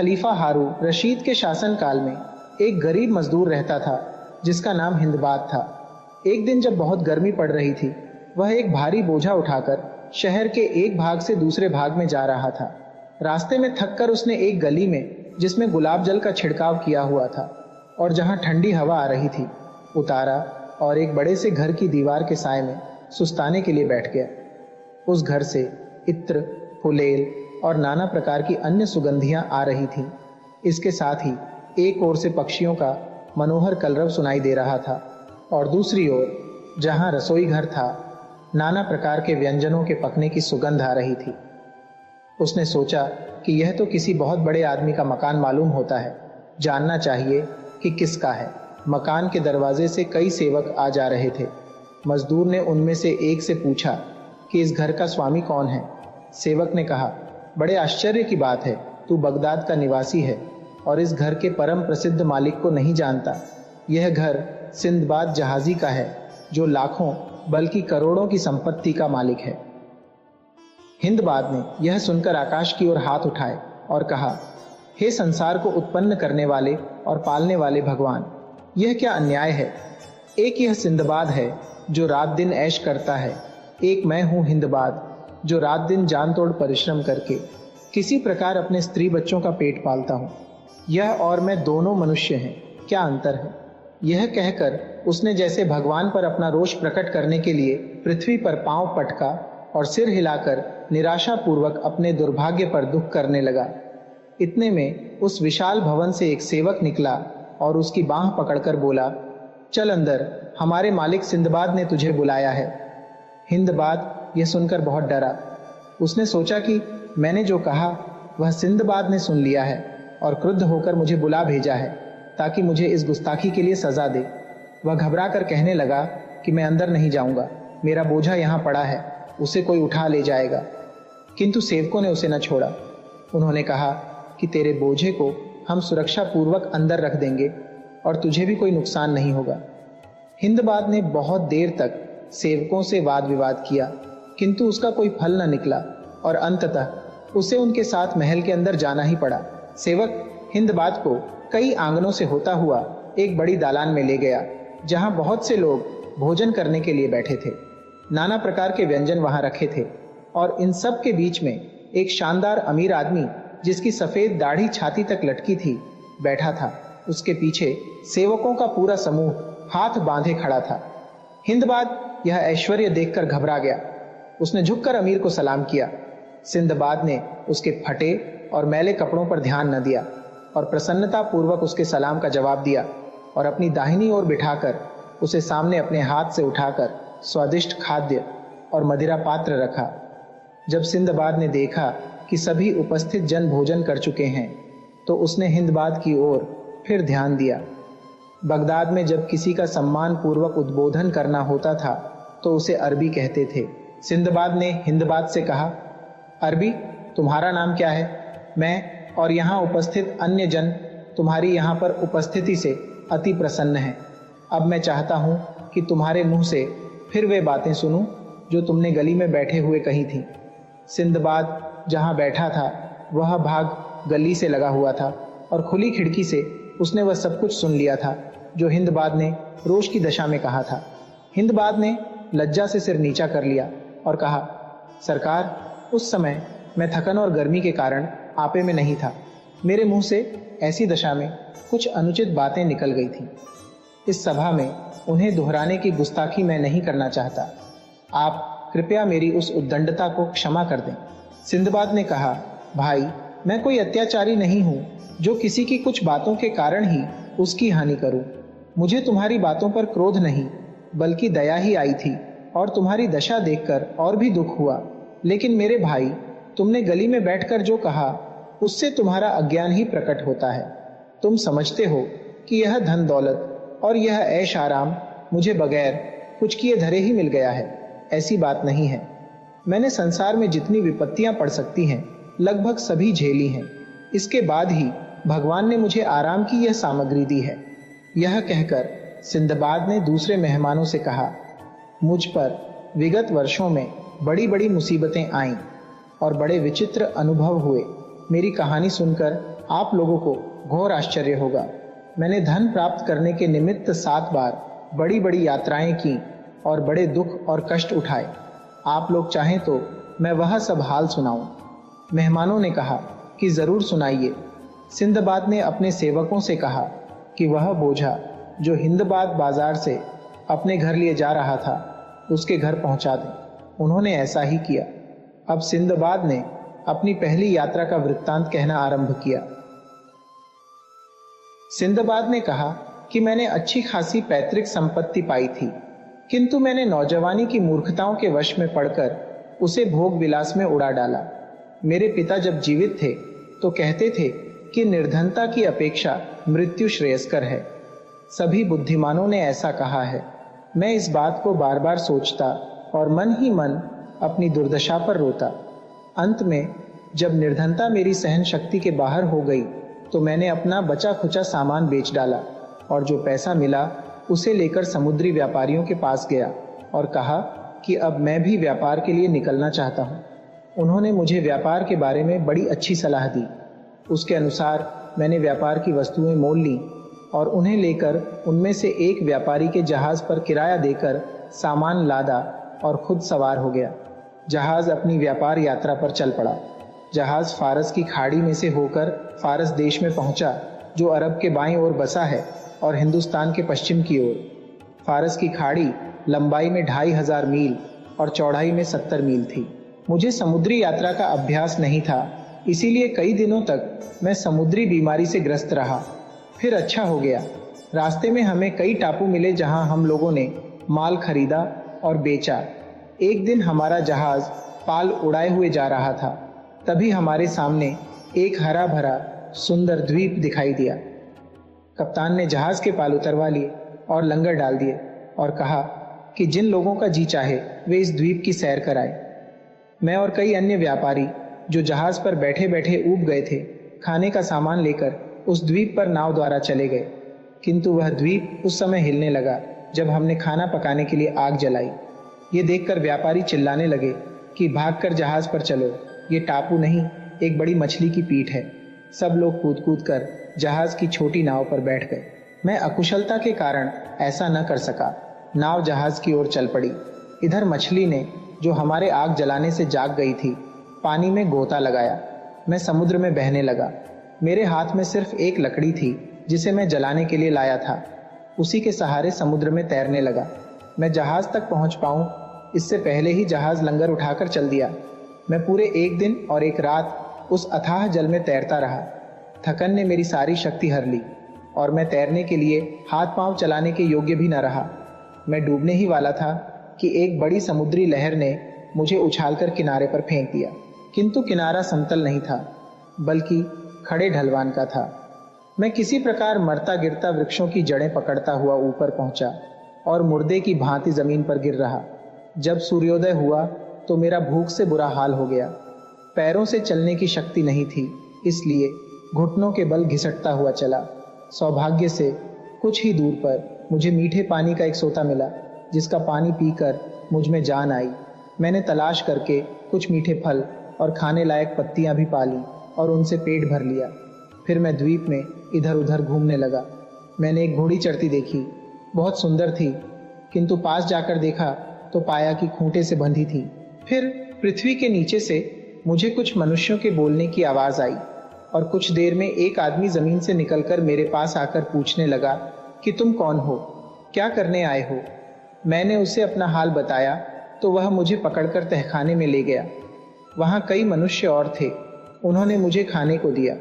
खलीफा हारू रशीद के शासनकाल में एक गरीब मजदूर रहता था जिसका नाम हिंदबाद था। एक दिन जब बहुत गर्मी पड़ रही थी, वह एक भारी बोझा उठाकर शहर के एक भाग से दूसरे भाग में जा रहा था। रास्ते में थककर उसने एक गली में, जिसमें गुलाब जल का छिड़काव किया हुआ था और जहां ठंडी हवा आ रही थी, उतारा और एक बड़े से घर की दीवार के साए में सुस्ताने के लिए बैठ गया। उस घर से इत्र, फुलेल और नाना प्रकार की अन्य सुगंधियां आ रही थीं। इसके साथ ही एक ओर से पक्षियों का मनोहर कलरव सुनाई दे रहा था और दूसरी ओर, जहां रसोई घर था, नाना प्रकार के व्यंजनों के पकने की सुगंध आ रही थी। उसने सोचा कि यह तो किसी बहुत बड़े आदमी का मकान मालूम होता है, जानना चाहिए कि किसका है। मकान के दरवाजे से कई सेवक आ जा रहे थे। मजदूर ने उनमें से एक से पूछा कि इस घर का स्वामी कौन है। सेवक ने कहा, बड़े आश्चर्य की बात है, तू बगदाद का निवासी है और इस घर के परम प्रसिद्ध मालिक को नहीं जानता। यह घर सिंदबाद जहाजी का है, जो लाखों बल्कि करोड़ों की संपत्ति का मालिक है। हिंदबाद ने यह सुनकर आकाश की ओर हाथ उठाए और कहा, हे संसार को उत्पन्न करने वाले और पालने वाले भगवान, यह क्या अन्याय है। एक यह सिंदबाद है जो रात दिन ऐश करता है, एक मैं हूं हिंदबाद जो रात दिन जान तोड़ परिश्रम करके किसी प्रकार अपने स्त्री बच्चों का पेट पालता हूं। यह और मैं दोनों मनुष्य हैं, क्या अंतर है। यह कहकर उसने जैसे भगवान पर अपना रोष प्रकट करने के लिए पृथ्वी पर पांव पटका और सिर हिलाकर निराशापूर्वक अपने दुर्भाग्य पर दुख करने लगा। इतने में उस विशाल भवन से एक सेवक निकला और उसकी बांह पकड़कर बोला, चल अंदर, हमारे मालिक सिंदबाद ने तुझे बुलाया है। हिंदबाद यह सुनकर बहुत डरा। उसने सोचा कि मैंने जो कहा वह सिंदबाद ने सुन लिया है और क्रुद्ध होकर मुझे बुला भेजा है ताकि मुझे इस गुस्ताखी के लिए सजा दे। वह घबरा कर कहने लगा कि मैं अंदर नहीं जाऊंगा, मेरा बोझा यहाँ पड़ा है, उसे कोई उठा ले जाएगा। किंतु सेवकों ने उसे न छोड़ा। उन्होंने कहा कि तेरे बोझे को हम सुरक्षा पूर्वक अंदर रख देंगे और तुझे भी कोई नुकसान नहीं होगा। हिंदबाद ने बहुत देर तक सेवकों से वाद विवाद किया, किंतु उसका कोई फल न निकला और अंततः उसे उनके साथ महल के अंदर जाना ही पड़ा। सेवक हिंदबाद को कई आंगनों से होता हुआ एक बड़ी दालान में ले गया, जहां बहुत से लोग भोजन करने के लिए बैठे थे। नाना प्रकार के व्यंजन वहां रखे थे और इन सब के बीच में एक शानदार अमीर आदमी, जिसकी सफेद दाढ़ी छाती तक लटकी थी, बैठा था। उसके पीछे सेवकों का पूरा समूह हाथ बांधे खड़ा था। हिंदबाद यह ऐश्वर्य देखकर घबरा गया। उसने झुककर अमीर को सलाम किया। सिंदबाद ने उसके फटे और मैले कपड़ों पर ध्यान न दिया और प्रसन्नता पूर्वक उसके सलाम का जवाब दिया और अपनी दाहिनी ओर बिठाकर उसे सामने अपने हाथ से उठाकर स्वादिष्ट खाद्य और मदिरा पात्र रखा। जब सिंदबाद ने देखा कि सभी उपस्थित जन भोजन कर चुके हैं, तो उसने हिंदबाद की ओर फिर ध्यान दिया। बगदाद में जब किसी का सम्मान पूर्वक उद्बोधन करना होता था तो उसे अरबी कहते थे। सिंदबाद ने हिंदबाद से कहा, अरबी, तुम्हारा नाम क्या है। मैं और यहाँ उपस्थित अन्य जन तुम्हारी यहाँ पर उपस्थिति से अति प्रसन्न हैं। अब मैं चाहता हूँ कि तुम्हारे मुंह से फिर वे बातें सुनूं जो तुमने गली में बैठे हुए कही थी। सिंदबाद जहाँ बैठा था वह भाग गली से लगा हुआ था और खुली खिड़की से उसने वह सब कुछ सुन लिया था जो हिंदबाद ने रोष की दशा में कहा था। हिंदबाद ने लज्जा से सिर नीचा कर लिया और कहा, सरकार, उस समय मैं थकन और गर्मी के कारण आपे में नहीं था। मेरे मुंह से ऐसी दशा में कुछ अनुचित बातें निकल गई थी। इस सभा में उन्हें दोहराने की गुस्ताखी मैं नहीं करना चाहता। आप कृपया मेरी उस उद्दंडता को क्षमा कर दें। सिंदबाद ने कहा, भाई, मैं कोई अत्याचारी नहीं हूँ जो किसी की कुछ बातों के कारण ही उसकी हानि करूं। मुझे तुम्हारी बातों पर क्रोध नहीं बल्कि दया ही आई थी और तुम्हारी दशा देखकर और भी दुख हुआ। लेकिन मेरे भाई, तुमने गली में बैठकर जो कहा उससे तुम्हारा अज्ञान ही प्रकट होता है। तुम समझते हो कि यह धन दौलत और यह ऐश आराम मुझे बगैर कुछ किए धरे ही मिल गया है। ऐसी बात नहीं है। मैंने संसार में जितनी विपत्तियां पड़ सकती हैं लगभग सभी झेली हैं। इसके बाद ही भगवान ने मुझे आराम की यह सामग्री दी है। यह कहकर सिंदबाद ने दूसरे मेहमानों से कहा, मुझ पर विगत वर्षों में बड़ी बड़ी मुसीबतें आईं और बड़े विचित्र अनुभव हुए। मेरी कहानी सुनकर आप लोगों को घोर आश्चर्य होगा। मैंने धन प्राप्त करने के निमित्त 7 बार बड़ी बड़ी यात्राएं की और बड़े दुख और कष्ट उठाए। आप लोग चाहें तो मैं वह सब हाल सुनाऊं। मेहमानों ने कहा कि जरूर सुनाइए। सिंदबाद ने अपने सेवकों से कहा कि वह बोझा जो हिंदबाद बाजार से अपने घर लिए जा रहा था उसके घर पहुंचा दें। उन्होंने ऐसा ही किया। अब सिंदबाद ने अपनी पहली यात्रा का वृत्तांत कहना आरंभ किया। सिंदबाद ने कहा कि मैंने अच्छी खासी पैतृक संपत्ति पाई थी, किंतु मैंने नौजवानी की मूर्खताओं के वश में पड़कर उसे भोग विलास में उड़ा डाला। मेरे पिता जब जीवित थे तो कहते थे कि निर्धनता की अपेक्षा मृत्यु श्रेयस्कर है। सभी बुद्धिमानों ने ऐसा कहा है। मैं इस बात को बार बार सोचता और मन ही मन अपनी दुर्दशा पर रोता। अंत में जब निर्धनता मेरी सहन शक्ति के बाहर हो गई तो मैंने अपना बचा खुचा सामान बेच डाला और जो पैसा मिला उसे लेकर समुद्री व्यापारियों के पास गया और कहा कि अब मैं भी व्यापार के लिए निकलना चाहता हूँ। उन्होंने मुझे व्यापार के बारे में बड़ी अच्छी सलाह दी। उसके अनुसार मैंने व्यापार की वस्तुएं मोल ली और उन्हें लेकर उनमें से एक व्यापारी के जहाज पर किराया देकर सामान लादा और खुद सवार हो गया। जहाज अपनी व्यापार यात्रा पर चल पड़ा। जहाज फारस की खाड़ी में से होकर फारस देश में पहुंचा, जो अरब के बाईं ओर बसा है और हिंदुस्तान के पश्चिम की ओर। फारस की खाड़ी लंबाई में 2500 मील और चौड़ाई में 70 मील थी। मुझे समुद्री यात्रा का अभ्यास नहीं था, इसीलिए कई दिनों तक मैं समुद्री बीमारी से ग्रस्त रहा। फिर अच्छा हो गया। रास्ते में हमें कई टापू मिले जहां हम लोगों ने माल खरीदा और बेचा। एक दिन हमारा जहाज पाल उड़ाए हुए जा रहा था, तभी हमारे सामने एक हरा भरा सुंदर द्वीप दिखाई दिया। कप्तान ने जहाज के पाल उतरवा लिए और लंगर डाल दिए और कहा कि जिन लोगों का जी चाहे वे इस द्वीप की सैर कराए। मैं और कई अन्य व्यापारी जो जहाज पर बैठे बैठे ऊब गए थे, खाने का सामान लेकर उस द्वीप पर नाव द्वारा चले गए, किंतु वह द्वीप उस समय हिलने लगा जब हमने खाना पकाने के लिए आग जलाई। ये देखकर व्यापारी चिल्लाने लगे कि भागकर जहाज पर चलो, ये टापू नहीं एक बड़ी मछली की पीठ है। सब लोग कूद कूद कर जहाज की छोटी नाव पर बैठ गए। मैं अकुशलता के कारण ऐसा न कर सका। नाव जहाज की ओर चल पड़ी। इधर मछली ने, जो हमारे आग जलाने से जाग गई थी, पानी में गोता लगाया। मैं समुद्र में बहने लगा। मेरे हाथ में सिर्फ एक लकड़ी थी जिसे मैं जलाने के लिए लाया था। उसी के सहारे समुद्र में तैरने लगा। मैं जहाज तक पहुंच पाऊं इससे पहले ही जहाज लंगर उठाकर चल दिया। मैं पूरे एक दिन और एक रात उस अथाह जल में तैरता रहा। थकन ने मेरी सारी शक्ति हर ली और मैं तैरने के लिए हाथ पांव चलाने के योग्य भी न रहा। मैं डूबने ही वाला था कि एक बड़ी समुद्री लहर ने मुझे उछालकर किनारे पर फेंक दिया। किंतु किनारा समतल नहीं था, बल्कि खड़े ढलवान का था। मैं किसी प्रकार मरता गिरता वृक्षों की जड़ें पकड़ता हुआ ऊपर पहुंचा और मुर्दे की भांति जमीन पर गिर रहा। जब सूर्योदय हुआ तो मेरा भूख से बुरा हाल हो गया। पैरों से चलने की शक्ति नहीं थी, इसलिए घुटनों के बल घिसटता हुआ चला। सौभाग्य से कुछ ही दूर पर मुझे मीठे पानी का एक सोता मिला, जिसका पानी पीकर मुझ में जान आई। मैंने तलाश करके कुछ मीठे फल और खाने लायक पत्तियां भी पाली और उनसे पेट भर लिया। फिर मैं द्वीप में इधर उधर घूमने लगा। मैंने एक घोड़ी चढ़ती देखी, बहुत सुंदर थी, किंतु पास जाकर देखा तो पाया कि खूंटे से बंधी थी। फिर पृथ्वी के नीचे से मुझे कुछ मनुष्यों के बोलने की आवाज आई और कुछ देर में एक आदमी जमीन से निकलकर मेरे पास आकर पूछने लगा कि तुम कौन हो, क्या करने आए हो। मैंने उसे अपना हाल बताया तो वह मुझे पकड़कर तहखाने में ले गया। वहाँ कई मनुष्य और थे। उन्होंने मुझे खाने को दिया।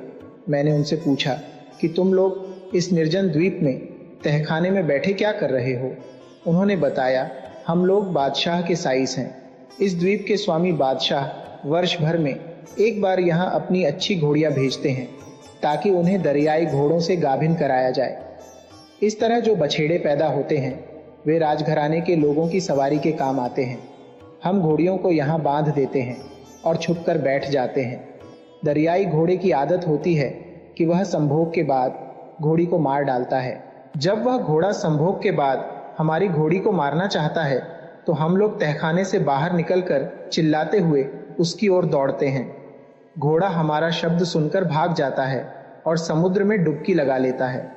मैंने उनसे पूछा कि तुम लोग इस निर्जन द्वीप में तहखाने में बैठे क्या कर रहे हो। उन्होंने बताया, हम लोग बादशाह के साइस हैं। इस द्वीप के स्वामी बादशाह वर्ष भर में एक बार यहाँ अपनी अच्छी घोड़ियाँ भेजते हैं ताकि उन्हें दरियाई घोड़ों से गाभिन कराया जाए। इस तरह जो बछेड़े पैदा होते हैं वे राजघराने के लोगों की सवारी के काम आते हैं। हम घोड़ियों को यहाँ बांध देते हैं और छुपकर बैठ जाते हैं। दरियाई घोड़े की आदत होती है कि वह संभोग के बाद घोड़ी को मार डालता है। जब वह घोड़ा संभोग के बाद हमारी घोड़ी को मारना चाहता है तो हम लोग तहखाने से बाहर निकलकर चिल्लाते हुए उसकी ओर दौड़ते हैं। घोड़ा हमारा शब्द सुनकर भाग जाता है और समुद्र में डुबकी लगा लेता है।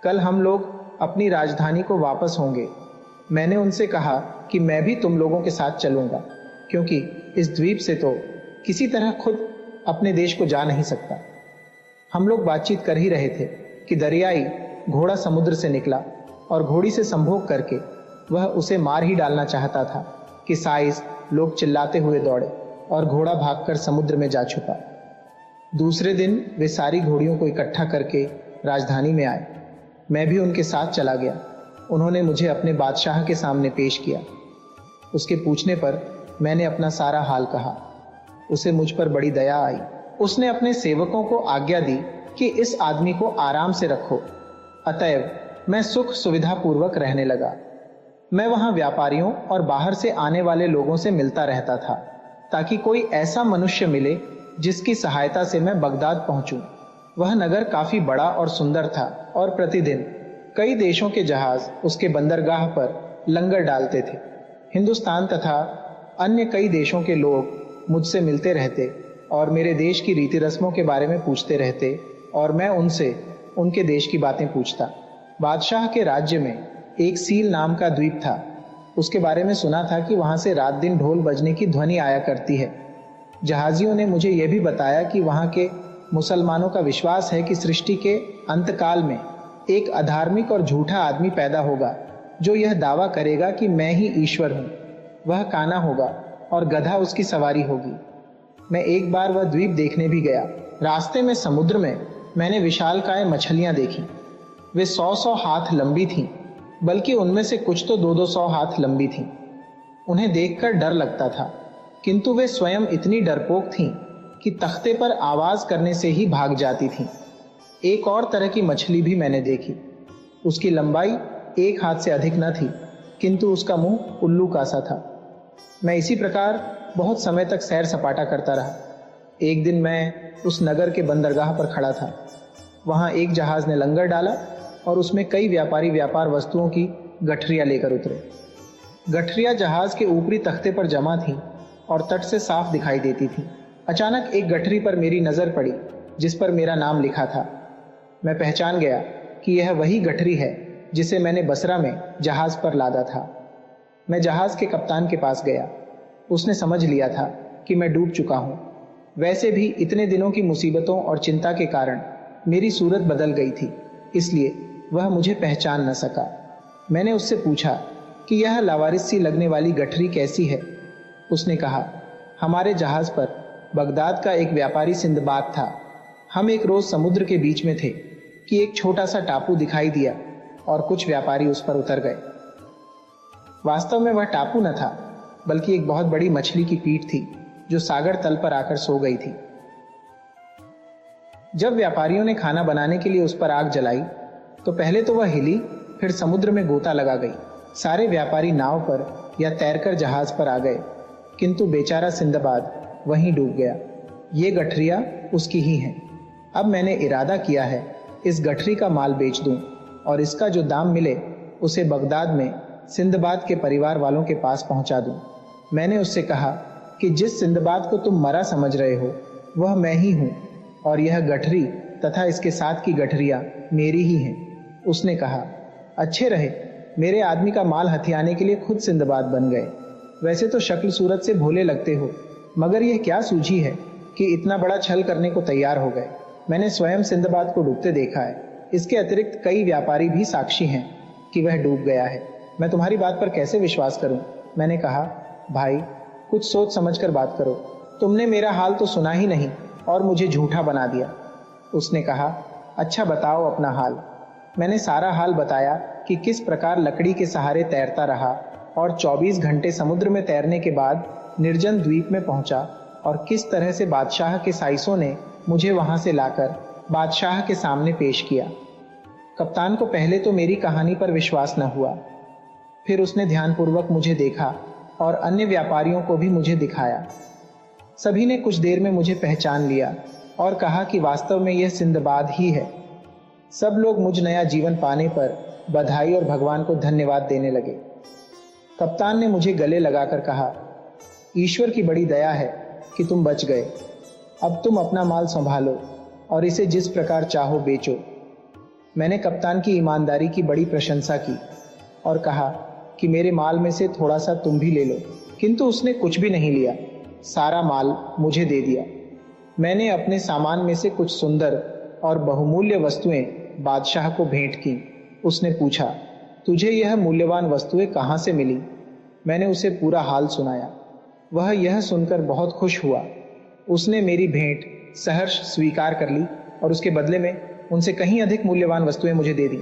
कल हम लोग अपनी राजधानी को वापस होंगे। मैंने उनसे कहा कि मैं भी तुम लोगों के साथ चलूंगा, क्योंकि इस द्वीप से तो किसी तरह खुद अपने देश को जा नहीं सकता। हम लोग बातचीत कर ही रहे थे कि दरियाई घोड़ा समुद्र से निकला और घोड़ी से संभोग करके वह उसे मार ही डालना चाहता था कि साइस लोग चिल्लाते हुए दौड़े और घोड़ा भागकर समुद्र में जा छुपा। दूसरे दिन वे सारी घोड़ियों को इकट्ठा करके राजधानी में आए। मैं भी उनके साथ चला गया। उन्होंने मुझे अपने बादशाह के सामने पेश किया। उसके पूछने पर मैंने अपना सारा हाल कहा। उसे मुझ पर बड़ी दया आई। उसने अपने सेवकों को आज्ञा दी कि इस आदमी को आराम से रखो। अतएव मैं सुख सुविधा पूर्वक रहने लगा। मैं वहां व्यापारियों और बाहर से आने वाले लोगों से मिलता रहता था, ताकि कोई ऐसा मनुष्य मिले जिसकी सहायता से मैं बगदाद पहुंचूं। वह नगर काफी बड़ा और सुंदर था और प्रतिदिन कई देशों के जहाज उसके बंदरगाह पर लंगर डालते थे। हिंदुस्तान तथा अन्य कई देशों के लोग मुझसे मिलते रहते और मेरे देश की रीति रस्मों के बारे में पूछते रहते और मैं उनसे उनके देश की बातें पूछता। बादशाह के राज्य में एक सील नाम का द्वीप था। उसके बारे में सुना था कि वहां से रात दिन ढोल बजने की ध्वनि आया करती है। जहाजियों ने मुझे यह भी बताया कि वहां के मुसलमानों का विश्वास है कि सृष्टि के अंतकाल में एक अधार्मिक और झूठा आदमी पैदा होगा जो यह दावा करेगा कि मैं ही ईश्वर हूं। वह काना होगा और गधा उसकी सवारी होगी। मैं एक बार वह द्वीप देखने भी गया। रास्ते में समुद्र में मैंने विशालकाय मछलियां देखी। वे 100-100 हाथ लंबी थीं, बल्कि उनमें से कुछ तो 200-200 हाथ लंबी थीं। उन्हें देखकर डर लगता था, किंतु वे स्वयं इतनी डरपोक थीं कि तख्ते पर आवाज करने से ही भाग जाती थीं। एक और तरह की मछली भी मैंने देखी। उसकी लंबाई 1 हाथ से अधिक न थी, किंतु उसका मुंह उल्लू का सा था। मैं इसी प्रकार बहुत समय तक सैर सपाटा करता रहा। एक दिन मैं उस नगर के बंदरगाह पर खड़ा था। वहां एक जहाज ने लंगर डाला और उसमें कई व्यापारी व्यापार वस्तुओं की गठरियां लेकर उतरे। गठरियां जहाज के ऊपरी तख्ते पर जमा थीं और तट से साफ दिखाई देती थीं। अचानक एक गठरी पर मेरी नजर पड़ी जिस पर मेरा नाम लिखा था। मैं पहचान गया कि यह वही गठरी है जिसे मैंने बसरा में जहाज पर लादा था। मैं जहाज के कप्तान के पास गया। उसने समझ लिया था कि मैं डूब चुका हूं। वैसे भी इतने दिनों की मुसीबतों और चिंता के कारण मेरी सूरत बदल गई थी, इसलिए वह मुझे पहचान न सका। मैंने उससे पूछा कि यह लावारिस सी लगने वाली गठरी कैसी है। उसने कहा, हमारे जहाज पर बगदाद का एक व्यापारी सिंदबाद था। हम एक रोज समुद्र के बीच में थे कि एक छोटा सा टापू दिखाई दिया और कुछ व्यापारी उस पर उतर गए। वास्तव में वह टापू न था, बल्कि एक बहुत बड़ी मछली की पीठ थी जो सागर तल पर आकर सो गई थी। जब व्यापारियों ने खाना बनाने के लिए उस पर आग जलाई तो पहले तो वह हिली, फिर समुद्र में गोता लगा गई। सारे व्यापारी नाव पर या तैरकर जहाज पर आ गए, किंतु बेचारा सिंदबाद वहीं डूब गया। ये गठरियां उसकी ही हैं। अब मैंने इरादा किया है इस गठरी का माल बेच दूं और इसका जो दाम मिले उसे बगदाद में सिंदबाद के परिवार वालों के पास पहुंचा दूं। मैंने उससे कहा कि जिस सिंदबाद को तुम मरा समझ रहे हो वह मैं ही हूं और यह गठरी तथा इसके साथ की गठरियां मेरी ही हैं। उसने कहा, अच्छे रहे, मेरे आदमी का माल हथियाने के लिए खुद सिंदबाद बन गए। वैसे तो शक्ल सूरत से भोले लगते हो, मगर यह क्या सूझी है कि इतना बड़ा छल करने को तैयार हो गए। मैंने स्वयं सिंदबाद को डूबते देखा है। इसके अतिरिक्त कई व्यापारी भी साक्षी हैं कि वह डूब गया है। मैं तुम्हारी बात पर कैसे विश्वास करूं? मैंने कहा, भाई कुछ सोच समझकर बात करो। तुमने मेरा हाल तो सुना ही नहीं और मुझे झूठा बना दिया। उसने कहा, अच्छा बताओ अपना हाल। मैंने सारा हाल बताया कि किस प्रकार लकड़ी के सहारे तैरता रहा और 24 घंटे समुद्र में तैरने के बाद निर्जन द्वीप में पहुंचा और किस तरह से बादशाह के साइसों ने मुझे वहां से लाकर बादशाह के सामने पेश किया। कप्तान को पहले तो मेरी कहानी पर विश्वास न हुआ, फिर उसने ध्यानपूर्वक मुझे देखा और अन्य व्यापारियों को भी मुझे दिखाया। सभी ने कुछ देर में मुझे पहचान लिया और कहा कि वास्तव में यह सिंदबाद ही है। सब लोग मुझ नया जीवन पाने पर बधाई और भगवान को धन्यवाद देने लगे। कप्तान ने मुझे गले लगाकर कहा, ईश्वर की बड़ी दया है कि तुम बच गए। अब तुम अपना माल संभालो। और इसे जिस प्रकार चाहो बेचो। मैंने कप्तान की ईमानदारी की बड़ी प्रशंसा की और कहा कि मेरे माल में से थोड़ा सा तुम भी ले लो, किंतु उसने कुछ भी नहीं लिया, सारा माल मुझे दे दिया। मैंने अपने सामान में से कुछ सुंदर और बहुमूल्य वस्तुएं बादशाह को भेंट की। उसने पूछा, तुझे यह मूल्यवान वस्तुएं कहाँ से मिली? मैंने उसे पूरा हाल सुनाया। वह यह सुनकर बहुत खुश हुआ। उसने मेरी भेंट सहर्ष स्वीकार कर ली और उसके बदले में उनसे कहीं अधिक मूल्यवान वस्तुएं मुझे दे दी।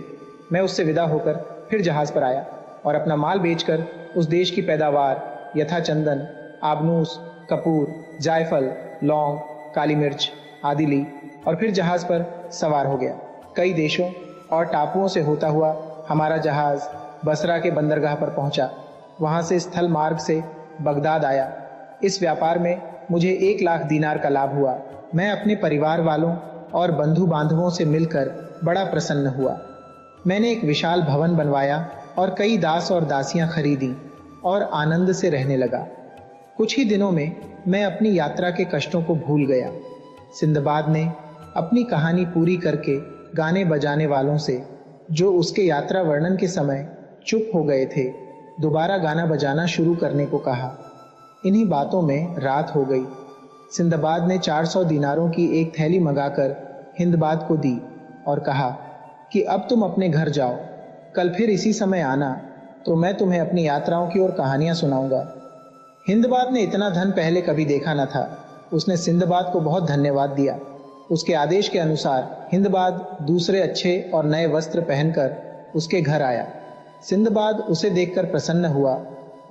मैं उससे विदा होकर फिर जहाज पर आया और अपना माल बेचकर उस देश की पैदावार यथा चंदन, आबनूस, कपूर, जायफल, लौंग, काली मिर्च आदि ली और फिर जहाज पर सवार हो गया। कई देशों और टापुओं से होता हुआ हमारा जहाज बसरा के बंदरगाह पर पहुंचा। वहां से स्थल मार्ग से बगदाद आया। इस व्यापार में मुझे 1,00,000 दीनार का लाभ हुआ। मैं अपने परिवार वालों और बंधु बांधवों से मिलकर बड़ा प्रसन्न हुआ। मैंने एक विशाल भवन बनवाया और कई दास और दासियां खरीदी और आनंद से रहने लगा। कुछ ही दिनों में मैं अपनी यात्रा के कष्टों को भूल गया। सिंदबाद ने अपनी कहानी पूरी करके गाने बजाने वालों से, जो उसके यात्रा वर्णन के समय चुप हो गए थे, दोबारा गाना बजाना शुरू करने को कहा। इन्हीं बातों में रात हो गई। सिंदबाद ने 400 दीनारों की एक थैली मंगाकर हिंदबाद को दी और कहा कि अब तुम अपने घर जाओ, कल फिर इसी समय आना तो मैं तुम्हें अपनी यात्राओं की ओर कहानियां सुनाऊंगा। हिंदबाद ने इतना धन पहले कभी देखा न था। उसने सिंदबाद को बहुत धन्यवाद दिया। उसके आदेश के अनुसार हिंदबाद दूसरे अच्छे और नए वस्त्र पहनकर उसके घर आया। सिंदबाद उसे देखकर प्रसन्न हुआ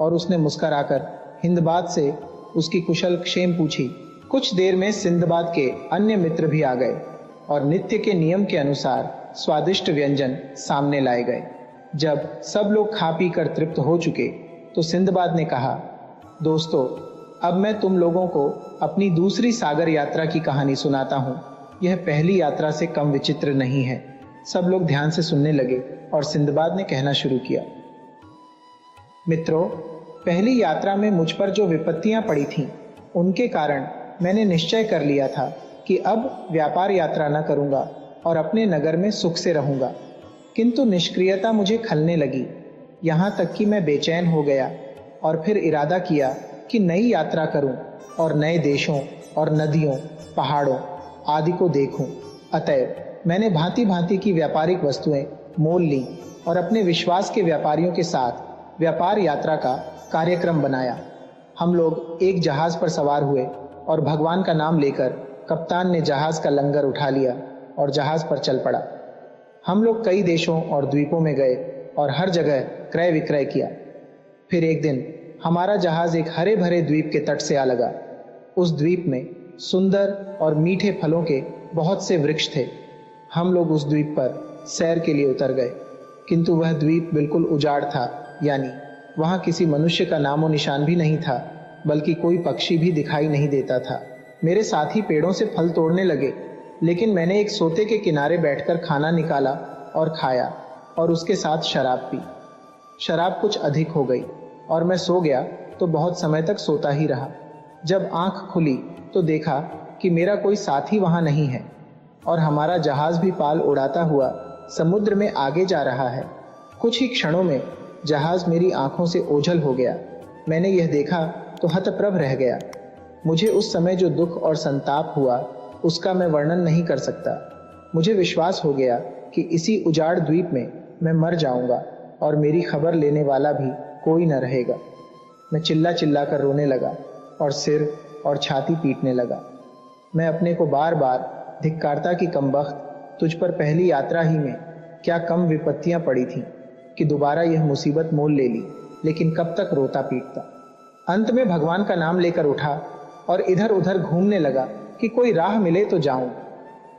और उसने मुस्कुराकर हिंदबाद से उसकी कुशल क्षेम पूछी। कुछ देर में सिंदबाद के अन्य मित्र भी आ गए और नित्य के नियम के अनुसार स्वादिष्ट व्यंजन सामने लाए गए। जब सब लोग खा पी कर तृप्त हो चुके तो सिंदबाद ने कहा, दोस्तों, अब मैं तुम लोगों को अपनी दूसरी सागर यात्रा की कहानी सुनाता हूँ। यह पहली यात्रा से कम विचित्र नहीं है। सब लोग ध्यान से सुनने लगे और सिंदबाद ने कहना शुरू किया। मित्रों, पहली यात्रा में मुझ पर जो विपत्तियां पड़ी थीं, उनके कारण मैंने निश्चय कर लिया था कि अब व्यापार यात्रा न करूंगा और अपने नगर में सुख से रहूंगा। किंतु निष्क्रियता मुझे खलने लगी, यहां तक कि मैं बेचैन हो गया और फिर इरादा किया कि नई यात्रा करूं और नए देशों और नदियों, पहाड़ों आदि को देखूं। अतएव मैंने भांति भांति की व्यापारिक वस्तुएं मोल ली और अपने विश्वास के व्यापारियों के साथ व्यापार यात्रा का कार्यक्रम बनाया। हम लोग एक जहाज पर सवार हुए और भगवान का नाम लेकर कप्तान ने जहाज का लंगर उठा लिया और जहाज पर चल पड़ा। हम लोग कई देशों और द्वीपों में गए और हर जगह क्रय विक्रय किया। फिर एक दिन हमारा जहाज एक हरे भरे द्वीप के तट से आ लगा। उस द्वीप में सुंदर और मीठे फलों के बहुत से वृक्ष थे। हम लोग उस द्वीप पर सैर के लिए उतर गए, किंतु वह द्वीप बिल्कुल उजाड़ था, यानी वहां किसी मनुष्य का नामो निशान भी नहीं था, बल्कि कोई पक्षी भी दिखाई नहीं देता था। मेरे साथी पेड़ों से फल तोड़ने लगे, लेकिन मैंने एक सोते के किनारे बैठकर खाना निकाला और खाया और उसके साथ शराब पी। शराब कुछ अधिक हो गई और मैं सो गया तो बहुत समय तक सोता ही रहा। जब आंख खुली तो देखा कि मेरा कोई साथी वहां नहीं है और हमारा जहाज भी पाल उड़ाता हुआ समुद्र में आगे जा रहा है। कुछ ही क्षणों में जहाज मेरी आंखों से ओझल हो गया। मैंने यह देखा तो हतप्रभ रह गया। मुझे उस समय जो दुख और संताप हुआ उसका मैं वर्णन नहीं कर सकता। मुझे विश्वास हो गया कि इसी उजाड़ द्वीप में मैं मर जाऊंगा और मेरी खबर लेने वाला भी कोई न रहेगा। मैं चिल्ला चिल्ला कर रोने लगा और सिर और छाती पीटने लगा। मैं अपने को बार बार धिक्कारता कि कमबख्त, तुझ पर पहली यात्रा ही में क्या कम विपत्तियां पड़ी थीं कि दोबारा यह मुसीबत मोल ले ली, लेकिन कब तक रोता पीटता। अंत में भगवान का नाम लेकर उठा और इधर उधर घूमने लगा कि कोई राह मिले तो जाऊं।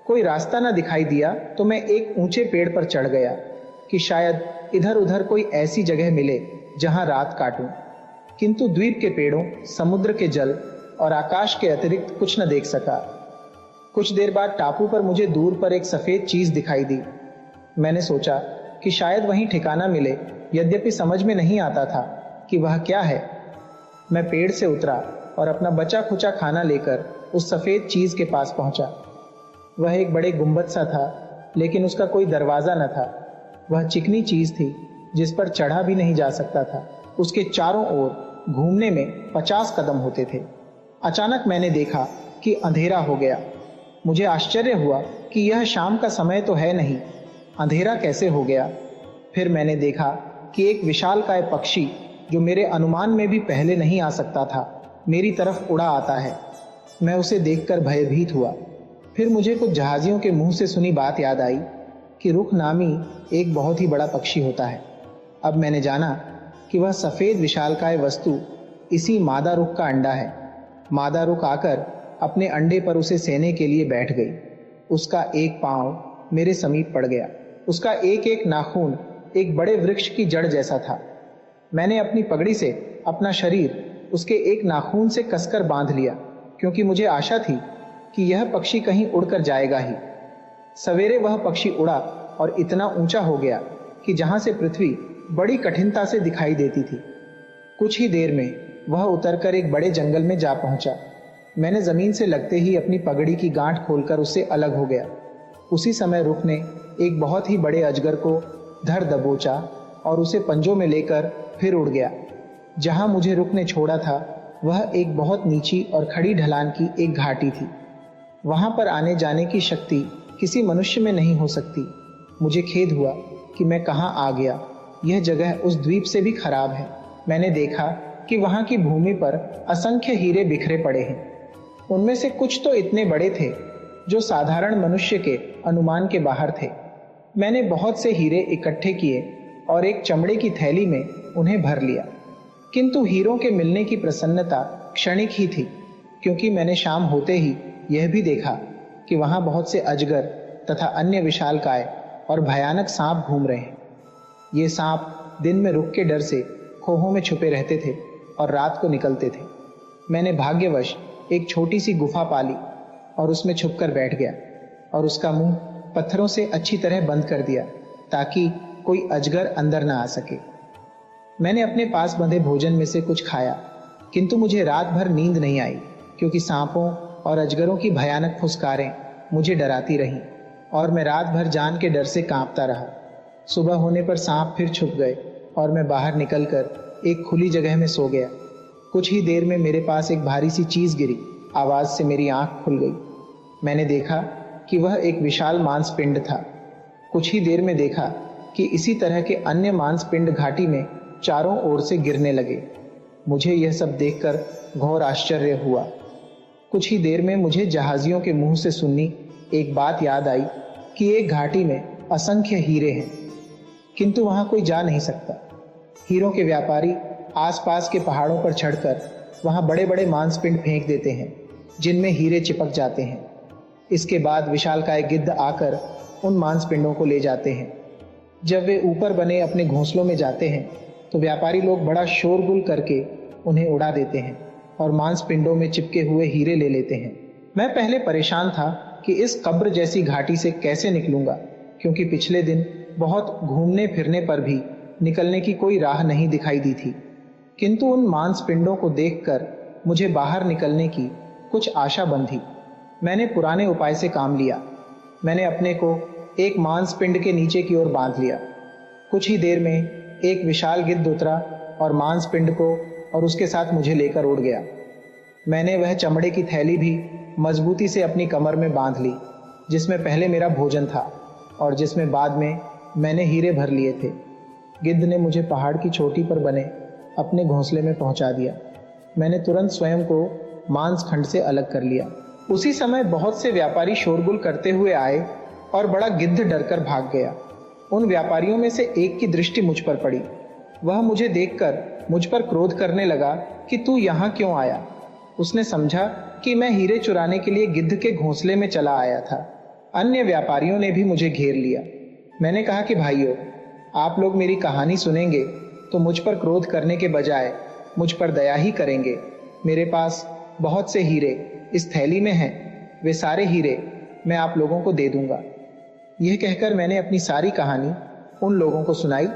कोई रास्ता न दिखाई दिया तो मैं एक ऊंचे पेड़ पर चढ़ गया कि शायद इधर उधर कोई ऐसी जगह मिले जहां रात काटूं। किंतु द्वीप के पेड़ों, समुद्र के जल और आकाश के अतिरिक्त कुछ न देख सका। कुछ देर बाद टापू पर मुझे दूर पर एक सफेद चीज दिखाई दी। मैंने सोचा कि शायद वहीं ठिकाना मिले, यद्यपि समझ में नहीं आता था कि वह क्या है। मैं पेड़ से उतरा और अपना बचा खुचा खाना लेकर उस सफेद चीज के पास पहुंचा। वह एक बड़े गुंबद सा था, लेकिन उसका कोई दरवाजा न था। वह चिकनी चीज थी जिस पर चढ़ा भी नहीं जा सकता था। उसके चारों ओर घूमने में 50 कदम होते थे। अचानक मैंने देखा कि अंधेरा हो गया। मुझे आश्चर्य हुआ कि यह शाम का समय तो है नहीं, अंधेरा कैसे हो गया। फिर मैंने देखा कि एक विशालकाय पक्षी, जो मेरे अनुमान में भी पहले नहीं आ सकता था, मेरी तरफ उड़ा आता है। मैं उसे देखकर भयभीत हुआ। फिर मुझे कुछ जहाजियों के मुंह से सुनी बात याद आई कि रुख नामी एक बहुत ही बड़ा पक्षी होता है। अब मैंने जाना कि वह सफेद विशालकाय वस्तु इसी मादा रुख का अंडा है। मादा रुख आकर अपने अंडे पर उसे सेने के लिए बैठ गई। उसका एक पांव मेरे समीप पड़ गया। उसका एक एक नाखून एक बड़े वृक्ष की जड़ जैसा था। मैंने अपनी पगड़ी से अपना शरीर उसके एक नाखून से कसकर बांध लिया, क्योंकि मुझे आशा थी कि यह पक्षी कहीं उड़कर जाएगा ही। सवेरे वह पक्षी उड़ा और इतना ऊंचा हो गया कि जहां से पृथ्वी बड़ी कठिनता से दिखाई देती थी। कुछ ही देर में वह उतरकर एक बड़े जंगल में जा पहुंचा। मैंने जमीन से लगते ही अपनी पगड़ी की गांठ खोलकर उससे अलग हो गया। उसी समय रुख ने एक बहुत ही बड़े अजगर को धर दबोचा और उसे पंजों में लेकर फिर उड़ गया। जहां मुझे रुख ने छोड़ा था, वह एक बहुत नीची और खड़ी ढलान की एक घाटी थी। वहां पर आने जाने की शक्ति किसी मनुष्य में नहीं हो सकती। मुझे खेद हुआ कि मैं कहां आ गया। यह जगह उस द्वीप से भी खराब है। मैंने देखा कि वहां की भूमि पर असंख्य हीरे बिखरे पड़े हैं। उनमें से कुछ तो इतने बड़े थे जो साधारण मनुष्य के अनुमान के बाहर थे। मैंने बहुत से हीरे इकट्ठे किए और एक चमड़े की थैली में उन्हें भर लिया। किंतु हीरों के मिलने की प्रसन्नता क्षणिक ही थी, क्योंकि मैंने शाम होते ही यह भी देखा कि वहां बहुत से अजगर तथा अन्य विशालकाय और भयानक सांप घूम रहे हैं। ये सांप दिन में रुख के डर से खोहों में छुपे रहते थे और रात को निकलते थे। मैंने भाग्यवश एक छोटी सी गुफा पाली और उसमें छुपकर बैठ गया और उसका मुंह पत्थरों से अच्छी तरह बंद कर दिया, ताकि कोई अजगर अंदर ना आ सके। मैंने अपने पास बंधे भोजन में से कुछ खाया, किंतु मुझे रात भर नींद नहीं आई, क्योंकि सांपों और अजगरों की भयानक फुसकारें मुझे डराती रहीं और मैं रात भर जान के डर से कांपता रहा। सुबह होने पर सांप फिर छुप गए और मैं बाहर निकलकर एक खुली जगह में सो गया। कुछ ही देर में मेरे पास एक भारी सी चीज गिरी। आवाज से मेरी आंख खुल गई। मैंने देखा कि वह एक विशाल मांसपिंड था। कुछ ही देर में देखा कि इसी तरह के अन्य मांसपिंड घाटी में चारों ओर से गिरने लगे। मुझे यह सब देखकर घोर आश्चर्य हुआ। कुछ ही देर में मुझे जहाजियों के मुंह से सुनी एक बात याद आई कि एक घाटी में असंख्य हीरे हैं, किंतु वहां कोई जा नहीं सकता। हीरों के व्यापारी आसपास के पहाड़ों पर चढ़कर वहां बड़े बड़े मांसपिंड फेंक देते हैं, जिनमें हीरे चिपक जाते हैं। इसके बाद विशालकाय गिद्ध आकर उन मांसपिंडों को ले जाते हैं। जब वे ऊपर बने अपने घोंसलों में जाते हैं, तो व्यापारी लोग बड़ा शोरगुल करके उन्हें उड़ा देते हैं और मांसपिंडों में चिपके हुए हीरे ले लेते हैं। मैं पहले परेशान था कि इस कब्र जैसी घाटी से कैसे निकलूंगा, क्योंकि पिछले दिन बहुत घूमने फिरने पर भी निकलने की कोई राह नहीं दिखाई दी थी। किंतु उन मांसपिंडों को देखकर मुझे बाहर निकलने की कुछ आशा बंधी। मैंने पुराने उपाय से काम लिया। मैंने अपने को एक मांसपिंड के नीचे की ओर बांध लिया। कुछ ही देर में एक विशाल गिद्ध उतरा और मांसपिंड को और उसके साथ मुझे लेकर उड़ गया। मैंने वह चमड़े की थैली भी मजबूती से अपनी कमर में बांध ली, जिसमें पहले मेरा भोजन था और जिसमें बाद में मैंने हीरे भर लिए थे। गिद्ध ने मुझे पहाड़ की चोटी पर बने अपने घोंसले में पहुंचा दिया। मैंने तुरंत स्वयं को मांस खंड से अलग कर लिया। उसी समय बहुत से व्यापारी शोरगुल करते हुए आए और बड़ा गिद्ध डरकर भाग गया। उन व्यापारियों में से एक की दृष्टि मुझ पर पड़ी। वह मुझे देखकर मुझ पर क्रोध करने लगा कि तू यहाँ क्यों आया। उसने समझा कि मैं हीरे चुराने के लिए गिद्ध के घोंसले में चला आया था। अन्य व्यापारियों ने भी मुझे घेर लिया। मैंने कहा कि भाइयों, आप लोग मेरी कहानी सुनेंगे तो मुझ पर क्रोध करने के बजाय मुझ पर दया ही करेंगे। मेरे पास बहुत से हीरे इस थैली में हैं। वे सारे हीरे मैं आप लोगों को दे दूंगा। यह कहकर मैंने अपनी सारी कहानी उन लोगों को सुनाई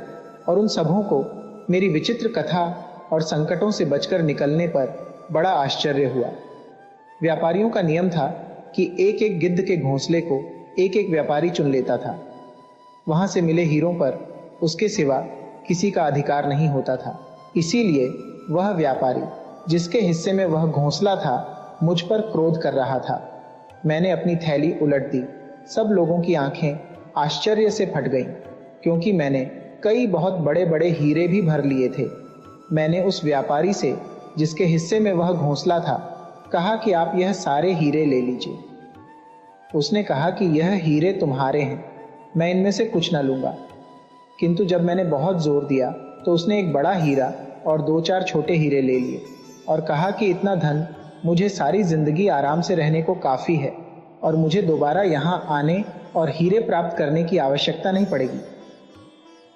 और उन सबों को मेरी विचित्र कथा और संकटों से बचकर निकलने पर बड़ा आश्चर्य हुआ। व्यापारियों का नियम था कि एक एक गिद्ध के घोंसले को एक एक व्यापारी चुन लेता था। वहां से मिले हीरों पर उसके सिवा किसी का अधिकार नहीं होता था। इसीलिए वह व्यापारी जिसके हिस्से में वह घोंसला था मुझ पर क्रोध कर रहा था। मैंने अपनी थैली उलट दी। सब लोगों की आंखें आश्चर्य से फट गईं, क्योंकि मैंने कई बहुत बड़े बड़े हीरे भी भर लिए थे। मैंने उस व्यापारी से जिसके हिस्से में वह घोंसला था कहा कि आप यह सारे हीरे ले लीजिए। उसने कहा कि यह हीरे तुम्हारे हैं, मैं इनमें से कुछ न लूंगा। किंतु जब मैंने बहुत जोर दिया तो उसने एक बड़ा हीरा और 2-4 छोटे हीरे ले लिए और कहा कि इतना धन मुझे सारी जिंदगी आराम से रहने को काफी है और मुझे दोबारा यहाँ आने और हीरे प्राप्त करने की आवश्यकता नहीं पड़ेगी।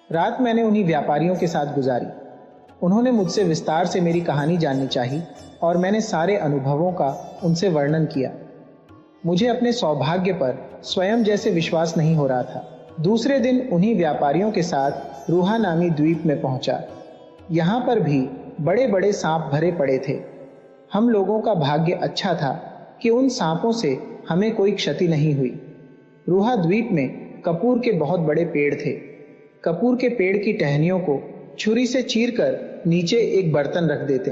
रात मैंने उन्हीं व्यापारियों के साथ गुजारी। उन्होंने मुझसे विस्तार से मेरी कहानी जाननी चाही और मैंने सारे अनुभवों का उनसे वर्णन किया। मुझे अपने सौभाग्य पर स्वयं जैसे विश्वास नहीं हो रहा था। दूसरे दिन उन्हीं व्यापारियों के साथ रूहा नामी द्वीप में पहुंचा। यहाँ पर भी बड़े बड़े सांप भरे पड़े थे। हम लोगों का भाग्य अच्छा था कि उन सांपों से हमें कोई क्षति नहीं हुई। रूहा द्वीप में कपूर के बहुत बड़े पेड़ थे। कपूर के पेड़ की टहनियों को छुरी से चीरकर नीचे एक बर्तन रख देते।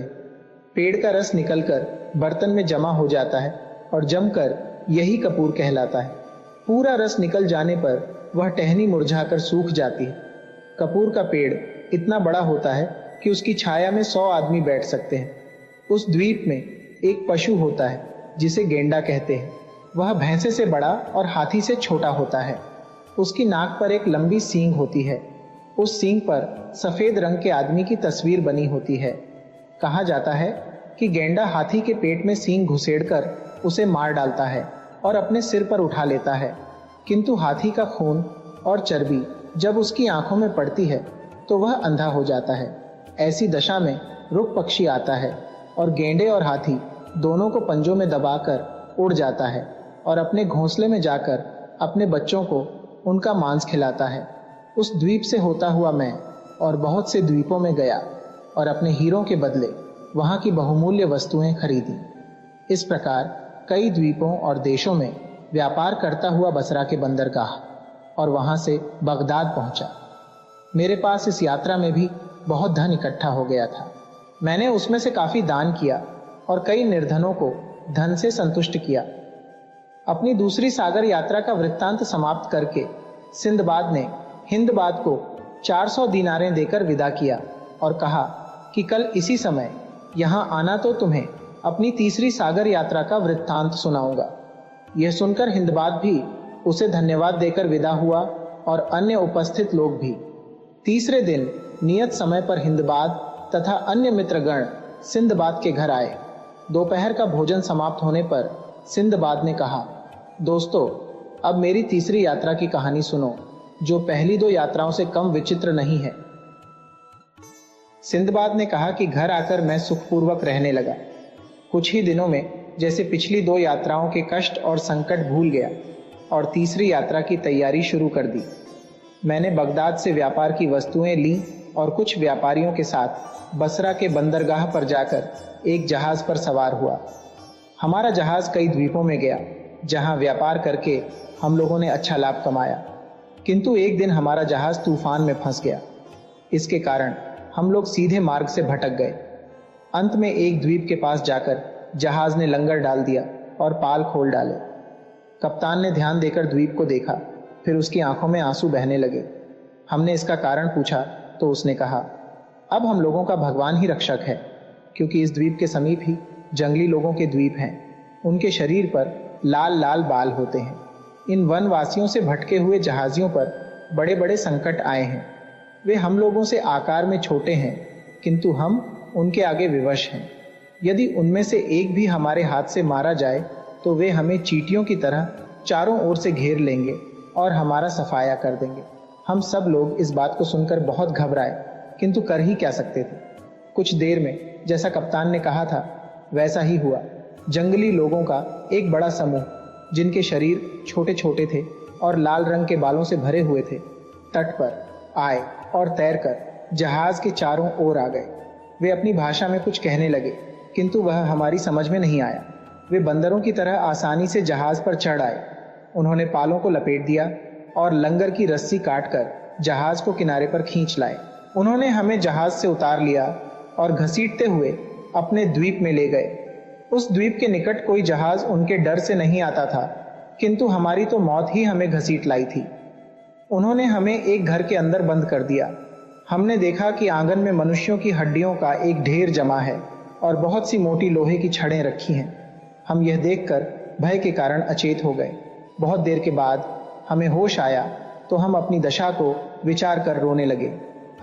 पेड़ का रस निकलकर बर्तन में जमा हो जाता है और जमकर यही कपूर कहलाता है। पूरा रस निकल जाने पर वह टहनी मुरझाकर सूख जाती है। कपूर का पेड़ इतना बड़ा होता है कि उसकी छाया में 100 आदमी बैठ सकते हैं। उस द्वीप में एक पशु होता है जिसे गेंडा कहते हैं। वह भैंसे से बड़ा और हाथी से छोटा होता है। उसकी नाक पर एक लंबी सींग होती है। उस सींग पर सफेद रंग के आदमी की तस्वीर बनी होती है। कहा जाता है कि गेंडा हाथी के पेट में सींग घुसेड़कर उसे मार डालता है और अपने सिर पर उठा लेता है। किंतु हाथी का खून और चर्बी जब उसकी आंखों में पड़ती है तो वह अंधा हो जाता है। ऐसी दशा में रुक पक्षी आता है और गेंडे और हाथी दोनों को पंजों में दबाकर उड़ जाता है और अपने घोंसले में जाकर अपने बच्चों को उनका मांस खिलाता है। उस द्वीप से होता हुआ मैं और बहुत से द्वीपों में गया और अपने हीरों के बदले वहां की बहुमूल्य वस्तुएं खरीदी। इस प्रकार कई द्वीपों और देशों में व्यापार करता हुआ बसरा के बंदरगाह और वहां से बगदाद पहुंचा। मेरे पास इस यात्रा में भी बहुत धन इकट्ठा हो गया था। मैंने उसमें से काफी दान किया और कई निर्धनों को धन से संतुष्ट किया। अपनी दूसरी सागर यात्रा का वृत्तांत समाप्त करके सिंदबाद ने हिंदबाद को 400 दीनारें देकर विदा किया और कहा कि कल इसी समय यहां आना तो तुम्हें अपनी तीसरी सागर यात्रा का वृत्तांत सुनाऊंगा। यह सुनकर हिंदबाद भी उसे धन्यवाद देकर विदा हुआ और अन्य उपस्थित लोग भी। तीसरे दिन नियत समय पर हिंदबाद तथा अन्य मित्रगण सिंदबाद के घर आए। दोपहर का भोजन समाप्त होने पर सिंदबाद ने कहा, दोस्तों, अब मेरी तीसरी यात्रा की कहानी सुनो, जो पहली 2 यात्राओं से कम विचित्र नहीं है। सिंदबाद ने कहा कि घर आकर मैं सुखपूर्वक रहने लगा। कुछ ही दिनों में जैसे पिछली 2 यात्राओं के कष्ट और संकट भूल गया और तीसरी यात्रा की तैयारी शुरू कर दी। मैंने बगदाद से व्यापार की वस्तुएं ली और कुछ व्यापारियों के साथ बसरा के बंदरगाह पर जाकर एक जहाज पर सवार हुआ। हमारा जहाज कई द्वीपों में गया, जहां व्यापार करके हम लोगों ने अच्छा लाभ कमाया। किंतु एक दिन हमारा जहाज तूफान में फंस गया। इसके कारण हम लोग सीधे मार्ग से भटक गए। अंत में एक द्वीप के पास जाकर जहाज ने लंगर डाल दिया और पाल खोल डाले। कप्तान ने ध्यान देकर द्वीप को देखा, फिर उसकी आंखों में आंसू बहने लगे। हमने इसका कारण पूछा तो उसने कहा, अब हम लोगों का भगवान ही रक्षक है, क्योंकि इस द्वीप के समीप ही जंगली लोगों के द्वीप हैं। उनके शरीर पर लाल लाल बाल होते हैं। इन वनवासियों से भटके हुए जहाजियों पर बड़े बड़े संकट आए हैं। वे हम लोगों से आकार में छोटे हैं, किंतु हम उनके आगे विवश हैं। यदि उनमें से एक भी हमारे हाथ से मारा जाए तो वे हमें चींटियों की तरह चारों ओर से घेर लेंगे और हमारा सफाया कर देंगे। हम सब लोग इस बात को सुनकर बहुत घबराए, किंतु कर ही क्या सकते थे। कुछ देर में जैसा कप्तान ने कहा था वैसा ही हुआ। जंगली लोगों का एक बड़ा समूह, जिनके शरीर छोटे छोटे थे और लाल रंग के बालों से भरे हुए थे, तट पर आए और तैरकर जहाज के चारों ओर आ गए। वे अपनी भाषा में कुछ कहने लगे, किंतु वह हमारी समझ में नहीं आया। वे बंदरों की तरह आसानी से जहाज पर चढ़ आए। उन्होंने पालों को लपेट दिया और लंगर की रस्सी काटकर जहाज को किनारे पर खींच लाए। उन्होंने हमें जहाज से उतार लिया और घसीटते हुए अपने द्वीप में ले गए। उस द्वीप के निकट कोई जहाज उनके डर से नहीं आता था, किंतु हमारी तो मौत ही हमें घसीट लाई थी। उन्होंने हमें एक घर के अंदर बंद कर दिया। हमने देखा कि आंगन में मनुष्यों की हड्डियों का एक ढेर जमा है और बहुत सी मोटी लोहे की छड़ें रखी हैं। हम यह देखकर भय के कारण अचेत हो गए। बहुत देर के बाद हमें होश आया तो हम अपनी दशा को विचार कर रोने लगे।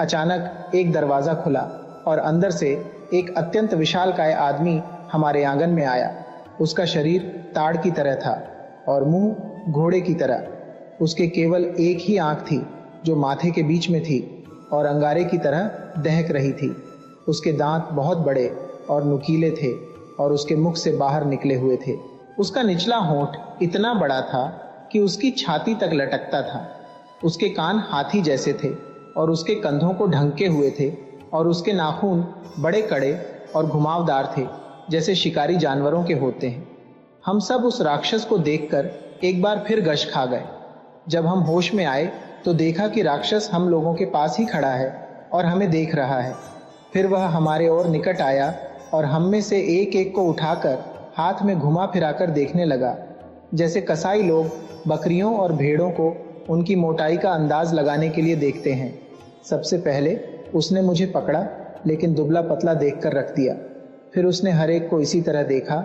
अचानक एक दरवाजा खुला और अंदर से एक अत्यंत विशालकाय आदमी हमारे आंगन में आया। उसका शरीर ताड़ की तरह था और मुंह घोड़े की तरह। उसके केवल एक ही आंख थी जो माथे के बीच में थी और अंगारे की तरह दहक रही थी। उसके दांत बहुत बड़े और नुकीले थे और उसके मुख से बाहर निकले हुए थे। उसका निचला होंठ इतना बड़ा था कि उसकी छाती तक लटकता था। उसके कान हाथी जैसे थे और उसके कंधों को ढंके हुए थे और उसके नाखून बड़े कड़े और घुमावदार थे, जैसे शिकारी जानवरों के होते हैं। हम सब उस राक्षस को देखकर एक बार फिर गश खा गए। जब हम होश में आए तो देखा कि राक्षस हम लोगों के पास ही खड़ा है और हमें देख रहा है। फिर वह हमारे ओर निकट आया और हम में से एक एक को उठाकर हाथ में घुमा फिराकर देखने लगा, जैसे कसाई लोग बकरियों और भेड़ों को उनकी मोटाई का अंदाज लगाने के लिए देखते हैं। सबसे पहले उसने मुझे पकड़ा, लेकिन दुबला पतला देखकर रख दिया। फिर उसने हर एक को इसी तरह देखा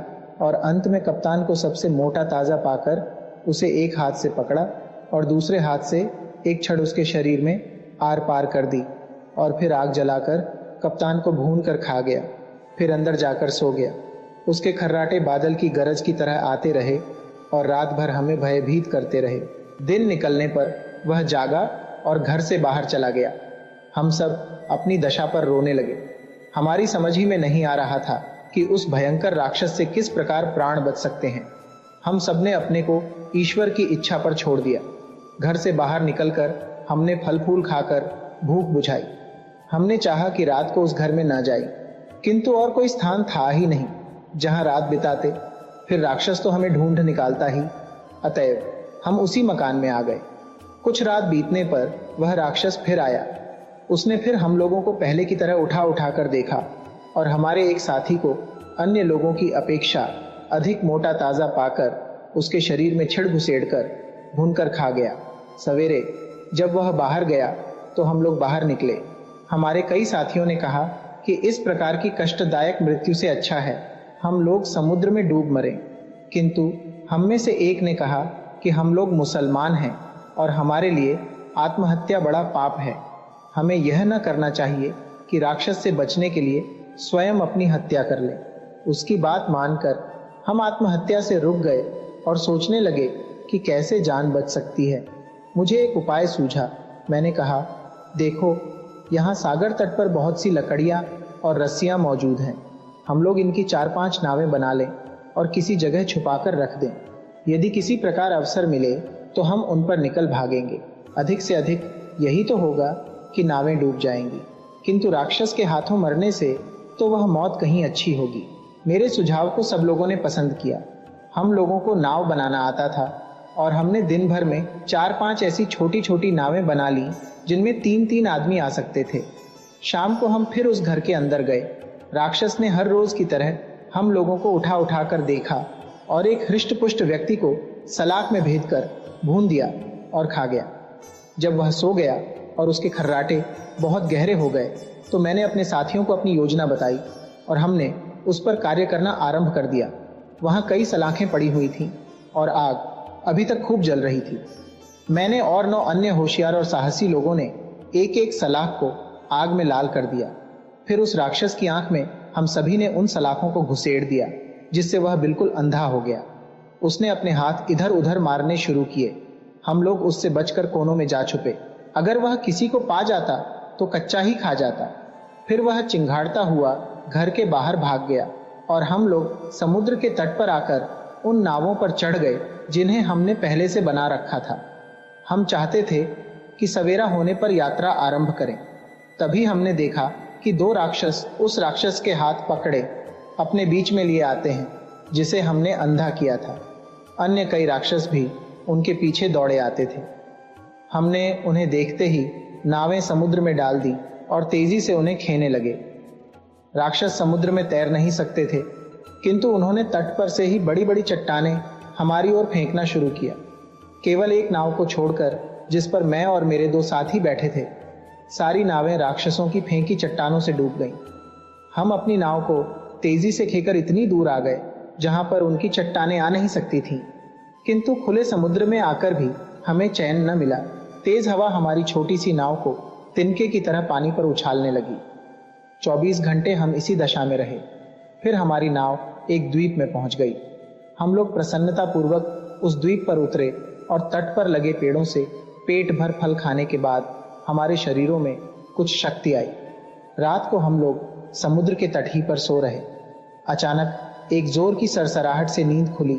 और अंत में कप्तान को सबसे मोटा ताज़ा पाकर उसे एक हाथ से पकड़ा और दूसरे हाथ से एक छड़ उसके शरीर में आर पार कर दी और फिर आग जलाकर कप्तान को भून कर खा गया। फिर अंदर जाकर सो गया। उसके खर्राटे बादल की गरज की तरह आते रहे और रात भर हमें भयभीत करते रहे। दिन निकलने पर वह जागा और घर से बाहर चला गया। हम सब अपनी दशा पर रोने लगे। हमारी समझ ही में नहीं आ रहा था कि उस भयंकर राक्षस से किस प्रकार प्राण बच सकते हैं। हम सबने अपने को ईश्वर की इच्छा पर छोड़ दिया। घर से बाहर निकलकर हमने फल फूल खाकर भूख बुझाई। हमने चाहा कि रात को उस घर में न जाए, किंतु और कोई स्थान था ही नहीं जहां रात बिताते। फिर राक्षस तो हमें ढूंढ निकालता ही, अतएव हम उसी मकान में आ गए। कुछ रात बीतने पर वह राक्षस फिर आया। उसने फिर हम लोगों को पहले की तरह उठा उठा कर देखा और हमारे एक साथी को अन्य लोगों की अपेक्षा अधिक मोटा ताज़ा पाकर उसके शरीर में छिड़ घुसेड़ कर भूनकर खा गया। सवेरे जब वह बाहर गया तो हम लोग बाहर निकले। हमारे कई साथियों ने कहा कि इस प्रकार की कष्टदायक मृत्यु से अच्छा है हम लोग समुद्र में डूब मरें, किंतु हम में से एक ने कहा कि हम लोग मुसलमान हैं और हमारे लिए आत्महत्या बड़ा पाप है। हमें यह न करना चाहिए कि राक्षस से बचने के लिए स्वयं अपनी हत्या कर ले। उसकी बात मानकर हम आत्महत्या से रुक गए और सोचने लगे कि कैसे जान बच सकती है। मुझे एक उपाय सूझा। मैंने कहा, देखो यहाँ सागर तट पर बहुत सी लकड़ियाँ और रस्सियाँ मौजूद हैं। हम लोग इनकी 4-5 नावें बना लें और किसी जगह छुपाकर रख दें। यदि किसी प्रकार अवसर मिले तो हम उन पर निकल भागेंगे। अधिक से अधिक यही तो होगा कि नावें डूब जाएंगी, किंतु राक्षस के हाथों मरने से तो वह मौत कहीं अच्छी होगी। मेरे सुझाव को सब लोगों ने पसंद किया। हम लोगों को नाव बनाना आता था और हमने दिन भर में 4-5 ऐसी छोटी छोटी नावें बना ली जिनमें 3-3 आदमी आ सकते थे। शाम को हम फिर उस घर के अंदर गए। राक्षस ने हर रोज की तरह हम लोगों को उठा उठा कर देखा और एक हृष्ट पुष्ट व्यक्ति को सलाख में भेद कर भून दिया और खा गया। जब वह सो गया और उसके खर्राटे बहुत गहरे हो गए तो मैंने अपने साथियों को अपनी योजना बताई और हमने उस पर कार्य करना आरंभ कर दिया। वहाँ कई सलाखें पड़ी हुई थीं और आग अभी तक खूब जल रही थी। मैंने और 9 अन्य होशियार और साहसी लोगों ने एक एक सलाख को आग में लाल कर दिया। फिर उस राक्षस की आंख में हम सभी ने उन सलाखों को घुसेड़ दिया, जिससे वह बिल्कुल अंधा हो गया। उसने अपने हाथ इधर उधर मारने शुरू किए। हम लोग उससे बचकर कोनों में जा छुपे। अगर वह किसी को पा जाता तो कच्चा ही खा जाता। फिर वह चिंघाड़ता हुआ घर के बाहर भाग गया और हम लोग समुद्र के तट पर आकर उन नावों पर चढ़ गए जिन्हें हमने पहले से बना रखा था। हम चाहते थे कि सवेरा होने पर यात्रा आरंभ करें। तभी हमने देखा कि 2 राक्षस उस राक्षस के हाथ पकड़े अपने बीच में लिए आते हैं। जिसे हमने अंधा किया था। अन्य कई राक्षस भी उनके पीछे दौड़े आते थे। हमने उन्हें देखते ही नावें समुद्र में डाल दी और तेजी से उन्हें खेने लगे। राक्षस समुद्र में तैर नहीं सकते थे, किंतु उन्होंने तट पर से ही बड़ी बड़ी चट्टानें हमारी ओर फेंकना शुरू किया। केवल एक नाव को छोड़कर, जिस पर मैं और मेरे 2 साथी बैठे थे, सारी नावें राक्षसों की फेंकी चट्टानों से डूब गईं। हम अपनी नाव को तेजी से खेकर इतनी दूर आ गए जहां पर उनकी चट्टानें आ नहीं सकती थीं, किंतु खुले समुद्र में आकर भी हमें चैन न मिला। तेज हवा हमारी छोटी सी नाव को तिनके की तरह पानी पर उछालने लगी। 24 घंटे हम इसी दशा में रहे। फिर हमारी नाव एक द्वीप में पहुंच गई। हम लोग प्रसन्नता पूर्वक उस द्वीप पर उतरे और तट पर लगे पेड़ों से पेट भर फल खाने के बाद हमारे शरीरों में कुछ शक्ति आई। रात को हम लोग समुद्र के तट ही पर सो रहे। अचानक एक जोर की सरसराहट से नींद खुली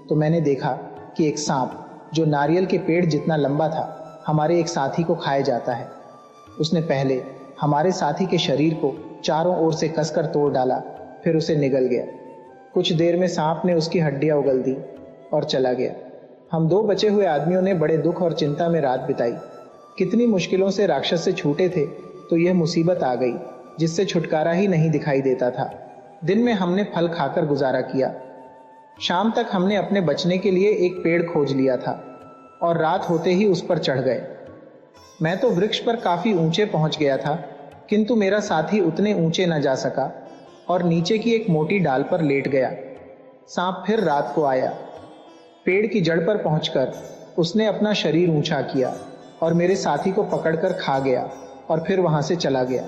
तो मैंने देखा कि एक सांप, जो नारियल के पेड़ जितना लंबा था, हमारे एक साथी को खाए जाता है। उसने पहले हमारे साथी के शरीर को चारों ओर से कसकर तोड़ डाला, फिर उसे निगल गया। कुछ देर में सांप ने उसकी हड्डियां उगल दी और चला गया। हम 2 बचे हुए आदमियों ने बड़े दुख और चिंता में रात बिताई। कितनी मुश्किलों से राक्षस से छूटे थे तो यह मुसीबत आ गई जिससे छुटकारा ही नहीं दिखाई देता था। दिन में हमने फल खाकर गुजारा किया। शाम तक हमने अपने बचने के लिए एक पेड़ खोज लिया था और रात होते ही उस पर चढ़ गए। मैं तो वृक्ष पर काफी ऊंचे पहुंच गया था, किंतु मेरा साथी उतने ऊंचे न जा सका और नीचे की एक मोटी डाल पर लेट गया। सांप फिर रात को आया। पेड़ की जड़ पर पहुंचकर उसने अपना शरीर ऊंचा किया और मेरे साथी को पकड़कर खा गया और फिर वहां से चला गया।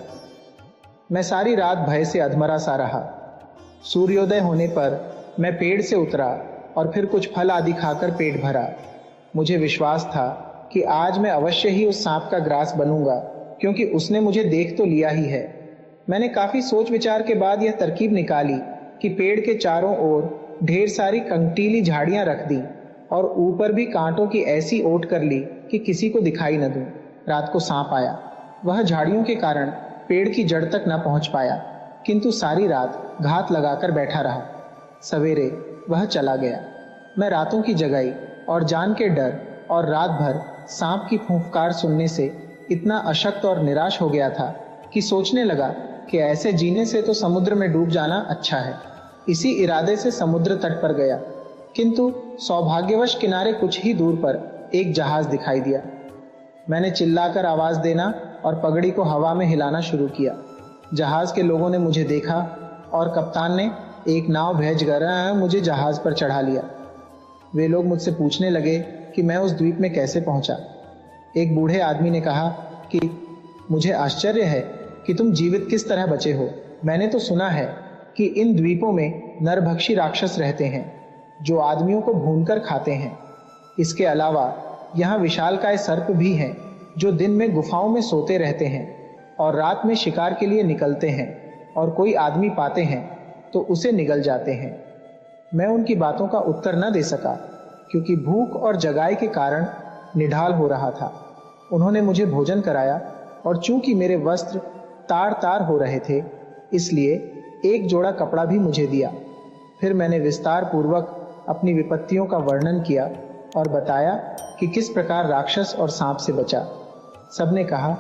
मैं सारी रात भय से अधमरा सा रहा। सूर्योदय होने पर मैं पेड़ से उतरा और फिर कुछ फल आदि खाकर पेट भरा। मुझे विश्वास था कि आज मैं अवश्य ही उस सांप का ग्रास बनूंगा, क्योंकि उसने मुझे देख तो लिया ही है। मैंने काफी सोच विचार के बाद यह तरकीब निकाली कि पेड़ के चारों ओर ढेर सारी कंटीली झाड़ियां रख दी और ऊपर भी कांटों की ऐसी ओट कर ली कि किसी को दिखाई न दूं। रात को सांप आया। वह झाड़ियों के कारण पेड़ की जड़ तक न पहुंच पाया, किंतु सारी रात घात लगाकर बैठा रहा। सवेरे वह चला गया। मैं रातों की जगाई और जान के डर और रात भर सांप की फूंफकार सुनने से इतना अशक्त और निराश हो गया था कि सोचने लगा कि ऐसे जीने से तो समुद्र में डूब जाना अच्छा है। इसी इरादे से समुद्र तट पर गया, किंतु सौभाग्यवश किनारे कुछ ही दूर पर एक जहाज दिखाई दिया। मैंने चिल्लाकर आवाज देना और पगड़ी को हवा में हिलाना शुरू किया। जहाज के लोगों ने मुझे देखा और कप्तान ने एक नाव भेजकर मुझे जहाज पर चढ़ा लिया। वे लोग मुझसे पूछने लगे कि मैं उस द्वीप में कैसे पहुंचा। एक बूढ़े आदमी ने कहा कि मुझे आश्चर्य है कि तुम जीवित किस तरह बचे हो। मैंने तो सुना है कि इन द्वीपों में नरभक्षी राक्षस रहते हैं जो आदमियों को भूनकर खाते हैं। इसके अलावा यहाँ विशालकाय सर्प भी हैं जो दिन में गुफाओं में सोते रहते हैं और रात में शिकार के लिए निकलते हैं, और कोई आदमी पाते हैं तो उसे निगल जाते हैं। मैं उनकी बातों का उत्तर न दे सका, क्योंकि भूख और जगाए के कारण निढाल हो रहा था। उन्होंने मुझे भोजन कराया और चूंकि मेरे वस्त्र तार तार हो रहे थे, इसलिए एक जोड़ा कपड़ा भी मुझे दिया। फिर मैंने विस्तार पूर्वक अपनी विपत्तियों का वर्णन किया और बताया कि किस प्रकार राक्षस और सांप से बचा। सबने कहा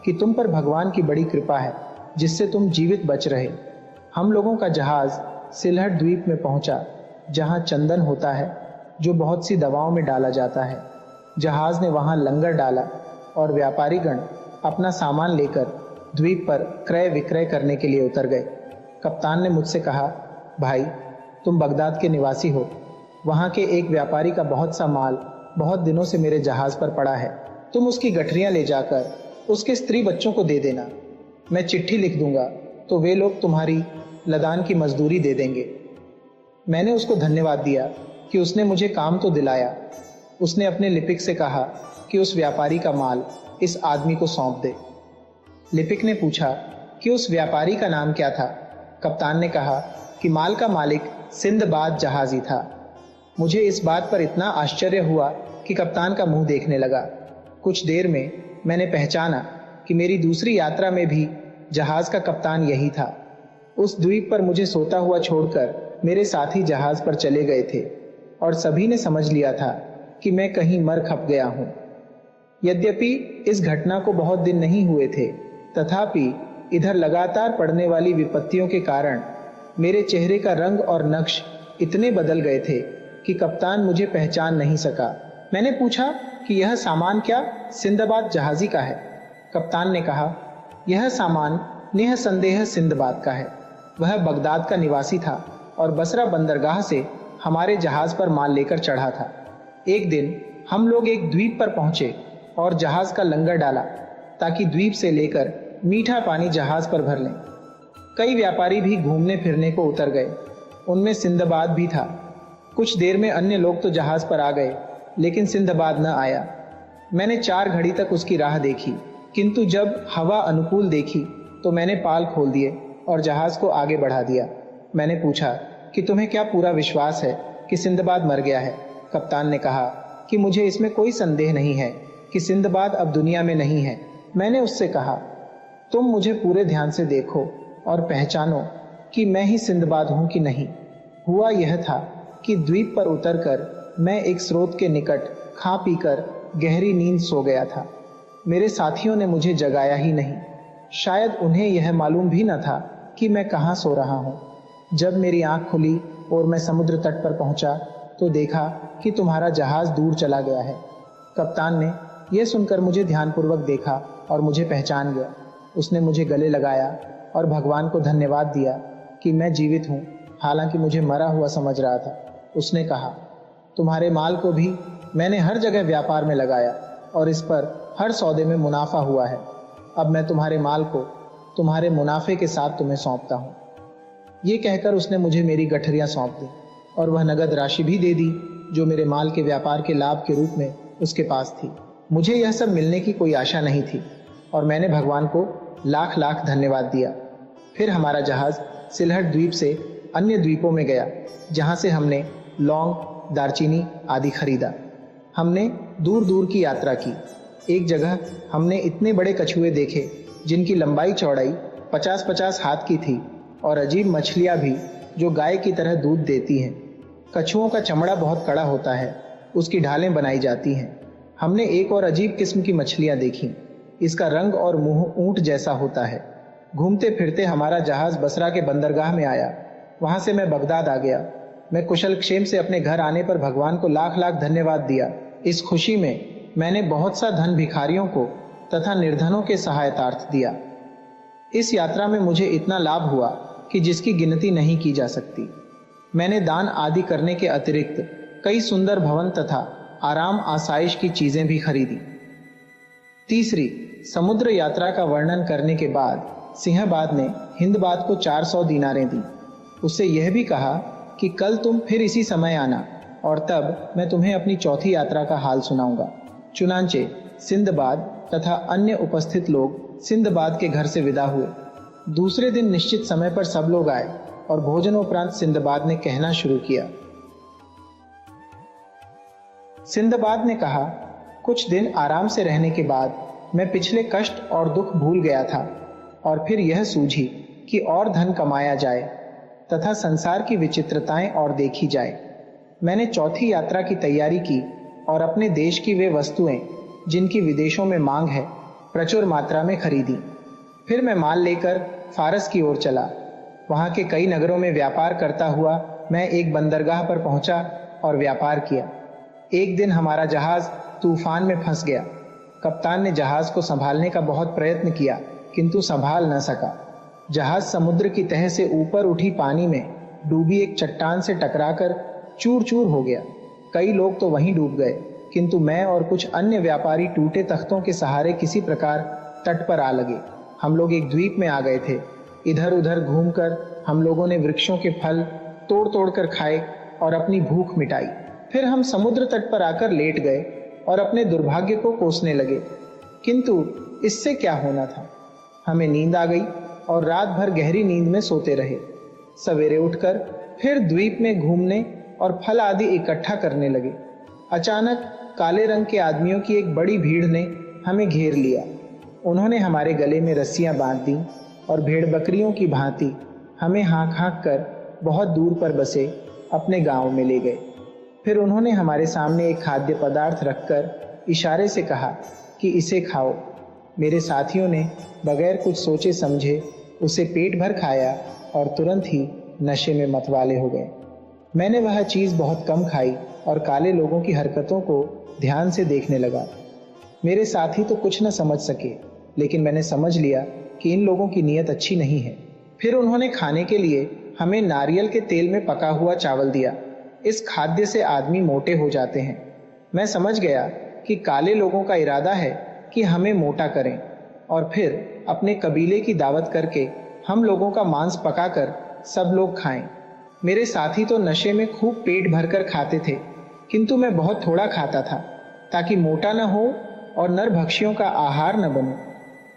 कि तुम पर भगवान की बड़ी कृपा है जिससे तुम जीवित बच रहे। हम लोगों का जहाज सिलहट द्वीप में पहुंचा, जहां चंदन होता है जो बहुत सी दवाओं में डाला जाता है। जहाज ने वहां लंगर डाला और व्यापारी गण अपना सामान लेकर द्वीप पर क्रय विक्रय करने के लिए उतर गए। कप्तान ने मुझसे कहा, भाई तुम बगदाद के निवासी हो, वहां के एक व्यापारी का बहुत सा माल बहुत दिनों से मेरे जहाज पर पड़ा है। तुम उसकी गठरियां ले जाकर उसके स्त्री बच्चों को दे देना। मैं चिट्ठी लिख दूंगा तो वे लोग तुम्हारी लदान की मजदूरी दे देंगे। मैंने उसको धन्यवाद दिया कि उसने मुझे काम तो दिलाया। उसने अपने लिपिक से कहा कि उस व्यापारी का माल इस आदमी को सौंप दे। लिपिक ने पूछा कि उस व्यापारी का नाम क्या था। कप्तान ने कहा कि माल का मालिक सिंदबाद जहाजी था। मुझे इस बात पर इतना आश्चर्य हुआ कि कप्तान का मुंह देखने लगा। कुछ देर में मैंने पहचाना कि मेरी दूसरी यात्रा में भी जहाज का कप्तान यही था। उस द्वीप पर मुझे सोता हुआ छोड़कर मेरे साथी जहाज पर चले गए थे और सभी ने समझ लिया था कि मैं कहीं मर खप गया हूं। यद्यपि इस घटना को बहुत दिन नहीं हुए थे, तथापि इधर लगातार पड़ने वाली विपत्तियों के कारण मेरे चेहरे का रंग और नक्श इतने बदल गए थे कि कप्तान मुझे पहचान नहीं सका। मैंने पूछा कि यह सामान क्या सिंदबाद जहाजी का है? कप्तान ने कहा, यह सामान निःसंदेह सिंदबाद का है। वह बगदाद का निवासी था और बसरा बंदरगाह से हमारे जहाज पर माल लेकर चढ़ा था। एक दिन हम लोग एक द्वीप पर पहुंचे और जहाज का लंगर डाला ताकि द्वीप से लेकर मीठा पानी जहाज पर भर लें। कई व्यापारी भी घूमने फिरने को उतर गए, उनमें सिंदबाद भी था। कुछ देर में अन्य लोग तो जहाज पर आ गए, लेकिन सिंदबाद न आया। मैंने 4 घड़ी तक उसकी राह देखी, किंतु जब हवा अनुकूल देखी तो मैंने पाल खोल दिए और जहाज को आगे बढ़ा दिया। मैंने पूछा कि तुम्हें क्या पूरा विश्वास है कि सिंदबाद मर गया है? कप्तान ने कहा कि मुझे इसमें कोई संदेह नहीं है कि सिंदबाद अब दुनिया में नहीं है। मैंने उससे कहा, तुम मुझे पूरे ध्यान से देखो और पहचानो कि मैं ही सिंदबाद हूं कि नहीं। हुआ यह था कि द्वीप पर उतरकर मैं एक स्रोत के निकट खा पीकर गहरी नींद सो गया था। मेरे साथियों ने मुझे जगाया ही नहीं। शायद उन्हें यह मालूम भी न था कि मैं कहाँ सो रहा हूँ। जब मेरी आंख खुली और मैं समुद्र तट पर पहुंचा तो देखा कि तुम्हारा जहाज दूर चला गया है। कप्तान ने यह सुनकर मुझे ध्यानपूर्वक देखा और मुझे पहचान गया। उसने मुझे गले लगाया और भगवान को धन्यवाद दिया कि मैं जीवित हूँ, हालांकि मुझे मरा हुआ समझ रहा था। उसने कहा, तुम्हारे माल को भी मैंने हर जगह व्यापार में लगाया और इस पर हर सौदे में मुनाफा हुआ है। अब मैं तुम्हारे माल को तुम्हारे मुनाफे के साथ तुम्हें सौंपता हूँ। ये कहकर उसने मुझे मेरी गठरियां सौंप दी और वह नगद राशि भी दे दी जो मेरे माल के व्यापार के लाभ के रूप में उसके पास थी। मुझे यह सब मिलने की कोई आशा नहीं थी और मैंने भगवान को लाख लाख धन्यवाद दिया। फिर हमारा जहाज सिलहट द्वीप से अन्य द्वीपों में गया, जहां से हमने लौंग, दालचीनी आदि खरीदा। हमने दूर दूर की यात्रा की। एक जगह हमने इतने बड़े कछुए देखे जिनकी लंबाई चौड़ाई 50-50 हाथ की थी और अजीब मछलियां भी जो गाय की तरह दूध देती हैं। कछुओं का चमड़ा बहुत कड़ा होता है, उसकी ढालें बनाई जाती हैं। हमने एक और अजीब किस्म की मछलियां देखी। इसका रंग और मुंह ऊंट जैसा होता है। घूमते फिरते हमारा जहाज बसरा के बंदरगाह में आया। वहां से मैं बगदाद आ गया। मैं कुशल क्षेम से अपने घर आने पर भगवान को लाख लाख धन्यवाद दिया। इस खुशी में मैंने बहुत सा धन भिखारियों को तथा निर्धनों के सहायतार्थ दिया। इस यात्रा में मुझे इतना लाभ हुआ कि जिसकी गिनती नहीं की जा सकती। मैंने दान आदि करने के अतिरिक्त कई सुंदर भवन तथा आराम आसाइश की चीजें भी खरीदी। तीसरी, समुद्र यात्रा का वर्णन करने के बाद सिंहबाद ने हिंदबाद को 400 दीनारें दी। उससे यह भी कहा कि कल तुम फिर इसी समय आना और तब मैं तुम्हें अपनी चौथी यात्रा का हाल सुनाऊंगा। चुनांचे सिंदबाद तथा अन्य उपस्थित लोग सिंदबाद के घर से विदा हुए। दूसरे दिन निश्चित समय पर सब लोग आए और भोजनोपरांत सिंदबाद ने कहना शुरू किया। सिंदबाद ने कहा, कुछ दिन आराम से रहने के बाद मैं पिछले कष्ट और दुख भूल गया था और फिर यह सूझी कि और धन कमाया जाए तथा संसार की विचित्रताएं और देखी जाए। मैंने चौथी यात्रा की तैयारी की और अपने देश की वे वस्तुएं जिनकी विदेशों में मांग है प्रचुर मात्रा में खरीदी। फिर मैं माल लेकर फारस की ओर चला। वहां के कई नगरों में व्यापार करता हुआ मैं एक बंदरगाह पर पहुंचा और व्यापार किया। एक दिन हमारा जहाज तूफान में फंस गया। कप्तान ने जहाज को संभालने का बहुत प्रयत्न किया, किंतु संभाल न सका। जहाज समुद्र की तह से ऊपर उठी पानी में डूबी एक चट्टान से टकराकर चूर चूर हो गया। कई लोग तो वहीं डूब गए, किंतु मैं और कुछ अन्य व्यापारी टूटे तख्तों के सहारे किसी प्रकार तट पर आ लगे। हम लोग एक द्वीप में आ गए थे। इधर उधर घूमकर हम लोगों ने वृक्षों के फल तोड़ तोड़ कर खाए और अपनी भूख मिटाई। फिर हम समुद्र तट पर आकर लेट गए और अपने दुर्भाग्य को कोसने लगे, किंतु इससे क्या होना था। हमें नींद आ गई और रात भर गहरी नींद में सोते रहे। सवेरे उठकर फिर द्वीप में घूमने और फल आदि इकट्ठा करने लगे। अचानक काले रंग के आदमियों की एक बड़ी भीड़ ने हमें घेर लिया। उन्होंने हमारे गले में रस्सियां बांध दी और भेड़ बकरियों की भांति हमें हाँक हाँक कर बहुत दूर पर बसे अपने गांव में ले गए। फिर उन्होंने हमारे सामने एक खाद्य पदार्थ रखकर इशारे से कहा कि इसे खाओ। मेरे साथियों ने बगैर कुछ सोचे समझे उसे पेट भर खाया और तुरंत ही नशे में मतवाले हो गए। मैंने वह चीज़ बहुत कम खाई और काले लोगों की हरकतों को ध्यान से देखने लगा। मेरे साथी तो कुछ न समझ सके, लेकिन मैंने समझ लिया कि इन लोगों की नीयत अच्छी नहीं है। फिर उन्होंने खाने के लिए हमें नारियल के तेल में पका हुआ चावल दिया। इस खाद्य से आदमी मोटे हो जाते हैं। मैं समझ गया कि काले लोगों का इरादा है कि हमें मोटा करें और फिर अपने कबीले की दावत करके हम लोगों का मांस पकाकर सब लोग खाएं। मेरे साथी तो नशे में खूब पेट भरकर खाते थे, किंतु मैं बहुत थोड़ा खाता था ताकि मोटा न हो और नरभक्षियों का आहार न बनूं।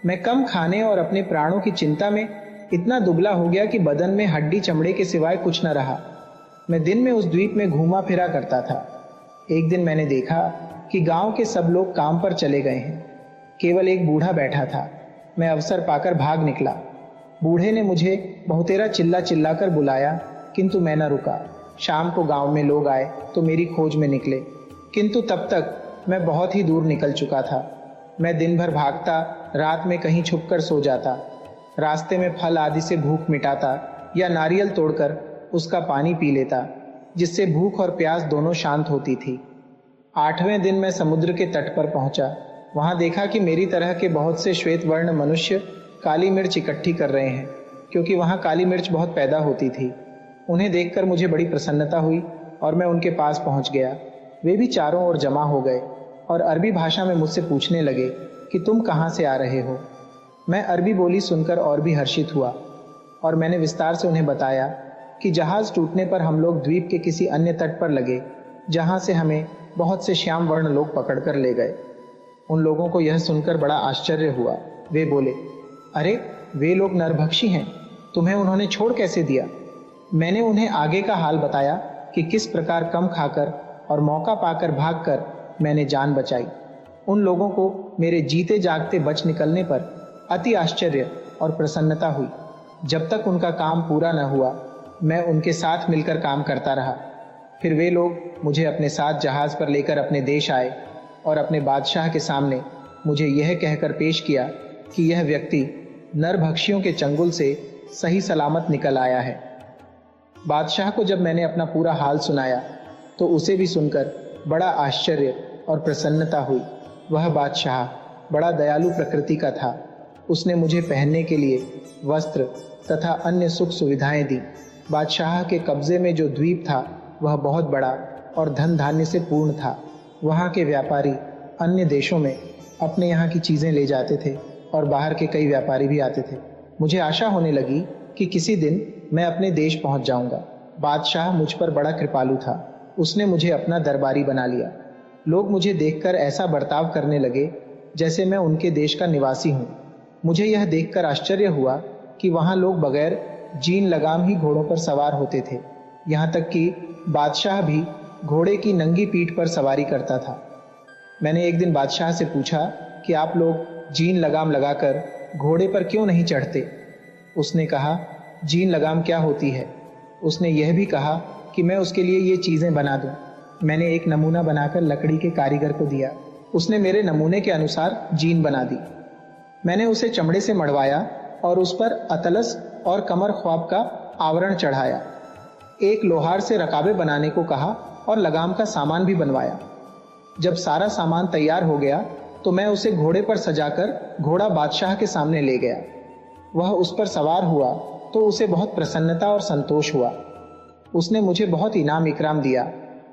मैं कम खाने और अपने प्राणों की चिंता में इतना दुबला हो गया कि बदन में हड्डी चमड़े के सिवाय कुछ न रहा। मैं दिन में उस द्वीप में घूमा फिरा करता था। एक दिन मैंने देखा कि गांव के सब लोग काम पर चले गए हैं, केवल एक बूढ़ा बैठा था। मैं अवसर पाकर भाग निकला। बूढ़े ने मुझे बहुतेरा चिल्ला चिल्ला कर बुलाया, किंतु मैं न रुका। शाम को गांव में लोग आए तो मेरी खोज में निकले, किंतु तब तक मैं बहुत ही दूर निकल चुका था। मैं दिन भर भागता, रात में कहीं छुपकर सो जाता, रास्ते में फल आदि से भूख मिटाता या नारियल तोड़कर उसका पानी पी लेता, जिससे भूख और प्यास दोनों शांत होती थी। 8वें दिन मैं समुद्र के तट पर पहुंचा। वहां देखा कि मेरी तरह के बहुत से श्वेत वर्ण मनुष्य काली मिर्च इकट्ठी कर रहे हैं, क्योंकि वहां काली मिर्च बहुत पैदा होती थी। उन्हें देखकर मुझे बड़ी प्रसन्नता हुई और मैं उनके पास पहुंच गया। वे भी चारों ओर जमा हो गए और अरबी भाषा में मुझसे पूछने लगे कि तुम कहाँ से आ रहे हो। मैं अरबी बोली सुनकर और भी हर्षित हुआ और मैंने विस्तार से उन्हें बताया कि जहाज टूटने पर हम लोग द्वीप के किसी अन्य तट पर लगे, जहां से हमें बहुत से श्याम वर्ण लोग पकड़कर ले गए। उन लोगों को यह सुनकर बड़ा आश्चर्य हुआ। वे बोले, अरे वे लोग नरभक्षी हैं, तुम्हें उन्होंने छोड़ कैसे दिया? मैंने उन्हें आगे का हाल बताया कि किस प्रकार कम खाकर और मौका पाकर भागकर मैंने जान बचाई। उन लोगों को मेरे जीते जागते बच निकलने पर अति आश्चर्य और प्रसन्नता हुई। जब तक उनका काम पूरा न हुआ, मैं उनके साथ मिलकर काम करता रहा। फिर वे लोग मुझे अपने साथ जहाज पर लेकर अपने देश आए और अपने बादशाह के सामने मुझे यह कहकर पेश किया कि यह व्यक्ति नरभक्षियों के चंगुल से सही सलामत निकल आया है। बादशाह को जब मैंने अपना पूरा हाल सुनाया तो उसे भी सुनकर बड़ा आश्चर्य और प्रसन्नता हुई। वह बादशाह बड़ा दयालु प्रकृति का था। उसने मुझे पहनने के लिए वस्त्र तथा अन्य सुख सुविधाएं दी। बादशाह के कब्जे में जो द्वीप था वह बहुत बड़ा और धन धान्य से पूर्ण था। वहाँ के व्यापारी अन्य देशों में अपने यहाँ की चीज़ें ले जाते थे और बाहर के कई व्यापारी भी आते थे। मुझे आशा होने लगी कि किसी दिन मैं अपने देश पहुँच जाऊँगा। बादशाह मुझ पर बड़ा कृपालु था। उसने मुझे अपना दरबारी बना लिया। लोग मुझे देखकर ऐसा बर्ताव करने लगे जैसे मैं उनके देश का निवासी हूँ। मुझे यह देखकर आश्चर्य हुआ कि वहाँ लोग बगैर जीन लगाम ही घोड़ों पर सवार होते थे। यहाँ तक कि बादशाह भी घोड़े की नंगी पीठ पर सवारी करता था। मैंने एक दिन बादशाह से पूछा कि आप लोग जीन लगाम लगाकर घोड़े पर क्यों नहीं चढ़ते? उसने कहा, जीन लगाम क्या होती है? उसने यह भी कहा कि मैं उसके लिए ये चीज़ें बना दूं। मैंने एक नमूना बनाकर लकड़ी के कारीगर को दिया। उसने मेरे नमूने के अनुसार जीन बना दी। मैंने उसे चमड़े से मढ़वाया और उस पर अतलस और कमर ख्वाब का आवरण चढ़ाया। एक लोहार से रकाबे बनाने को कहा और लगाम का सामान भी बनवाया। जब सारा सामान तैयार हो गया तो मैं उसे घोड़े पर सजाकर घोड़ा बादशाह के सामने ले गया। वह उस पर सवार हुआ तो उसे बहुत प्रसन्नता और संतोष हुआ। उसने मुझे बहुत इनाम इकराम दिया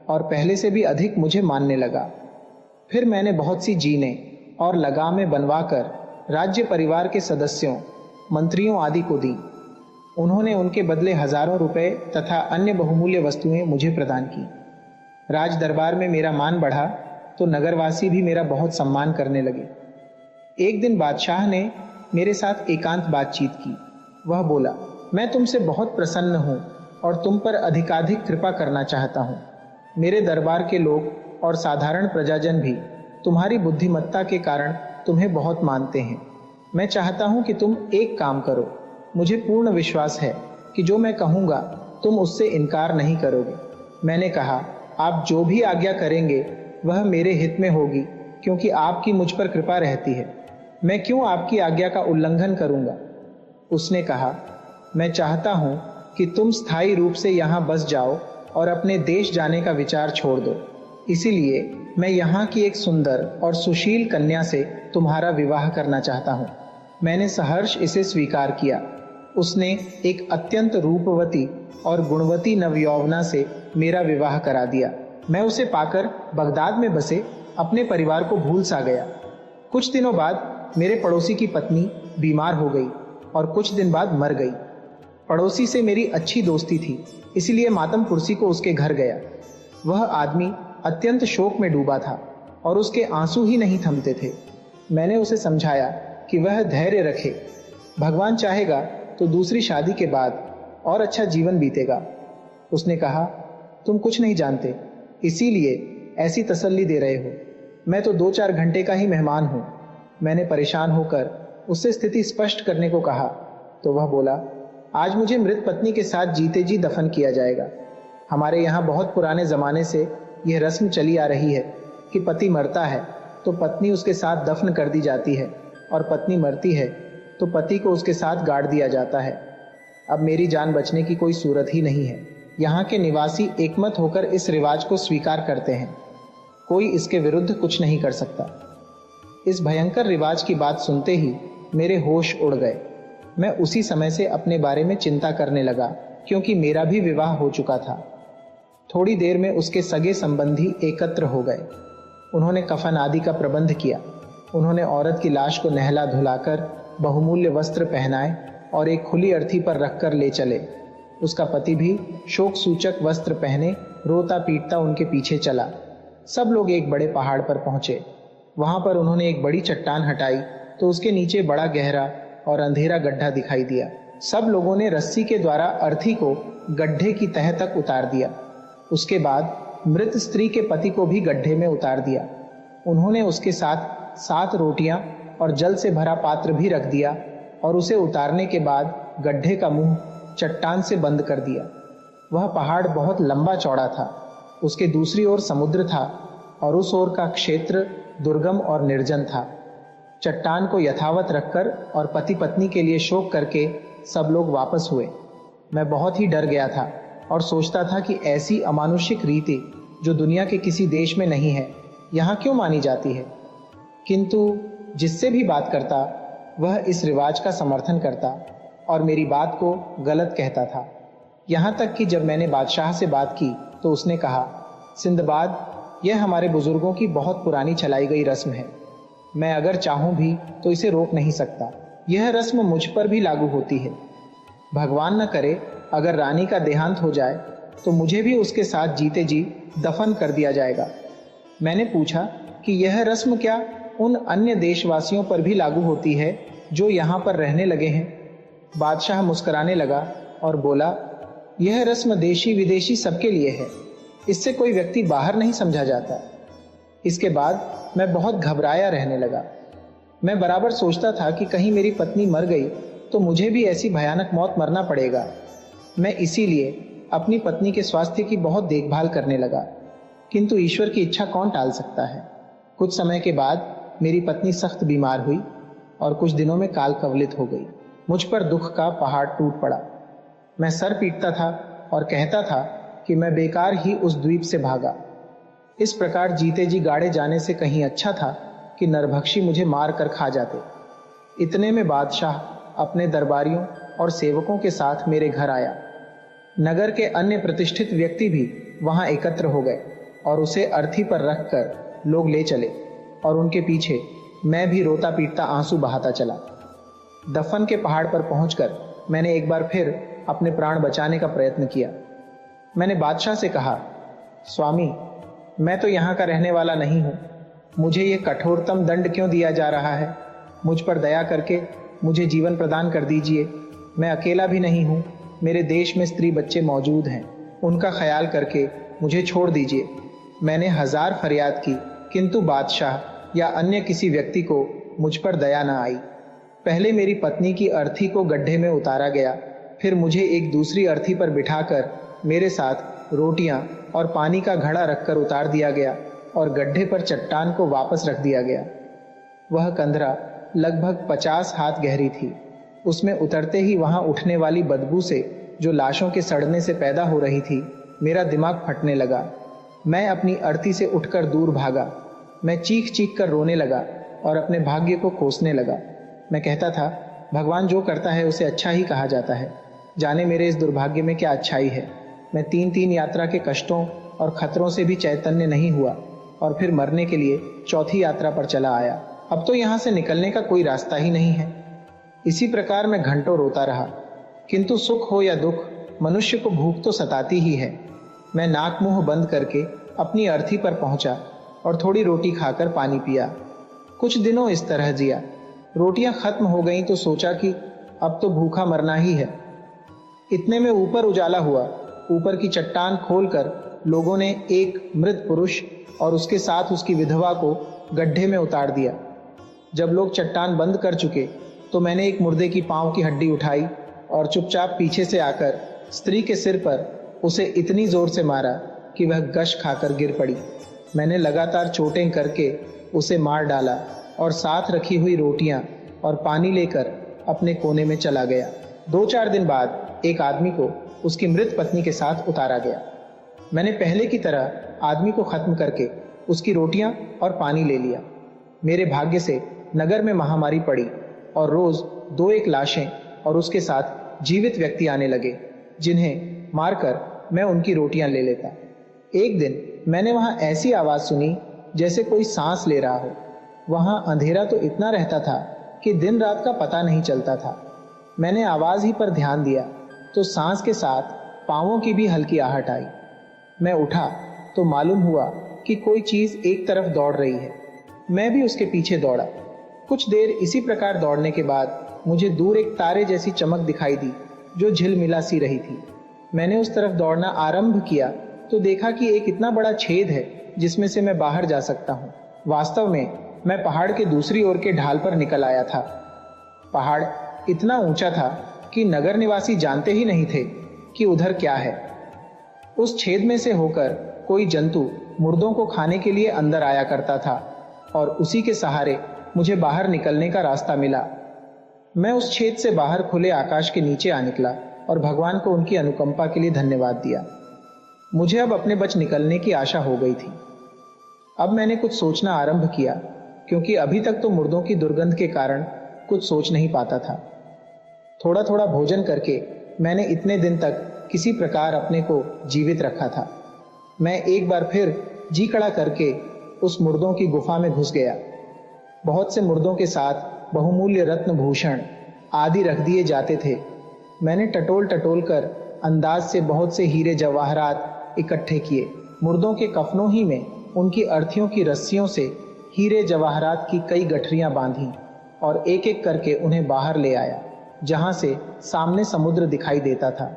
और पहले से भी अधिक मुझे मानने लगा। फिर मैंने बहुत सी जीनें और लगामें बनवाकर राज्य परिवार के सदस्यों, मंत्रियों आदि को दी। उन्होंने उनके बदले हजारों रुपए तथा अन्य बहुमूल्य वस्तुएं मुझे प्रदान की। राज दरबार में मेरा मान बढ़ा तो नगरवासी भी मेरा बहुत सम्मान करने लगे। एक दिन बादशाह ने मेरे साथ एकांत बातचीत की। वह बोला, मैं तुमसे बहुत प्रसन्न हूँ और तुम पर अधिकाधिक कृपा करना चाहता हूँ। मेरे दरबार के लोग और साधारण प्रजाजन भी तुम्हारी बुद्धिमत्ता के कारण तुम्हें बहुत मानते हैं। मैं चाहता हूँ कि तुम एक काम करो। मुझे पूर्ण विश्वास है कि जो मैं कहूँगा तुम उससे इनकार नहीं करोगे। मैंने कहा, आप जो भी आज्ञा करेंगे वह मेरे हित में होगी, क्योंकि आपकी मुझ पर कृपा रहती है। मैं क्यों आपकी आज्ञा का उल्लंघन करूंगा? उसने कहा, मैं चाहता हूं कि तुम स्थायी रूप से यहाँ बस जाओ और अपने देश जाने का विचार छोड़ दो। इसीलिए मैं यहाँ की एक सुंदर और सुशील कन्या से तुम्हारा विवाह करना चाहता हूँ। मैंने सहर्ष इसे स्वीकार किया। उसने एक अत्यंत रूपवती और गुणवती नवयौवना से मेरा विवाह करा दिया। मैं उसे पाकर बगदाद में बसे अपने परिवार को भूल सा गया। कुछ दिनों बाद मेरे पड़ोसी की पत्नी बीमार हो गई और कुछ दिन बाद मर गई। पड़ोसी से मेरी अच्छी दोस्ती थी, इसलिए मातम कुर्सी को उसके घर गया। वह आदमी अत्यंत शोक में डूबा था और उसके आंसू ही नहीं थमते थे। मैंने उसे समझाया कि वह धैर्य रखे, भगवान चाहेगा तो दूसरी शादी के बाद और अच्छा जीवन बीतेगा। उसने कहा, तुम कुछ नहीं जानते, इसीलिए ऐसी तसल्ली दे रहे हो। मैं तो 2-4 घंटे का ही मेहमान हूं। मैंने परेशान होकर उससे स्थिति स्पष्ट करने को कहा तो वह बोला, आज मुझे मृत पत्नी के साथ जीते जी दफन किया जाएगा। हमारे यहाँ बहुत पुराने जमाने से यह रस्म चली आ रही है कि पति मरता है तो पत्नी उसके साथ दफन कर दी जाती है, और पत्नी मरती है तो पति को उसके साथ गाड़ दिया जाता है। अब मेरी जान बचने की कोई सूरत ही नहीं है। यहाँ के निवासी एकमत होकर इस रिवाज को स्वीकार करते हैं। कोई इसके विरुद्ध कुछ नहीं कर सकता। इस भयंकर रिवाज की बात सुनते ही मेरे होश उड़ गए। मैं उसी समय से अपने बारे में चिंता करने लगा, क्योंकि मेरा भी विवाह हो चुका था। थोड़ी देर में उसके सगे संबंधी एकत्र हो गए। उन्होंने कफन आदि का प्रबंध किया। उन्होंने औरत की लाश को नहला धुलाकर बहुमूल्य वस्त्र पहनाए और एक खुली अर्थी पर रखकर ले चले। उसका पति भी शोक सूचक वस्त्र पहने रोता पीटता उनके पीछे चला। सब लोग एक बड़े पहाड़ पर पहुंचे। वहां पर उन्होंने एक बड़ी चट्टान हटाई तो उसके नीचे बड़ा गहरा और अंधेरा गड्ढा दिखाई दिया। सब लोगों ने रस्सी के द्वारा अर्थी को गड्ढे की तह तक उतार दिया। उसके बाद मृत स्त्री के पति को भी गड्ढे में उतार दिया। उन्होंने उसके साथ 7 रोटियां और जल से भरा पात्र भी रख दिया और उसे उतारने के बाद गड्ढे का मुंह चट्टान से बंद कर दिया। वह पहाड़ बहुत लंबा चौड़ा था। उसके दूसरी ओर समुद्र था और उस ओर का क्षेत्र दुर्गम और निर्जन था। चट्टान को यथावत रखकर और पति पत्नी के लिए शोक करके सब लोग वापस हुए। मैं बहुत ही डर गया था और सोचता था कि ऐसी अमानुषिक रीति जो दुनिया के किसी देश में नहीं है, यहाँ क्यों मानी जाती है। किंतु जिससे भी बात करता वह इस रिवाज का समर्थन करता और मेरी बात को गलत कहता था। यहाँ तक कि जब मैंने बादशाह से बात की तो उसने कहा, सिंदबाद, यह हमारे बुजुर्गों की बहुत पुरानी चलाई गई रस्म है। मैं अगर चाहूं भी तो इसे रोक नहीं सकता। यह रस्म मुझ पर भी लागू होती है। भगवान न करे अगर रानी का देहांत हो जाए तो मुझे भी उसके साथ जीते जी दफन कर दिया जाएगा। मैंने पूछा कि यह रस्म क्या उन अन्य देशवासियों पर भी लागू होती है जो यहाँ पर रहने लगे हैं? बादशाह मुस्कुराने लगा और बोला, यह रस्म देशी विदेशी सबके लिए है। इससे कोई व्यक्ति बाहर नहीं समझा जाता। इसके बाद मैं बहुत घबराया रहने लगा। मैं बराबर सोचता था कि कहीं मेरी पत्नी मर गई तो मुझे भी ऐसी भयानक मौत मरना पड़ेगा। मैं इसीलिए अपनी पत्नी के स्वास्थ्य की बहुत देखभाल करने लगा, किंतु ईश्वर की इच्छा कौन टाल सकता है। कुछ समय के बाद मेरी पत्नी सख्त बीमार हुई और कुछ दिनों में काल कवलित हो गई। मुझ पर दुख का पहाड़ टूट पड़ा। मैं सर पीटता था और कहता था कि मैं बेकार ही उस द्वीप से भागा। इस प्रकार जीते जी गाड़े जाने से कहीं अच्छा था कि नरभक्षी मुझे मार कर खा जाते। इतने में बादशाह अपने दरबारियों और सेवकों के साथ मेरे घर आया। नगर के अन्य प्रतिष्ठित व्यक्ति भी वहां एकत्र हो गए और उसे अर्थी पर रखकर लोग ले चले और उनके पीछे मैं भी रोता पीटता आंसू बहाता चला। दफन के पहाड़ पर पहुंचकर मैंने एक बार फिर अपने प्राण बचाने का प्रयत्न किया। मैंने बादशाह से कहा, स्वामी, मैं तो यहाँ का रहने वाला नहीं हूँ। मुझे ये कठोरतम दंड क्यों दिया जा रहा है? मुझ पर दया करके मुझे जीवन प्रदान कर दीजिए। मैं अकेला भी नहीं हूँ, मेरे देश में स्त्री बच्चे मौजूद हैं। उनका ख्याल करके मुझे छोड़ दीजिए। मैंने 1000 फरियाद की, किंतु बादशाह या अन्य किसी व्यक्ति को मुझ पर दया न आई। पहले मेरी पत्नी की अर्थी को गड्ढे में उतारा गया, फिर मुझे एक दूसरी अर्थी पर बिठाकर मेरे साथ रोटियां और पानी का घड़ा रखकर उतार दिया गया और गड्ढे पर चट्टान को वापस रख दिया गया। वह कंदरा लगभग 50 हाथ गहरी थी। उसमें उतरते ही वहां उठने वाली बदबू से, जो लाशों के सड़ने से पैदा हो रही थी, मेरा दिमाग फटने लगा। मैं अपनी अर्थी से उठकर दूर भागा। मैं चीख चीख कर रोने लगा और अपने भाग्य को कोसने लगा। मैं कहता था, भगवान जो करता है उसे अच्छा ही कहा जाता है, जाने मेरे इस दुर्भाग्य में क्या अच्छाई है। मैं 3 यात्रा के कष्टों और खतरों से भी चैतन्य नहीं हुआ और फिर मरने के लिए चौथी यात्रा पर चला आया। अब तो यहां से निकलने का कोई रास्ता ही नहीं है। इसी प्रकार मैं घंटों रोता रहा, किंतु सुख हो या दुख, मनुष्य को भूख तो सताती ही है। मैं नाक मुंह बंद करके अपनी अर्थी पर पहुंचा और थोड़ी रोटी खाकर पानी पिया। कुछ दिनों इस तरह जिया। रोटियां खत्म हो गईं तो सोचा कि अब तो भूखा मरना ही है। इतने में ऊपर उजाला हुआ। ऊपर की चट्टान खोलकर लोगों ने एक मृत पुरुष और उसके साथ उसकी विधवा को गड्ढे में उतार दिया। जब लोग चट्टान बंद कर चुके तो मैंने एक मुर्दे की पांव की हड्डी उठाई और चुपचाप पीछे से आकर स्त्री के सिर पर उसे इतनी जोर से मारा कि वह गश खाकर गिर पड़ी। मैंने लगातार चोटें करके उसे मार डाला और साथ रखी हुई रोटियां और पानी लेकर अपने कोने में चला गया। 2-4 दिन बाद एक आदमी को उसकी मृत पत्नी के साथ उतारा गया। मैंने पहले की तरह आदमी को खत्म करके उसकी रोटियां और पानी ले लिया। मेरे भाग्य से नगर में महामारी पड़ी और रोज 2-1 लाशें और उसके साथ जीवित व्यक्ति आने लगे, जिन्हें मारकर मैं उनकी रोटियां ले लेता। एक दिन मैंने वहां ऐसी आवाज सुनी जैसे कोई सांस ले रहा हो। वहां अंधेरा तो इतना रहता था कि दिन रात का पता नहीं चलता था। मैंने आवाज ही पर ध्यान दिया तो सांस के साथ पांवों की भी हल्की आहट आई। मैं उठा तो मालूम हुआ कि कोई चीज एक तरफ दौड़ रही है। मैं भी उसके पीछे दौड़ा। कुछ देर इसी प्रकार दौड़ने के बाद मुझे दूर एक तारे जैसी चमक दिखाई दी जो झिलमिला सी रही थी। मैंने उस तरफ दौड़ना आरंभ किया तो देखा कि एक इतना बड़ा छेद है जिसमें से मैं बाहर जा सकता हूँ। वास्तव में मैं पहाड़ के दूसरी ओर के ढाल पर निकल आया था। पहाड़ इतना ऊंचा था कि नगर निवासी जानते ही नहीं थे कि उधर क्या है। उस छेद में से होकर कोई जंतु मुर्दों को खाने के लिए अंदर आया करता था और उसी के सहारे मुझे बाहर निकलने का रास्ता मिला। मैं उस छेद से बाहर खुले आकाश के नीचे आ निकला और भगवान को उनकी अनुकंपा के लिए धन्यवाद दिया। मुझे अब अपने बच निकलने की आशा हो गई थी। अब मैंने कुछ सोचना आरंभ किया, क्योंकि अभी तक तो मुर्दों की दुर्गंध के कारण कुछ सोच नहीं पाता था। थोड़ा थोड़ा भोजन करके मैंने इतने दिन तक किसी प्रकार अपने को जीवित रखा था। मैं एक बार फिर जी खड़ा करके उस मुर्दों की गुफा में घुस गया। बहुत से मुर्दों के साथ बहुमूल्य रत्न भूषण आदि रख दिए जाते थे। मैंने टटोल टटोल कर अंदाज से बहुत से हीरे जवाहरात इकट्ठे किए। मुर्दों के कफनों ही में उनकी अर्थियों की रस्सियों से हीरे जवाहरात की कई गठरियां बांधी और एक एक करके उन्हें बाहर ले आया, जहां से सामने समुद्र दिखाई देता था।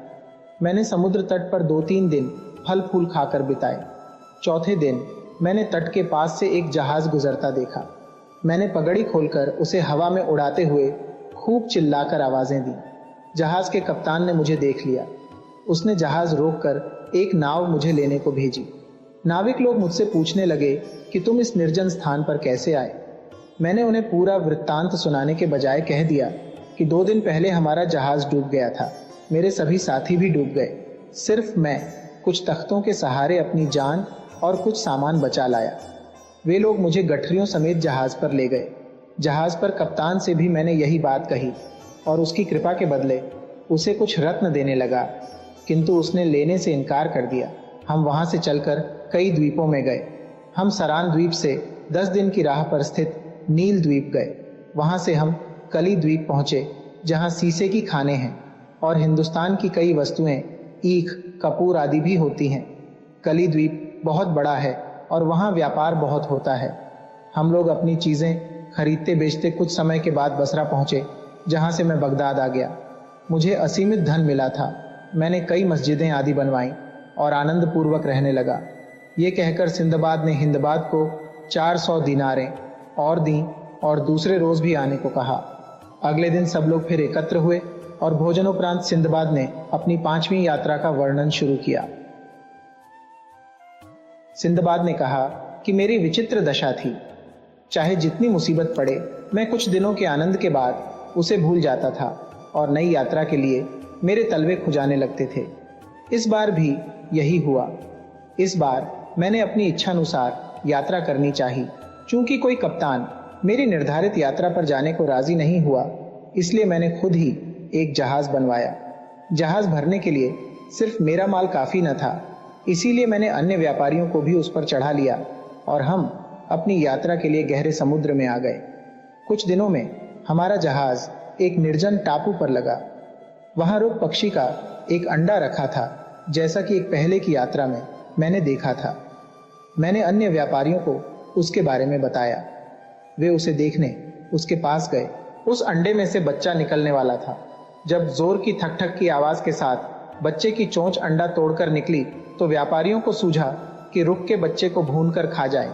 मैंने समुद्र तट पर 2-3 दिन फल फूल खाकर बिताए। चौथे दिन मैंने तट के पास से एक जहाज गुजरता देखा। मैंने पगड़ी खोलकर उसे हवा में उड़ाते हुए खूब चिल्लाकर आवाजें दी। जहाज के कप्तान ने मुझे देख लिया। उसने जहाज रोककर एक नाव मुझे लेने को भेजी। नाविक लोग मुझसे पूछने लगे कि तुम इस निर्जन स्थान पर कैसे आए। मैंने उन्हें पूरा वृत्तांत सुनाने के बजाय कह दिया कि 2 दिन पहले हमारा जहाज डूब गया था। मेरे सभी साथी भी डूब गए। सिर्फ मैं कुछ तख्तों के सहारे अपनी जान और कुछ सामान बचा लाया। वे लोग मुझे गठरियों समेत जहाज पर ले गए। जहाज पर कप्तान से भी मैंने यही बात कही और उसकी कृपा के बदले उसे कुछ रत्न देने लगा, किंतु उसने लेने से इनकार कर दिया। हम वहां से चलकर कई द्वीपों में गए। हम सरान द्वीप से 10 दिन की राह पर स्थित नील द्वीप गए। वहां से हम कली द्वीप पहुंचे, जहां शीशे की खाने हैं और हिंदुस्तान की कई वस्तुएं, ईख, कपूर आदि भी होती हैं। कली द्वीप बहुत बड़ा है और वहां व्यापार बहुत होता है। हम लोग अपनी चीजें खरीदते बेचते कुछ समय के बाद बसरा पहुंचे, जहां से मैं बगदाद आ गया। मुझे असीमित धन मिला था। मैंने कई मस्जिदें आदि बनवाई और आनंद पूर्वक रहने लगा। ये कहकर सिंदबाद ने हिंदबाद को 400 दिनारें और दी और दूसरे रोज भी आने को कहा। अगले दिन सब लोग फिर एकत्र हुए और भोजनोपरांत सिंदबाद ने अपनी 5वीं यात्रा का वर्णन शुरू किया। सिंदबाद ने कहा कि मेरी विचित्र दशा थी। चाहे जितनी मुसीबत पड़े, मैं कुछ दिनों के आनंद के बाद उसे भूल जाता था और नई यात्रा के लिए मेरे तलवे खुजाने लगते थे। इस बार भी यही हुआ। इस बार मैंने अपनी इच्छानुसार यात्रा करनी चाही। चूंकि कोई कप्तान मेरी निर्धारित यात्रा पर जाने को राजी नहीं हुआ, इसलिए मैंने खुद ही एक जहाज बनवाया। जहाज भरने के लिए सिर्फ मेरा माल काफी न था, इसीलिए मैंने अन्य व्यापारियों को भी उस पर चढ़ा लिया और हम अपनी यात्रा के लिए गहरे समुद्र में आ गए। कुछ दिनों में हमारा जहाज एक निर्जन टापू पर लगा। वहां रुक पक्षी का एक अंडा रखा था, जैसा कि एक पहले की यात्रा में मैंने देखा था। मैंने अन्य व्यापारियों को उसके बारे में बताया। वे उसे देखने उसके पास गए। उस अंडे में से बच्चा निकलने वाला था। जब जोर की ठक ठक की आवाज के साथ बच्चे की चोंच अंडा तोड़कर निकली, तो व्यापारियों को सूझा कि रुक के बच्चे को भूनकर खा जाएं।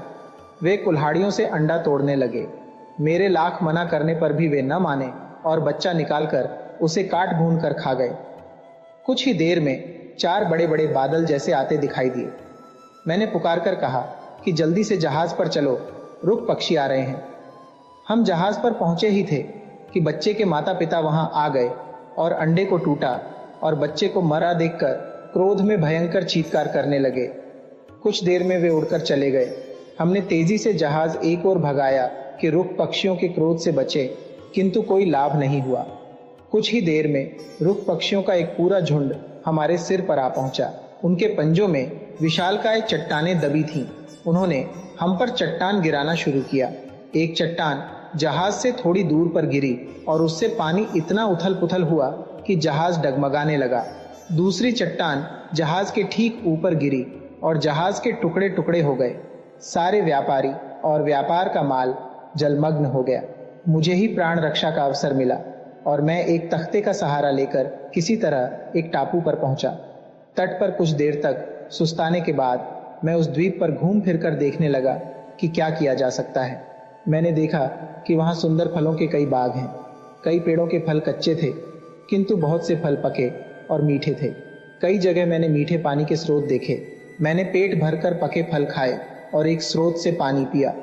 वे कुल्हाड़ियों से अंडा तोड़ने लगे। मेरे लाख मना करने पर भी वे न माने और बच्चा निकालकर उसे काट भून कर खा गए। कुछ ही देर में 4 बड़े बड़े बादल जैसे आते दिखाई दिए। मैंने पुकार कर कहा कि जल्दी से जहाज पर चलो, रुक पक्षी आ रहे हैं। हम जहाज पर पहुंचे ही थे कि बच्चे के माता पिता वहां आ गए और अंडे को टूटा और बच्चे को मरा देखकर क्रोध में भयंकर चीत्कार करने लगे। कुछ देर में वे उड़कर चले गए। हमने तेजी से जहाज एक ओर भगाया कि रुक पक्षियों के क्रोध से बचे, किंतु कोई लाभ नहीं हुआ। कुछ ही देर में रुक पक्षियों का एक पूरा झुंड हमारे सिर पर आ पहुंचा। उनके पंजों में विशालकाय चट्टानें दबी थीं। उन्होंने हम पर चट्टान गिराना शुरू किया। एक चट्टान जहाज से थोड़ी दूर पर गिरी और उससे पानी इतना उथल पुथल हुआ कि जहाज डगमगाने लगा। दूसरी चट्टान जहाज के ठीक ऊपर गिरी और जहाज के टुकड़े टुकड़े हो गए। सारे व्यापारी और व्यापार का माल जलमग्न हो गया। मुझे ही प्राण रक्षा का अवसर मिला और मैं एक तख्ते का सहारा लेकर किसी तरह एक टापू पर पहुंचा। तट पर कुछ देर तक सुस्ताने के बाद मैं उस द्वीप पर घूम फिर कर देखने लगा कि क्या किया जा सकता है। मैंने देखा कि वहां सुंदर फलों के कई बाग हैं। कई पेड़ों के फल कच्चे थे, किंतु बहुत से फल पके और मीठे थे। कई जगह मैंने मीठे पानी के स्रोत देखे। मैंने पेट भरकर पके फल खाए और एक स्रोत से पानी पिया।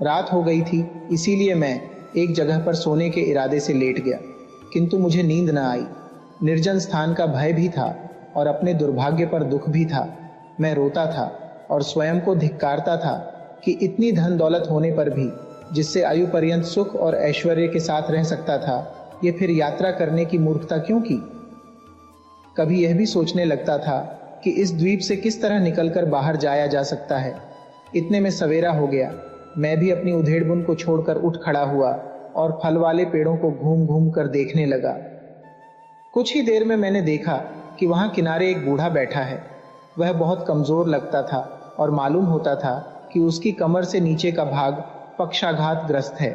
रात हो गई थी, इसीलिए मैं एक जगह पर सोने के इरादे से लेट गया, किंतु मुझे नींद न आई। निर्जन स्थान का भय भी था और अपने दुर्भाग्य पर दुख भी था। मैं रोता था और स्वयं को धिक्कारता था कि इतनी धन दौलत होने पर भी, जिससे आयु पर्यंत सुख और ऐश्वर्य के साथ रह सकता था, ये फिर यात्रा करने की मूर्खता क्यों की। कभी यह भी सोचने लगता था कि इस द्वीप से किस तरह निकलकर बाहर जाया जा सकता है। इतने में सवेरा हो गया। मैं भी अपनी उधेड़बुन को छोड़कर उठ खड़ा हुआ और फल वाले पेड़ों को घूम घूम कर देखने लगा। कुछ ही देर में मैंने देखा कि वहां किनारे एक बूढ़ा बैठा है। वह बहुत कमजोर लगता था और मालूम होता था कि उसकी कमर से नीचे का भाग पक्षाघात ग्रस्त है।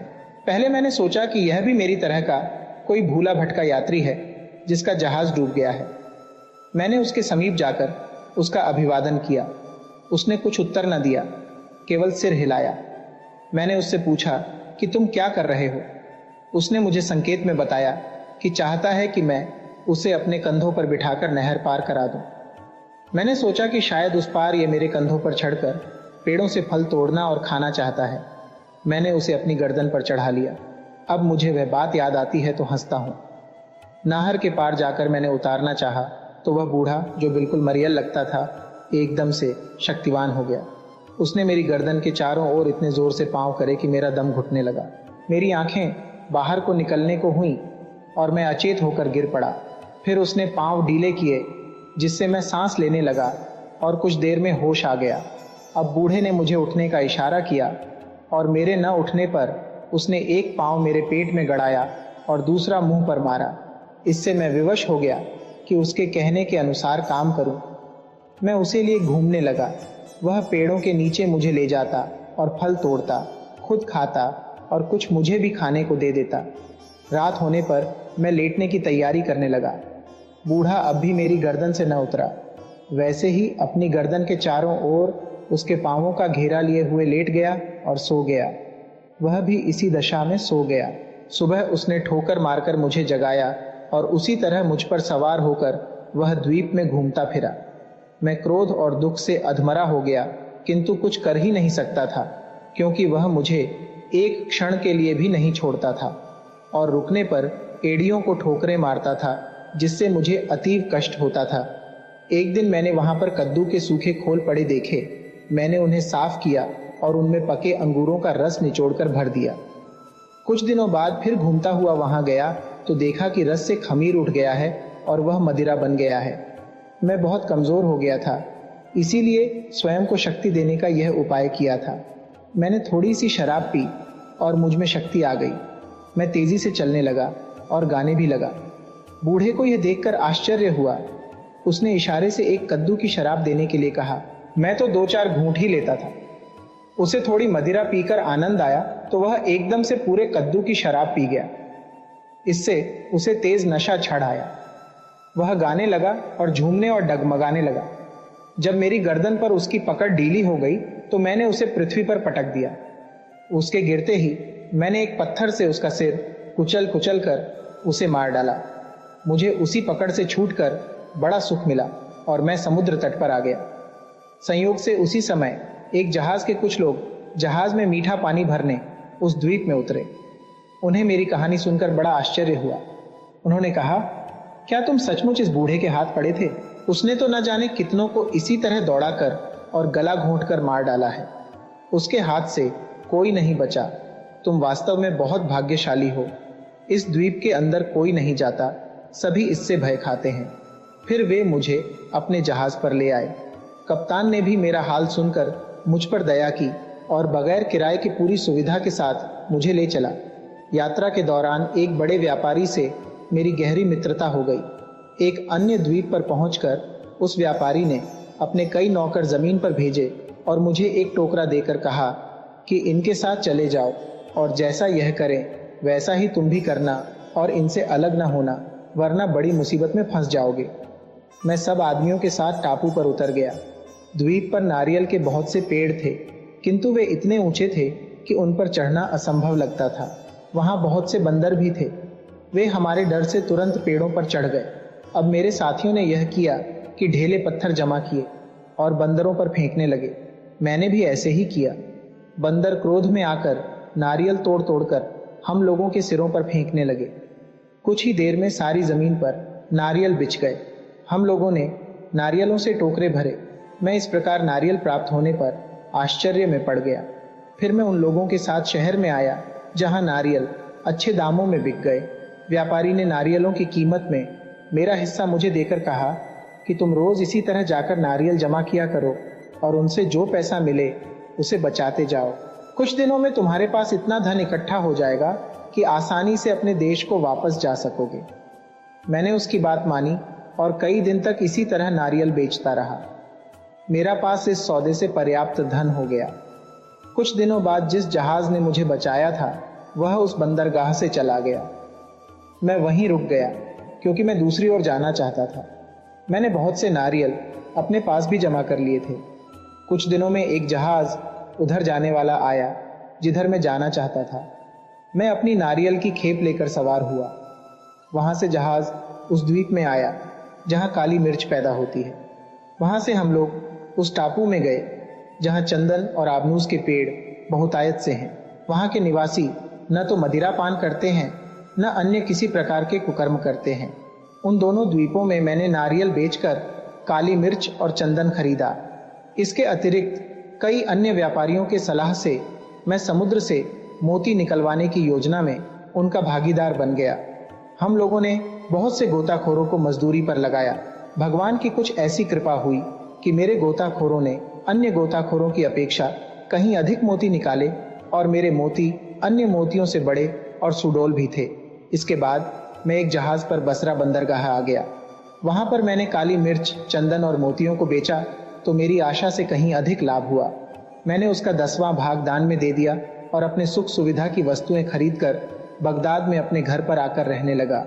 पहले मैंने सोचा कि यह भी मेरी तरह का कोई भूला भटका यात्री है जिसका जहाज डूब गया है। मैंने उसके समीप जाकर उसका अभिवादन किया। उसने कुछ उत्तर न दिया, केवल सिर हिलाया। मैंने उससे पूछा कि तुम क्या कर रहे हो। उसने मुझे संकेत में बताया कि चाहता है कि मैं उसे अपने कंधों पर बिठाकर नहर पार करा दूं। मैंने सोचा कि शायद उस पार ये मेरे कंधों पर चढ़कर पेड़ों से फल तोड़ना और खाना चाहता है। मैंने उसे अपनी गर्दन पर चढ़ा लिया। अब मुझे वह बात याद आती है तो हंसता हूं। नहर के पार जाकर मैंने उतारना चाहा तो वह बूढ़ा, जो बिल्कुल मरियल लगता था, एकदम से शक्तिवान हो गया। उसने मेरी गर्दन के चारों ओर इतने जोर से पांव करे कि मेरा दम घुटने लगा। मेरी आंखें बाहर को निकलने को हुई और मैं अचेत होकर गिर पड़ा। फिर उसने पांव ढीले किए, जिससे मैं सांस लेने लगा और कुछ देर में होश आ गया। अब बूढ़े ने मुझे उठने का इशारा किया और मेरे न उठने पर उसने एक पांव मेरे पेट में गड़ाया और दूसरा मुंह पर मारा। इससे मैं विवश हो गया कि उसके कहने के अनुसार काम करूं। मैं उसे लिए घूमने लगा। वह पेड़ों के नीचे मुझे ले जाता और फल तोड़ता, खुद खाता और कुछ मुझे भी खाने को दे देता। रात होने पर मैं लेटने की तैयारी करने लगा। बूढ़ा अब भी मेरी गर्दन से न उतरा। वैसे ही अपनी गर्दन के चारों ओर उसके पांवों का घेरा लिए हुए लेट गया और सो गया। वह भी इसी दशा में सो गया। सुबह उसने ठोकर मारकर मुझे जगाया और उसी तरह मुझ पर सवार होकर वह द्वीप में घूमता फिरा। मैं क्रोध और दुख से अधमरा हो गया, किंतु कुछ कर ही नहीं सकता था, क्योंकि वह मुझे एक क्षण के लिए भी नहीं छोड़ता था और रुकने पर एड़ियों को ठोकरें मारता था, जिससे मुझे अतीव कष्ट होता था। एक दिन मैंने वहां पर कद्दू के सूखे खोल पड़े देखे। मैंने उन्हें साफ किया और उनमें पके अंगूरों का रस निचोड़कर भर दिया। कुछ दिनों बाद फिर घूमता हुआ वहां गया तो देखा कि रस से खमीर उठ गया है और वह मदिरा बन गया है। मैं बहुत कमजोर हो गया था, इसीलिए स्वयं को शक्ति देने का यह उपाय किया था। मैंने थोड़ी सी शराब पी और मुझ में शक्ति आ गई। मैं तेजी से चलने लगा और गाने भी लगा। बूढ़े को यह देखकर आश्चर्य हुआ। उसने इशारे से एक कद्दू की शराब देने के लिए कहा। मैं तो 2-4 घूंट ही लेता था। उसे थोड़ी मदिरा पीकर आनंद आया तो वह एकदम से पूरे कद्दू की शराब पी गया। इससे उसे तेज नशा चढ़ आया। वह गाने लगा और झूमने और डगमगाने लगा। जब मेरी गर्दन पर उसकी पकड़ ढीली हो गई तो मैंने उसे पृथ्वी पर पटक दिया। उसके गिरते ही मैंने एक पत्थर से उसका सिर कुचल कुचल कर उसे मार डाला। मुझे उसी पकड़ से छूटकर बड़ा सुख मिला और मैं समुद्र तट पर आ गया। संयोग से उसी समय एक जहाज के कुछ लोग जहाज में मीठा पानी भरने उस द्वीप में उतरे। उन्हें मेरी कहानी सुनकर बड़ा आश्चर्य हुआ। उन्होंने कहा, क्या तुम सचमुच इस बूढ़े के हाथ पड़े थे? उसने तो न जाने कितनों को इसी तरह दौड़ाकर और गला घोंट कर मार डाला है। उसके हाथ से कोई नहीं बचा। तुम वास्तव में बहुत भाग्यशाली हो। इस द्वीप के अंदर कोई नहीं जाता, सभी इससे भय खाते हैं। फिर वे मुझे अपने जहाज पर ले आए। कप्तान ने भी मेरा हाल सुनकर मुझ पर दया की और बगैर किराए की पूरी सुविधा के साथ मुझे ले चला। यात्रा के दौरान एक बड़े व्यापारी से मेरी गहरी मित्रता हो गई। एक अन्य द्वीप पर पहुंचकर उस व्यापारी ने अपने कई नौकर जमीन पर भेजे और मुझे एक टोकरा देकर कहा कि इनके साथ चले जाओ और जैसा यह करें वैसा ही तुम भी करना और इनसे अलग ना होना, वरना बड़ी मुसीबत में फंस जाओगे। मैं सब आदमियों के साथ टापू पर उतर गया। द्वीप पर नारियल के बहुत से पेड़ थे, किंतु वे इतने ऊंचे थे कि उन पर चढ़ना असंभव लगता था। वहां बहुत से बंदर भी थे। वे हमारे डर से तुरंत पेड़ों पर चढ़ गए। अब मेरे साथियों ने यह किया कि ढेले पत्थर जमा किए और बंदरों पर फेंकने लगे। मैंने भी ऐसे ही किया। बंदर क्रोध में आकर नारियल तोड़ तोड़कर हम लोगों के सिरों पर फेंकने लगे। कुछ ही देर में सारी जमीन पर नारियल बिछ गए। हम लोगों ने नारियलों से टोकरे भरे। मैं इस प्रकार नारियल प्राप्त होने पर आश्चर्य में पड़ गया। फिर मैं उन लोगों के साथ शहर में आया जहां नारियल अच्छे दामों में बिक गए। व्यापारी ने नारियलों की कीमत में मेरा हिस्सा मुझे देकर कहा कि तुम रोज इसी तरह जाकर नारियल जमा किया करो और उनसे जो पैसा मिले उसे बचाते जाओ। कुछ दिनों में तुम्हारे पास इतना धन इकट्ठा हो जाएगा कि आसानी से अपने देश को वापस जा सकोगे। मैंने उसकी बात मानी और कई दिन तक इसी तरह नारियल बेचता रहा। मेरा पास इस सौदे से पर्याप्त धन हो गया। कुछ दिनों बाद जिस जहाज ने मुझे बचाया था वह उस बंदरगाह से चला गया। मैं वहीं रुक गया क्योंकि मैं दूसरी ओर जाना चाहता था। मैंने बहुत से नारियल अपने पास भी जमा कर लिए थे। कुछ दिनों में एक जहाज उधर जाने वाला आया जिधर मैं जाना चाहता था। मैं अपनी नारियल की खेप लेकर सवार हुआ। वहां से जहाज उस द्वीप में आया जहां काली मिर्च पैदा होती है। वहां से हम लोग उस टापू में गए जहां चंदन और आबनूस के पेड़ बहुतायत से हैं। वहां के निवासी न तो मदिरा पान करते हैं न अन्य किसी प्रकार के कुकर्म करते हैं। उन दोनों द्वीपों में मैंने नारियल बेचकर काली मिर्च और चंदन खरीदा। इसके अतिरिक्त कई अन्य व्यापारियों के सलाह से मैं समुद्र से मोती निकलवाने की योजना में उनका भागीदार बन गया। हम लोगों ने बहुत से गोताखोरों को मजदूरी पर लगाया। भगवान की कुछ ऐसी कृपा हुई कि मेरे गोताखोरों ने अन्य गोताखोरों की अपेक्षा कहीं अधिक मोती निकाले और मेरे मोती अन्य मोतियों से बड़े और सुडौल भी थे। इसके बाद मैं एक जहाज पर बसरा बंदरगाह आ गया। वहां पर मैंने काली मिर्च, चंदन और मोतियों को बेचा तो मेरी आशा से कहीं अधिक लाभ हुआ। मैंने उसका 10वां भाग दान में दे दिया और अपने सुख सुविधा की वस्तुएं खरीदकर बगदाद में अपने घर पर आकर रहने लगा।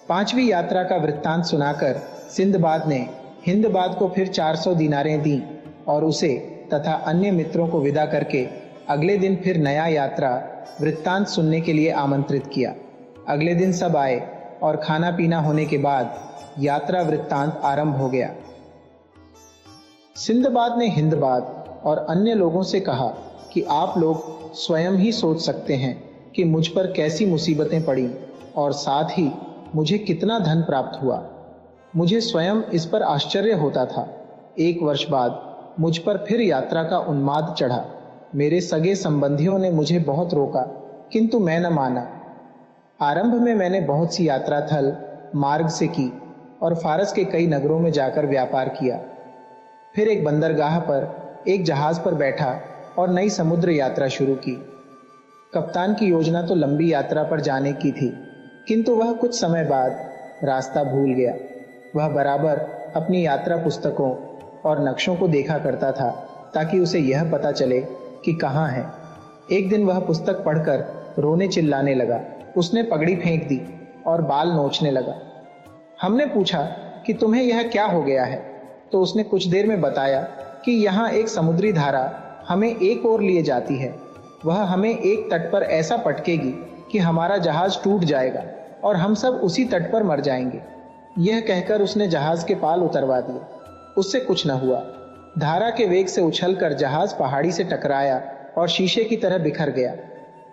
5वीं यात्रा का वृत्तांत सुनाकर सिंदबाद ने हिंदबाद को फिर 400 दीनारें दी और उसे तथा अन्य मित्रों को विदा करके अगले दिन फिर नया यात्रा वृत्तांत सुनने के लिए आमंत्रित किया। अगले दिन सब आए और खाना पीना होने के बाद यात्रा वृत्तांत आरंभ हो गया। सिंदबाद ने हिंदबाद और अन्य लोगों से कहा कि आप लोग स्वयं ही सोच सकते हैं कि मुझ पर कैसी मुसीबतें पड़ी और साथ ही मुझे कितना धन प्राप्त हुआ। मुझे स्वयं इस पर आश्चर्य होता था। 1 वर्ष बाद मुझ पर फिर यात्रा का उन्माद चढ़ा। मेरे सगे संबंधियों ने मुझे बहुत रोका, किंतु मैं न माना। आरंभ में मैंने बहुत सी यात्रा थल मार्ग से की और फारस के कई नगरों में जाकर व्यापार किया। फिर एक बंदरगाह पर एक जहाज पर बैठा और नई समुद्र यात्रा शुरू की। कप्तान की योजना तो लंबी यात्रा पर जाने की थी, किंतु वह कुछ समय बाद रास्ता भूल गया। वह बराबर अपनी यात्रा पुस्तकों और नक्शों को देखा करता था ताकि उसे यह पता चले कि कहाँ है। एक दिन वह पुस्तक पढ़कर रोने चिल्लाने लगा। उसने पगड़ी फेंक दी और बाल नोचने लगा। हमने पूछा कि तुम्हें यह क्या हो गया है, तो उसने कुछ देर में बताया कि यहाँ एक समुद्री धारा हमें एक ओर लिए जाती है। वह हमें एक तट पर ऐसा पटकेगी कि हमारा जहाज टूट जाएगा और हम सब उसी तट पर मर जाएंगे। यह कहकर उसने जहाज के पाल उतरवा दिए। उससे कुछ न हुआ। धारा के वेग से उछलकर जहाज पहाड़ी से टकराया और शीशे की तरह बिखर गया।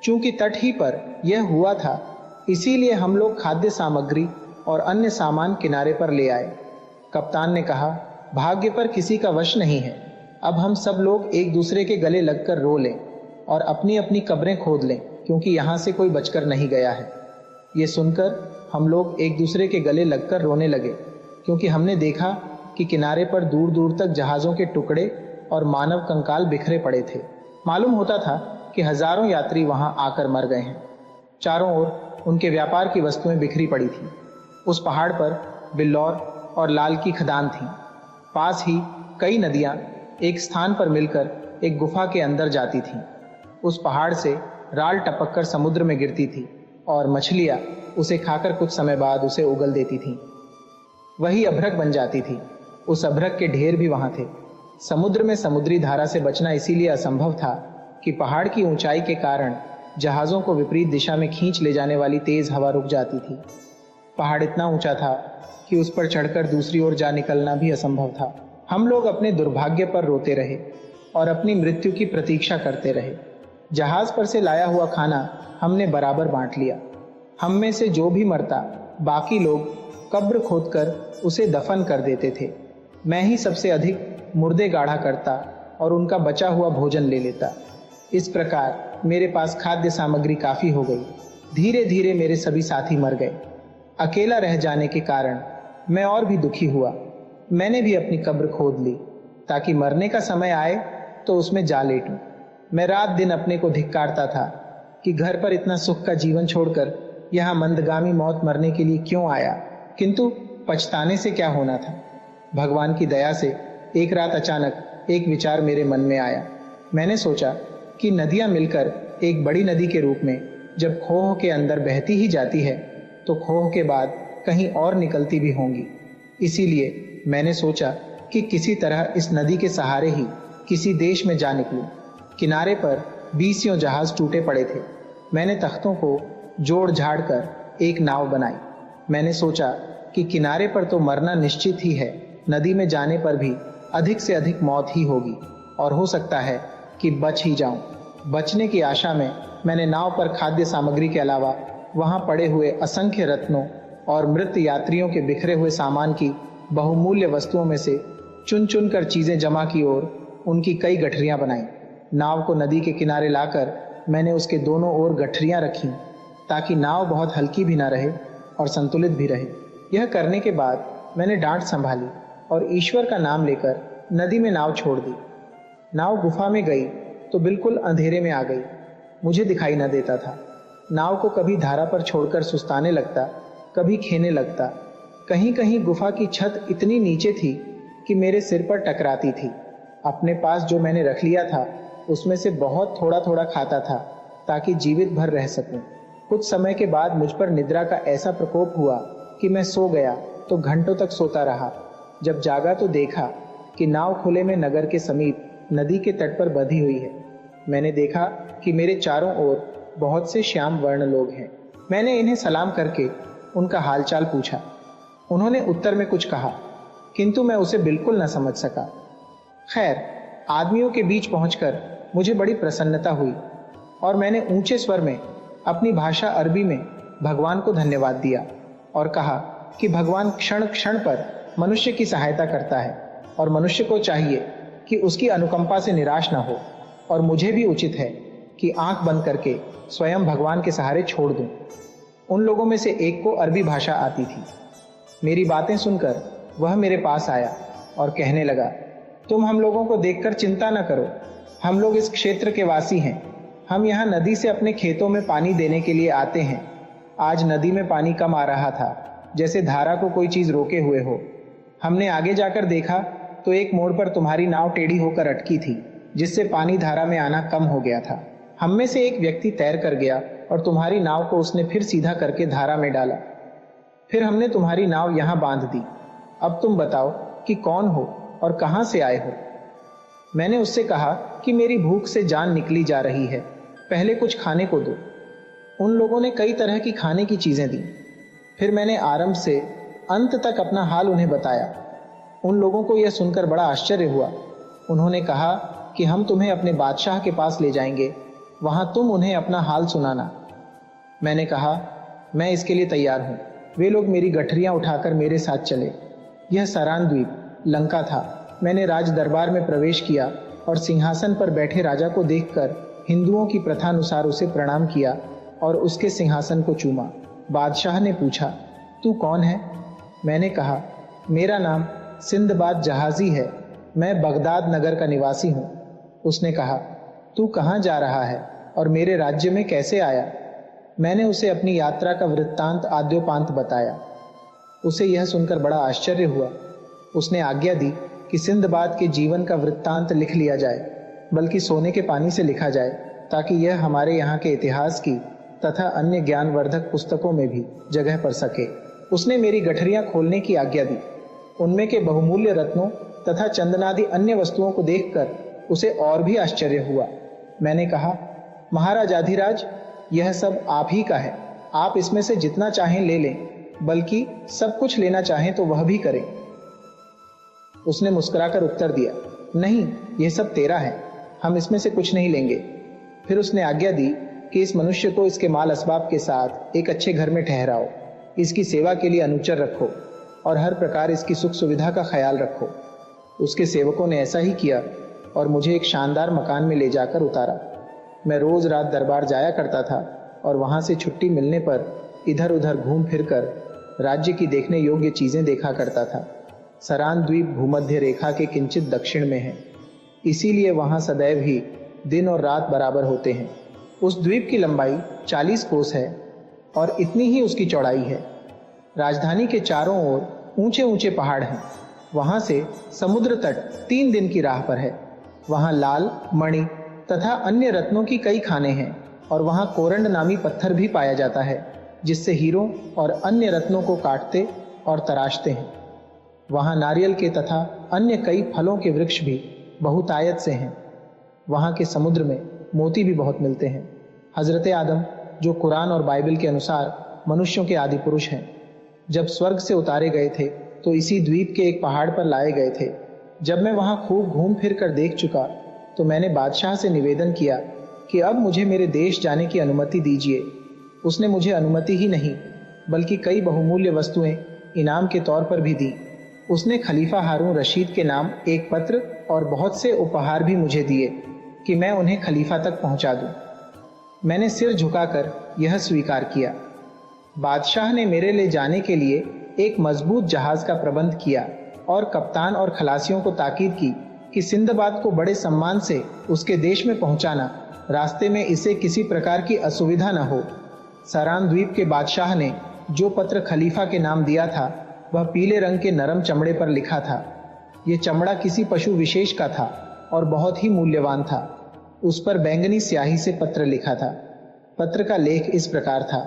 चूंकि तट ही पर यह हुआ था, इसीलिए हम लोग खाद्य सामग्री और अन्य सामान किनारे पर ले आए। कप्तान ने कहा, भाग्य पर किसी का वश नहीं है। अब हम सब लोग एक दूसरे के गले लगकर रो लें और अपनी अपनी कब्रें खोद लें, क्योंकि यहाँ से कोई बचकर नहीं गया है। ये सुनकर हम लोग एक दूसरे के गले लगकर रोने लगे, क्योंकि हमने देखा कि किनारे पर दूर दूर तक जहाज़ों के टुकड़े और मानव कंकाल बिखरे पड़े थे। मालूम होता था कि हजारों यात्री वहां आकर मर गए हैं। चारों ओर उनके व्यापार की वस्तुएं बिखरी पड़ी थी। उस पहाड़ पर बिल्लौर और लाल की खदान थी। पास ही कई नदियां एक स्थान पर मिलकर एक गुफा के अंदर जाती थीं। उस पहाड़ से राल टपककर समुद्र में गिरती थी और मछलियां उसे खाकर कुछ समय बाद उसे उगल देती थीं। वही अभ्रक बन जाती थी। उस अभ्रक के ढेर भी वहां थे। समुद्र में समुद्री धारा से बचना इसीलिए असंभव था कि पहाड़ की ऊंचाई के कारण जहाजों को विपरीत दिशा में खींच ले जाने वाली तेज हवा रुक जाती थी। पहाड़ इतना ऊंचा था कि उस पर चढ़कर दूसरी ओर जा निकलना भी असंभव था। हम लोग अपने दुर्भाग्य पर रोते रहे और अपनी मृत्यु की प्रतीक्षा करते रहे। जहाज पर से लाया हुआ खाना हमने बराबर बांट लिया। हम में से जो भी मरता, बाकी लोग कब्र खोदकर उसे दफन कर देते थे। मैं ही सबसे अधिक मुर्दे गाढ़ा करता और उनका बचा हुआ भोजन ले लेता। इस प्रकार मेरे पास खाद्य सामग्री काफी हो गई। धीरे धीरे मेरे सभी साथी मर गए। अकेला रह जाने के कारण मैं और भी दुखी हुआ। मैंने भी अपनी कब्र खोद ली ताकि मरने का समय आए तो उसमें जा लेटूं। मैं रात दिन अपने को धिक्कारता था कि घर पर इतना सुख का जीवन छोड़कर यहाँ मंदगामी मौत मरने के लिए क्यों आया, किंतु पछताने से क्या होना था। भगवान की दया से एक रात अचानक एक विचार मेरे मन में आया। मैंने सोचा कि नदियां मिलकर एक बड़ी नदी के रूप में जब खोह के अंदर बहती ही जाती है, तो खोह के बाद कहीं और निकलती भी होंगी। इसीलिए मैंने सोचा कि किसी तरह इस नदी के सहारे ही किसी देश में जा निकलूं। किनारे पर 20 जहाज टूटे पड़े थे। मैंने तख्तों को जोड़ झाड़ कर एक नाव बनाई। मैंने सोचा कि किनारे पर तो मरना निश्चित ही है, नदी में जाने पर भी अधिक से अधिक मौत ही होगी और हो सकता है कि बच ही जाऊं। बचने की आशा में मैंने नाव पर खाद्य सामग्री के अलावा वहां पड़े हुए असंख्य रत्नों और मृत यात्रियों के बिखरे हुए सामान की बहुमूल्य वस्तुओं में से चुन चुन कर चीजें जमा की और उनकी कई गठरियां बनाई। नाव को नदी के किनारे लाकर मैंने उसके दोनों ओर गठरियां रखी ताकि नाव बहुत हल्की भी ना रहे और संतुलित भी रहे। यह करने के बाद मैंने डांट संभाली और ईश्वर का नाम लेकर नदी में नाव छोड़ दी। नाव गुफा में गई तो बिल्कुल अंधेरे में आ गई। मुझे दिखाई न देता था। नाव को कभी धारा पर छोड़कर सुस्ताने लगता, कभी खेने लगता। कहीं कहीं गुफा की छत इतनी नीचे थी कि मेरे सिर पर टकराती थी। अपने पास जो मैंने रख लिया था उसमें से बहुत थोड़ा थोड़ा खाता था ताकि जीवित भर रह सकूं। कुछ समय के बाद मुझ पर निद्रा का ऐसा प्रकोप हुआ कि मैं सो गया तो घंटों तक सोता रहा। जब जागा तो देखा कि नाव खुले में नगर के समीप नदी के तट पर बंधी हुई है। मैंने देखा कि मेरे चारों ओर बहुत से श्याम वर्ण लोग हैं। मैंने इन्हें सलाम करके उनका हालचाल पूछा। उन्होंने उत्तर में कुछ कहा, किंतु मैं उसे बिल्कुल न समझ सका। खैर, आदमियों के बीच पहुंचकर मुझे बड़ी प्रसन्नता हुई और मैंने ऊंचे स्वर में अपनी भाषा अरबी में भगवान को धन्यवाद दिया और कहा कि भगवान क्षण क्षण पर मनुष्य की सहायता करता है और मनुष्य को चाहिए कि उसकी अनुकंपा से निराश न हो, और मुझे भी उचित है कि आंख बंद करके स्वयं भगवान के सहारे छोड़ दूं। उन लोगों में से एक को अरबी भाषा आती थी। मेरी बातें सुनकर वह मेरे पास आया और कहने लगा, तुम हम लोगों को देखकर चिंता न करो, हम लोग इस क्षेत्र के वासी हैं। हम यहाँ नदी से अपने खेतों में पानी देने के लिए आते हैं। आज नदी में पानी कम आ रहा था, जैसे धारा को कोई चीज रोके हुए हो। हमने आगे जाकर देखा तो एक मोड़ पर तुम्हारी नाव टेढ़ी होकर अटकी थी, जिससे पानी धारा में आना कम हो गया था। हम में से एक व्यक्ति तैर कर गया और तुम्हारी नाव को उसने फिर सीधा करके धारा में डाला। फिर हमने तुम्हारी नाव यहाँ बांध दी। अब तुम बताओ कि कौन हो और कहां से आए हो। मैंने उससे कहा कि मेरी भूख से जान निकली जा रही है, पहले कुछ खाने को दो। उन लोगों ने कई तरह की खाने की चीजें दी। फिर मैंने आरंभ से अंत तक अपना हाल उन्हें बताया। उन लोगों को यह सुनकर बड़ा आश्चर्य हुआ। उन्होंने कहा कि हम तुम्हें अपने बादशाह के पास ले जाएंगे, वहां तुम उन्हें अपना हाल सुनाना। मैंने कहा, मैं इसके लिए तैयार हूं। वे लोग मेरी गठरियां उठाकर मेरे साथ चले। यह सरान द्वीप लंका था। मैंने राज दरबार में प्रवेश किया और सिंहासन पर बैठे राजा को देखकर हिंदुओं की प्रथानुसार उसे प्रणाम किया और उसके सिंहासन को चूमा। बादशाह ने पूछा, तू कौन है? मैंने कहा, मेरा नाम सिंदबाद जहाजी है, मैं बगदाद नगर का निवासी हूं। उसने कहा, तू कहां जा रहा है और मेरे राज्य में कैसे आया? मैंने उसे अपनी यात्रा का वृत्तांत आद्योपांत बताया। उसे यह सुनकर बड़ा आश्चर्य हुआ। उसने आज्ञा दी कि सिंदबाद के जीवन का वृत्तांत लिख लिया जाए, बल्कि सोने के पानी से लिखा जाए, ताकि यह हमारे यहाँ के इतिहास की तथा अन्य ज्ञानवर्धक पुस्तकों में भी जगह पर सके। उसने मेरी गठरियां खोलने की आज्ञा दी। उनमें के बहुमूल्य रत्नों तथा चंदनादि अन्य वस्तुओं को देखकर उसे और भी आश्चर्य हुआ। मैंने कहा, महाराज आधिराज, यह सब आप ही का है। आप इसमें से जितना चाहें ले लें, बल्कि सब कुछ लेना चाहें तो वह भी करें। उसने मुस्कुराकर उत्तर दिया, नहीं, यह सब तेरा है, हम इसमें से कुछ नहीं लेंगे। फिर उसने आज्ञा दी कि इस मनुष्य को इसके माल असबाब के साथ एक अच्छे घर में ठहराओ, इसकी सेवा के लिए अनुचर रखो और हर प्रकार इसकी सुख सुविधा का ख्याल रखो। उसके सेवकों ने ऐसा ही किया और मुझे एक शानदार मकान में ले जाकर उतारा। मैं रोज रात दरबार जाया करता था और वहां से छुट्टी मिलने पर इधर उधर घूम फिरकर राज्य की देखने योग्य चीजें देखा करता था। सरान द्वीप भूमध्य रेखा के किंचित दक्षिण में है, इसीलिए वहां सदैव ही दिन और रात बराबर होते हैं। उस द्वीप की लंबाई 40 कोस है और इतनी ही उसकी चौड़ाई है। राजधानी के चारों ओर ऊंचे ऊंचे पहाड़ हैं। वहां से समुद्र तट 3 दिन की राह पर है। वहां लाल, मणि तथा अन्य रत्नों की कई खाने हैं और वहां कोरंड नामी पत्थर भी पाया जाता है, जिससे हीरों और अन्य रत्नों को काटते और तराशते हैं। वहां नारियल के तथा अन्य कई फलों के वृक्ष भी बहुतायत से हैं। वहां के समुद्र में मोती भी बहुत मिलते हैं। हजरत आदम, जो कुरान और बाइबल के अनुसार मनुष्यों के आदि पुरुष हैं, जब स्वर्ग से उतारे गए थे तो इसी द्वीप के एक पहाड़ पर लाए गए थे। जब मैं वहां खूब घूम फिर कर देख चुका तो मैंने बादशाह से निवेदन किया कि अब मुझे मेरे देश जाने की अनुमति दीजिए। उसने मुझे अनुमति ही नहीं बल्कि कई बहुमूल्य वस्तुएं इनाम के तौर पर भी दी। उसने खलीफा हारून रशीद के नाम एक पत्र और बहुत से उपहार भी मुझे दिए कि मैं उन्हें खलीफा तक पहुंचा दूं। मैंने सिर झुकाकर यह स्वीकार किया। बादशाह ने मेरे ले जाने के लिए एक मजबूत जहाज का प्रबंध किया और कप्तान और खलासियों को ताकीद की कि सिंदबाद को बड़े सम्मान से उसके देश में पहुंचाना, रास्ते में इसे किसी प्रकार की असुविधा न हो। सरान द्वीप के बादशाह ने जो पत्र खलीफा के नाम दिया था वह पीले रंग के नरम चमड़े पर लिखा था। यह चमड़ा किसी पशु विशेष का था और बहुत ही मूल्यवान था। उस पर बैंगनी स्याही से पत्र लिखा था। पत्र का लेख इस प्रकार था,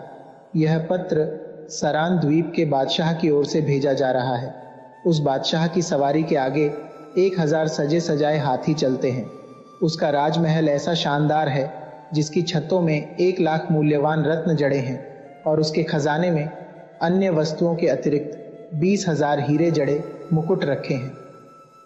यह पत्र सरान द्वीप के बादशाह की ओर से भेजा जा रहा है। उस बादशाह की सवारी के आगे 1000 सजे सजाए हाथी चलते हैं। उसका राजमहल ऐसा शानदार है जिसकी छतों में 1 लाख मूल्यवान रत्न जड़े हैं और उसके खजाने में अन्य वस्तुओं के अतिरिक्त 20,000 हीरे जड़े मुकुट रखे हैं।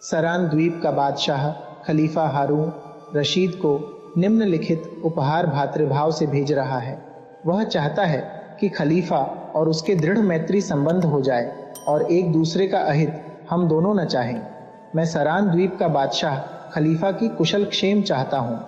सरान द्वीप का बादशाह खलीफा हारून रशीद को निम्नलिखित उपहार भातृभाव से भेज रहा है। वह चाहता है कि खलीफा और उसके दृढ़ मैत्री संबंध हो जाए और एक दूसरे का अहित हम दोनों न चाहें। मैं सरान द्वीप का बादशाह खलीफा की कुशल क्षेम चाहता हूँ।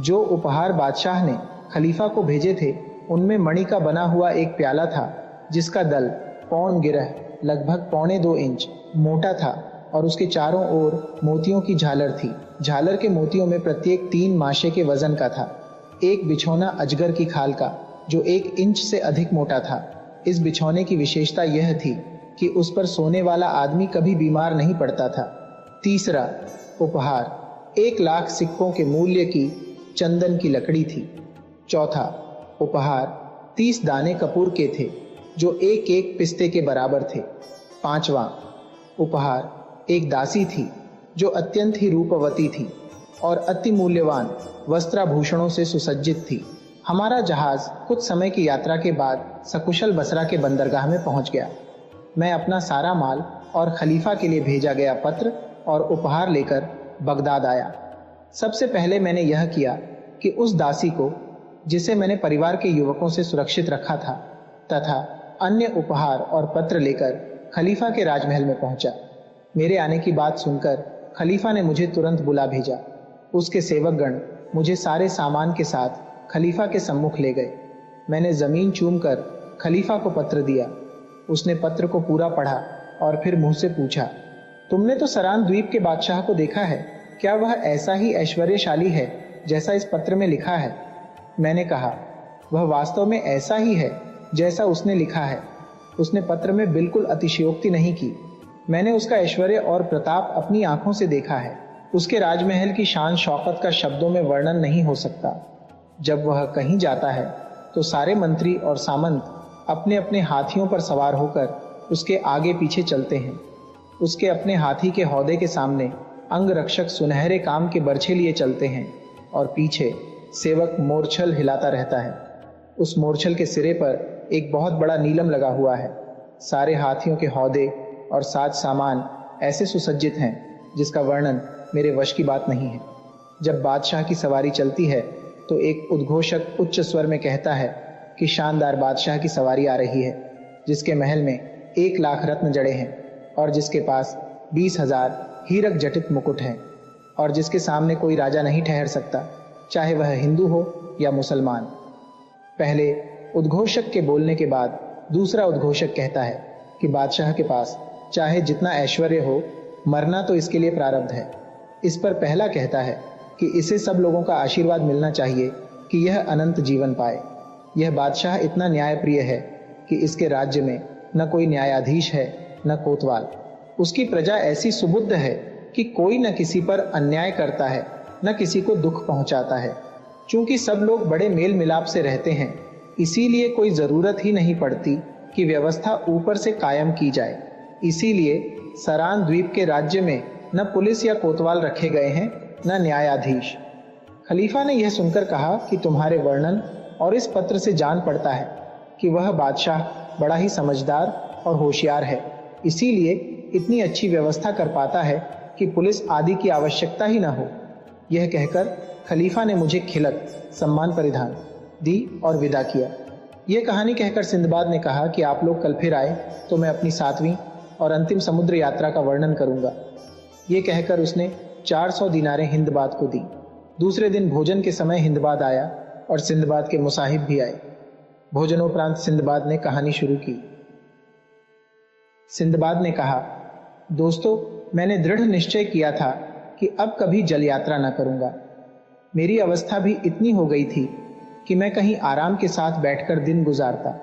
जो उपहार बादशाह ने खलीफा को भेजे थे उनमें मणि का बना हुआ एक प्याला था जिसका दल पौन गिरह लगभग 1.25 इंच मोटा था और उसके चारों ओर मोतियों की झालर थी। झालर के मोतियों में प्रत्येक 3 माशे के वजन का था। एक बिछौना अजगर की खाल का जो 1 इंच से अधिक मोटा था। इस बिछौने की विशेषता यह थी कि उस पर सोने वाला आदमी कभी बीमार नहीं पड़ता था। तीसरा उपहार 1 लाख सिक्कों के मूल्य की चंदन की लकड़ी थी। चौथा उपहार 30 दाने कपूर के थे जो एक पिस्ते के बराबर थे। पांचवा उपहार एक दासी थी जो अत्यंत ही रूपवती थी और अति मूल्यवान वस्त्राभूषणों से सुसज्जित थी। हमारा जहाज कुछ समय की यात्रा के बाद सकुशल बसरा के बंदरगाह में पहुंच गया। मैं अपना सारा माल और खलीफा के लिए भेजा गया पत्र और उपहार लेकर बगदाद आया। सबसे पहले मैंने यह किया कि उस दासी को जिसे मैंने परिवार के युवकों से सुरक्षित रखा था तथा अन्य उपहार और पत्र लेकर खलीफा के राजमहल में पहुंचा। मेरे आने की बात सुनकर खलीफा ने मुझे तुरंत बुला भेजा। उसके सेवकगण मुझे सारे सामान के साथ खलीफा के सम्मुख ले गए। मैंने जमीन चूमकर खलीफा को पत्र दिया। उसने पत्र को पूरा पढ़ा और फिर मुंह से पूछा, तुमने तो सरान द्वीप के बादशाह को देखा है, क्या वह ऐसा ही ऐश्वर्यशाली है जैसा इस पत्र में लिखा है? मैंने कहा, वह वास्तव में ऐसा ही है जैसा उसने लिखा है। उसने पत्र में बिल्कुल अतिशयोक्ति नहीं की। मैंने उसका ऐश्वर्य और प्रताप अपनी आंखों से देखा है। उसके राजमहल की शान शौकत का शब्दों में वर्णन नहीं हो सकता। जब वह कहीं जाता है तो सारे मंत्री और सामंत अपने अपने हाथियों पर सवार होकर उसके आगे पीछे चलते हैं। उसके अपने हाथी के हौदे के सामने अंगरक्षक सुनहरे काम के बर्छे लिए चलते हैं और पीछे सेवक मोरछल हिलाता रहता है। उस मोरछल के सिरे पर एक बहुत बड़ा नीलम लगा हुआ है। सारे हाथियों के हौदे और साज सामान ऐसे सुसज्जित हैं जिसका वर्णन मेरे वश की बात नहीं है। जब बादशाह की सवारी चलती है तो एक उद्घोषक उच्च स्वर में कहता है कि शानदार बादशाह की सवारी आ रही है, जिसके महल में 1 लाख रत्न जड़े हैं और जिसके पास 20,000 हीरक जटित मुकुट हैं और जिसके सामने कोई राजा नहीं ठहर सकता, चाहे वह हिंदू हो या मुसलमान। पहले उद्घोषक के बोलने के बाद दूसरा उद्घोषक कहता है कि बादशाह के पास चाहे जितना ऐश्वर्य हो, मरना तो इसके लिए प्रारब्ध है। इस पर पहला कहता है कि इसे सब लोगों का आशीर्वाद मिलना चाहिए कि यह अनंत जीवन पाए। यह बादशाह इतना न्यायप्रिय है कि इसके राज्य में न कोई न्यायाधीश है न कोतवाल। उसकी प्रजा ऐसी सुबुद्ध है कि कोई न किसी पर अन्याय करता है न किसी को दुख पहुंचाता है। चूंकि सब लोग बड़े मेल मिलाप से रहते हैं, इसीलिए कोई जरूरत ही नहीं पड़ती कि व्यवस्था ऊपर से कायम की जाए। इसीलिए सरान द्वीप के राज्य में न पुलिस या कोतवाल रखे गए हैं न न्यायाधीश। खलीफा ने यह सुनकर कहा कि तुम्हारे वर्णन और इस पत्र से जान पड़ता है कि वह बादशाह बड़ा ही समझदार और होशियार है, इसीलिए इतनी अच्छी व्यवस्था कर पाता है कि पुलिस आदि की आवश्यकता ही न हो। यह कहकर खलीफा ने मुझे खिलत सम्मान परिधान दी और विदा किया। यह कहानी कहकर सिंदबाद ने कहा कि आप लोग कल फिर आए तो मैं अपनी 7वीं और अंतिम समुद्र यात्रा का वर्णन करूंगा। यह कहकर उसने 400 दीनारें हिंदबाद को दी। दूसरे दिन भोजन के समय हिंदबाद आया और सिंदबाद के मुसाहिब भी आए। भोजनोपरांत सिंदबाद ने कहानी शुरू की। सिंदबाद ने कहा, दोस्तों, मैंने दृढ़ निश्चय किया था कि अब कभी जल यात्रा न करूंगा। मेरी अवस्था भी इतनी हो गई थी कि मैं कहीं आराम के साथ बैठकर दिन गुजारता।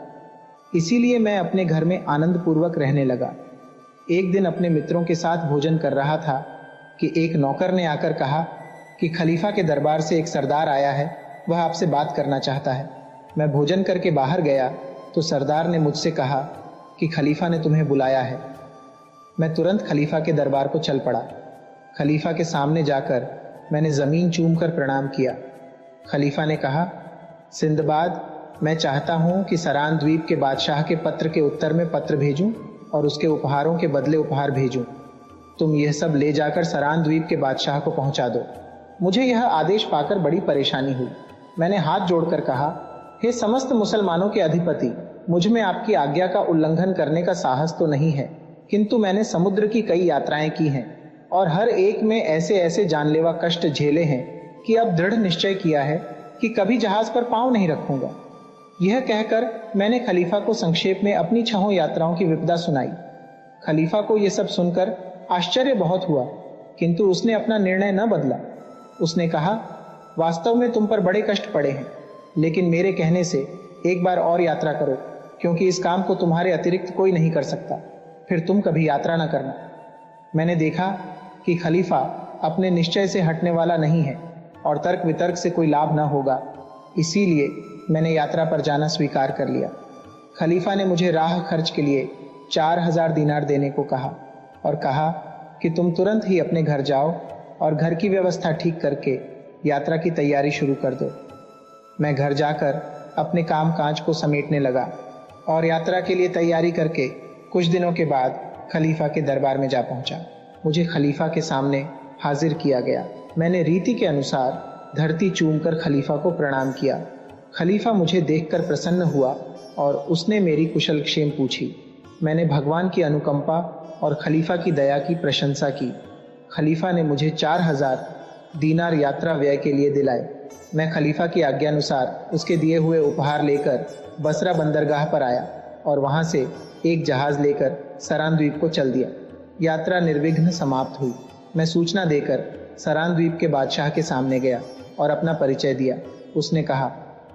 इसीलिए मैं अपने घर में आनंद पूर्वक रहने लगा। एक दिन अपने मित्रों के साथ भोजन कर रहा था कि एक नौकर ने आकर कहा कि खलीफा के दरबार से एक सरदार आया है, वह आपसे बात करना चाहता है। मैं भोजन करके बाहर गया तो सरदार ने मुझसे कहा कि खलीफा ने तुम्हें बुलाया है। मैं तुरंत खलीफा के दरबार को चल पड़ा। खलीफा के सामने जाकर मैंने जमीन चूमकर प्रणाम किया। खलीफा ने कहा, सिंदबाद, मैं चाहता हूँ कि सरान द्वीप के बादशाह के पत्र के उत्तर में पत्र भेजूं और उसके उपहारों के बदले उपहार भेजूं। तुम यह सब ले जाकर सरान द्वीप के बादशाह को पहुंचा दो। मुझे यह आदेश पाकर बड़ी परेशानी हुई। मैंने हाथ जोड़कर कहा, हे समस्त मुसलमानों के अधिपति, मुझ में आपकी आज्ञा का उल्लंघन करने का साहस तो नहीं है, किंतु मैंने समुद्र की कई यात्राएं की हैं और हर एक में ऐसे ऐसे जानलेवा कष्ट झेले हैं कि अब दृढ़ निश्चय किया है कि कभी जहाज पर पांव नहीं रखूंगा। यह कहकर मैंने खलीफा को संक्षेप में अपनी 6 यात्राओं की विपदा सुनाई। खलीफा को यह सब सुनकर आश्चर्य बहुत हुआ, किंतु उसने अपना निर्णय न बदला। उसने कहा, वास्तव में तुम पर बड़े कष्ट पड़े हैं, लेकिन मेरे कहने से एक बार और यात्रा करो, क्योंकि इस काम को तुम्हारे अतिरिक्त कोई नहीं कर सकता। फिर तुम कभी यात्रा न करना। मैंने देखा कि खलीफा अपने निश्चय से हटने वाला नहीं है और तर्क वितर्क से कोई लाभ न होगा, इसीलिए मैंने यात्रा पर जाना स्वीकार कर लिया। खलीफा ने मुझे राह खर्च के लिए 4000 दीनार देने को कहा और कहा कि तुम तुरंत ही अपने घर जाओ और घर की व्यवस्था ठीक करके यात्रा की तैयारी शुरू कर दो। मैं घर जाकर अपने काम काज को समेटने लगा और यात्रा के लिए तैयारी करके कुछ दिनों के बाद खलीफा के दरबार में जा पहुंचा। मुझे खलीफा के सामने हाजिर किया गया। मैंने रीति के अनुसार धरती चूमकर खलीफा को प्रणाम किया। खलीफा मुझे देखकर प्रसन्न हुआ और उसने मेरी कुशल क्षेम पूछी। मैंने भगवान की अनुकंपा और खलीफा की दया की प्रशंसा की। खलीफा ने मुझे 4000 दीनार यात्रा व्यय के लिए दिलाए। मैं खलीफा की आज्ञानुसार उसके दिए हुए उपहार लेकर बसरा बंदरगाह पर आया और वहां से एक जहाज लेकर सरान द्वीप को चल दिया। यात्रा निर्विघ्न समाप्त हुई। मैं सूचना देकर सरान द्वीप के बादशाह के सामने गया और अपना परिचय दिया। उसने कहा,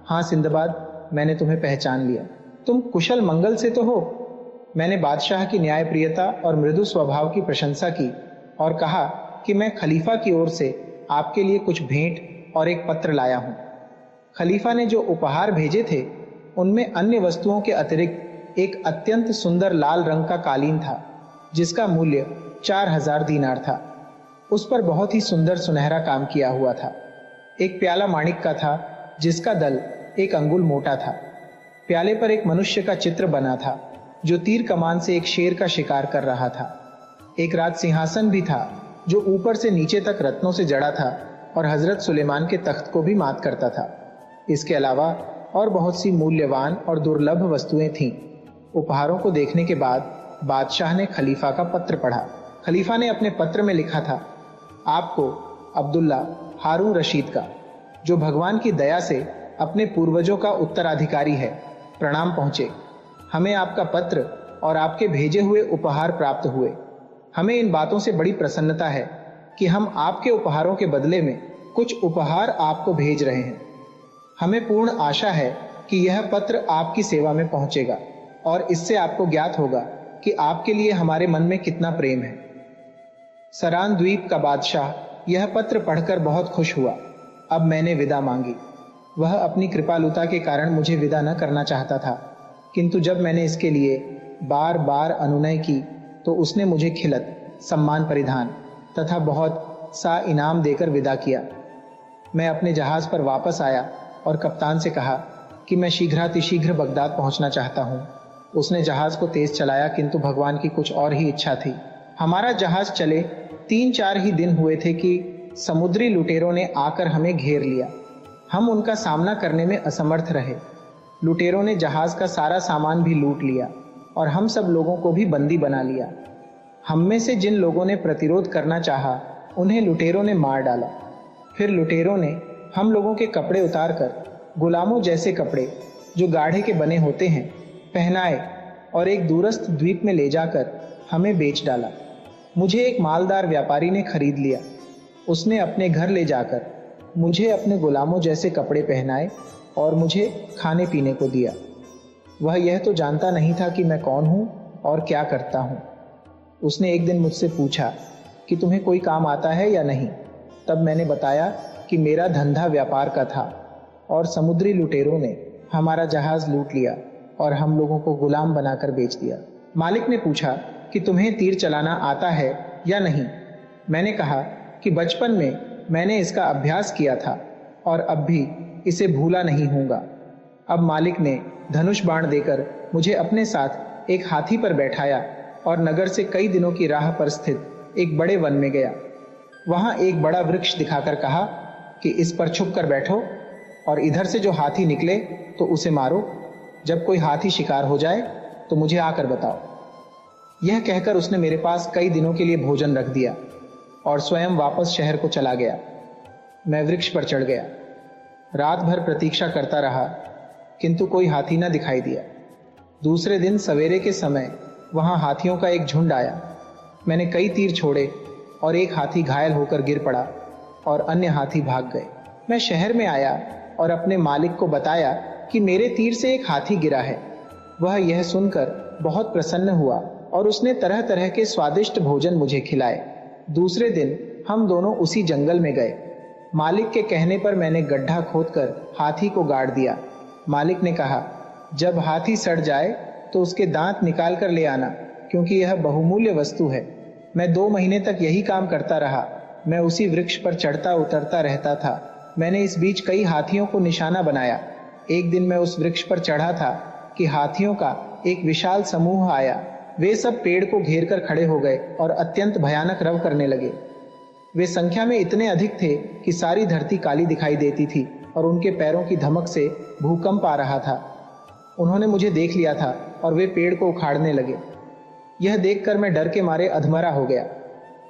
हाँ सिंदबाद, मैंने तुम्हें पहचान लिया। तुम कुशल मंगल से तो हो। मैंने बादशाह की न्यायप्रियता और मृदु स्वभाव की प्रशंसा की और कहा कि मैं खलीफा की ओर से आपके लिए कुछ भेंट और एक पत्र लाया हूं। खलीफा ने जो उपहार भेजे थे उनमें अन्य वस्तुओं के अतिरिक्त एक अत्यंत सुंदर लाल रंग का कालीन था, जिसका मूल्य 4000 दीनार था। उस पर बहुत ही सुंदर सुनहरा काम किया हुआ था। एक प्याला माणिक का था, जिसका दल 1 अंगुल मोटा था। प्याले पर एक मनुष्य का चित्र बना था, जो तीर कमान से एक शेर का शिकार कर रहा था। एक राज सिंहासन भी था, जो ऊपर से नीचे तक रत्नों से जड़ा था और हजरत सुलेमान के तख्त को भी मात करता था। इसके अलावा और बहुत सी मूल्यवान और दुर्लभ वस्तुएं थीं। उपहारों को देखने के बाद बादशाह ने खलीफा का पत्र पढ़ा। खलीफा ने अपने पत्र में लिखा था, आपको अब्दुल्ला हारून रशीद का, जो भगवान की दया से अपने पूर्वजों का उत्तराधिकारी है, प्रणाम पहुंचे। हमें आपका पत्र और आपके भेजे हुए उपहार प्राप्त हुए। हमें इन बातों से बड़ी प्रसन्नता है कि हम आपके उपहारों के बदले में कुछ उपहार आपको भेज रहे हैं। हमें पूर्ण आशा है कि यह पत्र आपकी सेवा में पहुंचेगा और इससे आपको ज्ञात होगा कि आपके लिए हमारे मन में कितना प्रेम है। सरान द्वीप का बादशाह यह पत्र पढ़कर बहुत खुश हुआ। अब मैंने विदा मांगी। वह अपनी कृपालुता के कारण मुझे विदा न करना चाहता था, किंतु जब मैंने इसके लिए बार बार अनुनय की तो उसने मुझे खिलत, सम्मान परिधान तथा बहुत सा इनाम देकर विदा किया। मैं अपने जहाज पर वापस आया और कप्तान से कहा कि मैं शीघ्रातिशीघ्र बगदाद पहुंचना चाहता हूं। उसने जहाज को तेज चलाया, किंतु भगवान की कुछ और ही इच्छा थी। हमारा जहाज चले 3-4 ही दिन हुए थे कि समुद्री लुटेरों ने आकर हमें घेर लिया। हम उनका सामना करने में असमर्थ रहे। लुटेरों ने जहाज का सारा सामान भी लूट लिया और हम सब लोगों को भी बंदी बना लिया। हम में से जिन लोगों ने प्रतिरोध करना चाहा, उन्हें लुटेरों ने मार डाला। फिर लुटेरों ने हम लोगों के कपड़े उतारकर गुलामों जैसे कपड़े, जो गाढ़े के बने होते हैं, पहनाए और एक दूरस्थ द्वीप में ले जाकर हमें बेच डाला। मुझे एक मालदार व्यापारी ने खरीद लिया। उसने अपने घर ले जाकर मुझे अपने गुलामों जैसे कपड़े पहनाए और मुझे खाने पीने को दिया। वह यह तो जानता नहीं था कि मैं कौन हूं और क्या करता हूं। उसने एक दिन मुझसे पूछा कि तुम्हें कोई काम आता है या नहीं। तब मैंने बताया कि मेरा धंधा व्यापार का था और समुद्री लुटेरों ने हमारा जहाज लूट लिया और हम लोगों को गुलाम बनाकर बेच दिया। मालिक ने पूछा कि तुम्हें तीर चलाना आता है या नहीं। मैंने कहा कि बचपन में मैंने इसका अभ्यास किया था और अब भी इसे भूला नहीं हूँगा। अब मालिक ने धनुष बाण देकर मुझे अपने साथ एक हाथी पर बैठाया और नगर से कई दिनों की राह पर स्थित एक बड़े वन में गया। वहां एक बड़ा वृक्ष दिखाकर कहा कि इस पर छुप कर बैठो और इधर से जो हाथी निकले तो उसे मारो। जब कोई हाथी शिकार हो जाए तो मुझे आकर बताओ। यह कहकर उसने मेरे पास कई दिनों के लिए भोजन रख दिया और स्वयं वापस शहर को चला गया। मैं वृक्ष पर चढ़ गया। रात भर प्रतीक्षा करता रहा, किंतु कोई हाथी न दिखाई दिया। दूसरे दिन सवेरे के समय वहां हाथियों का एक झुंड आया। मैंने कई तीर छोड़े और एक हाथी घायल होकर गिर पड़ा और अन्य हाथी भाग गए। मैं शहर में आया और अपने मालिक को बताया कि मेरे तीर से एक हाथी गिरा है। वह यह सुनकर बहुत प्रसन्न हुआ और उसने तरह तरह के स्वादिष्ट भोजन मुझे खिलाए। दूसरे दिन हम दोनों उसी जंगल में गए। मालिक के कहने पर मैंने गड्ढा खोदकर हाथी को गाड़ दिया। मालिक ने कहा, जब हाथी सड़ जाए तो उसके दांत निकाल कर ले आना, क्योंकि यह बहुमूल्य वस्तु है। मैं 2 महीने तक यही काम करता रहा। मैं उसी वृक्ष पर चढ़ता उतरता रहता था। मैंने इस बीच कई हाथियों को निशाना बनाया। एक दिन मैं उस वृक्ष पर चढ़ा था कि हाथियों का एक विशाल समूह आया। वे सब पेड़ को घेर कर खड़े हो गए और अत्यंत भयानक रव करने लगे। वे संख्या में इतने अधिक थे कि सारी धरती काली दिखाई देती थी और उनके पैरों की धमक से भूकंप आ रहा था। उन्होंने मुझे देख लिया था और वे पेड़ को उखाड़ने लगे। यह देखकर मैं डर के मारे अधमरा हो गया।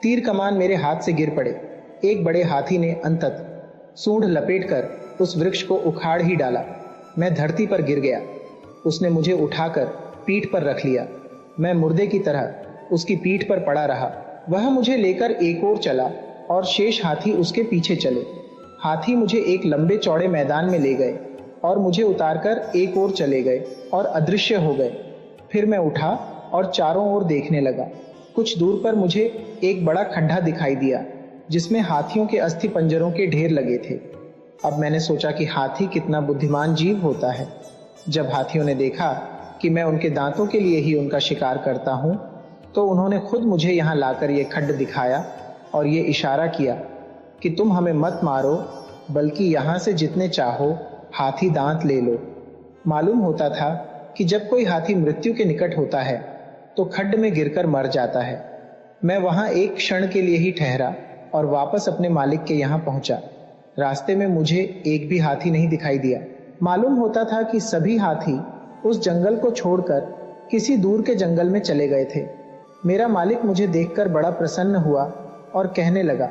तीर कमान मेरे हाथ से गिर पड़े। एक बड़े हाथी ने अंततः सूंड लपेटकर उस वृक्ष को उखाड़ ही डाला। मैं धरती पर गिर गया। उसने मुझे उठाकर पीठ पर रख लिया। मैं मुर्दे की तरह उसकी पीठ पर पड़ा रहा। वह मुझे लेकर एक ओर चला और शेष हाथी उसके पीछे चले। हाथी मुझे एक लंबे चौड़े मैदान में ले गए और मुझे उतारकर एक ओर चले गए और अदृश्य हो गए। फिर मैं उठा और चारों ओर देखने लगा। कुछ दूर पर मुझे एक बड़ा खड्डा दिखाई दिया जिसमें हाथियों के अस्थि पंजरों के ढेर लगे थे। अब मैंने सोचा कि हाथी कितना बुद्धिमान जीव होता है। जब हाथियों ने देखा कि मैं उनके दांतों के लिए ही उनका शिकार करता हूं, तो उन्होंने खुद मुझे यहां लाकर यह खड्ड दिखाया और ये इशारा किया कि तुम हमें मत मारो, बल्कि यहां से जितने चाहो हाथी दांत ले लो। मालूम होता था कि जब कोई हाथी मृत्यु के निकट होता है तो खड्ड में गिरकर मर जाता है। मैं वहां एक क्षण के लिए ही ठहरा और वापस अपने मालिक के यहां पहुंचा। रास्ते में मुझे एक भी हाथी नहीं दिखाई दिया। मालूम होता था कि सभी हाथी उस जंगल को छोड़कर किसी दूर के जंगल में चले गए थे। मेरा मालिक मुझे देखकर बड़ा प्रसन्न हुआ और कहने लगा,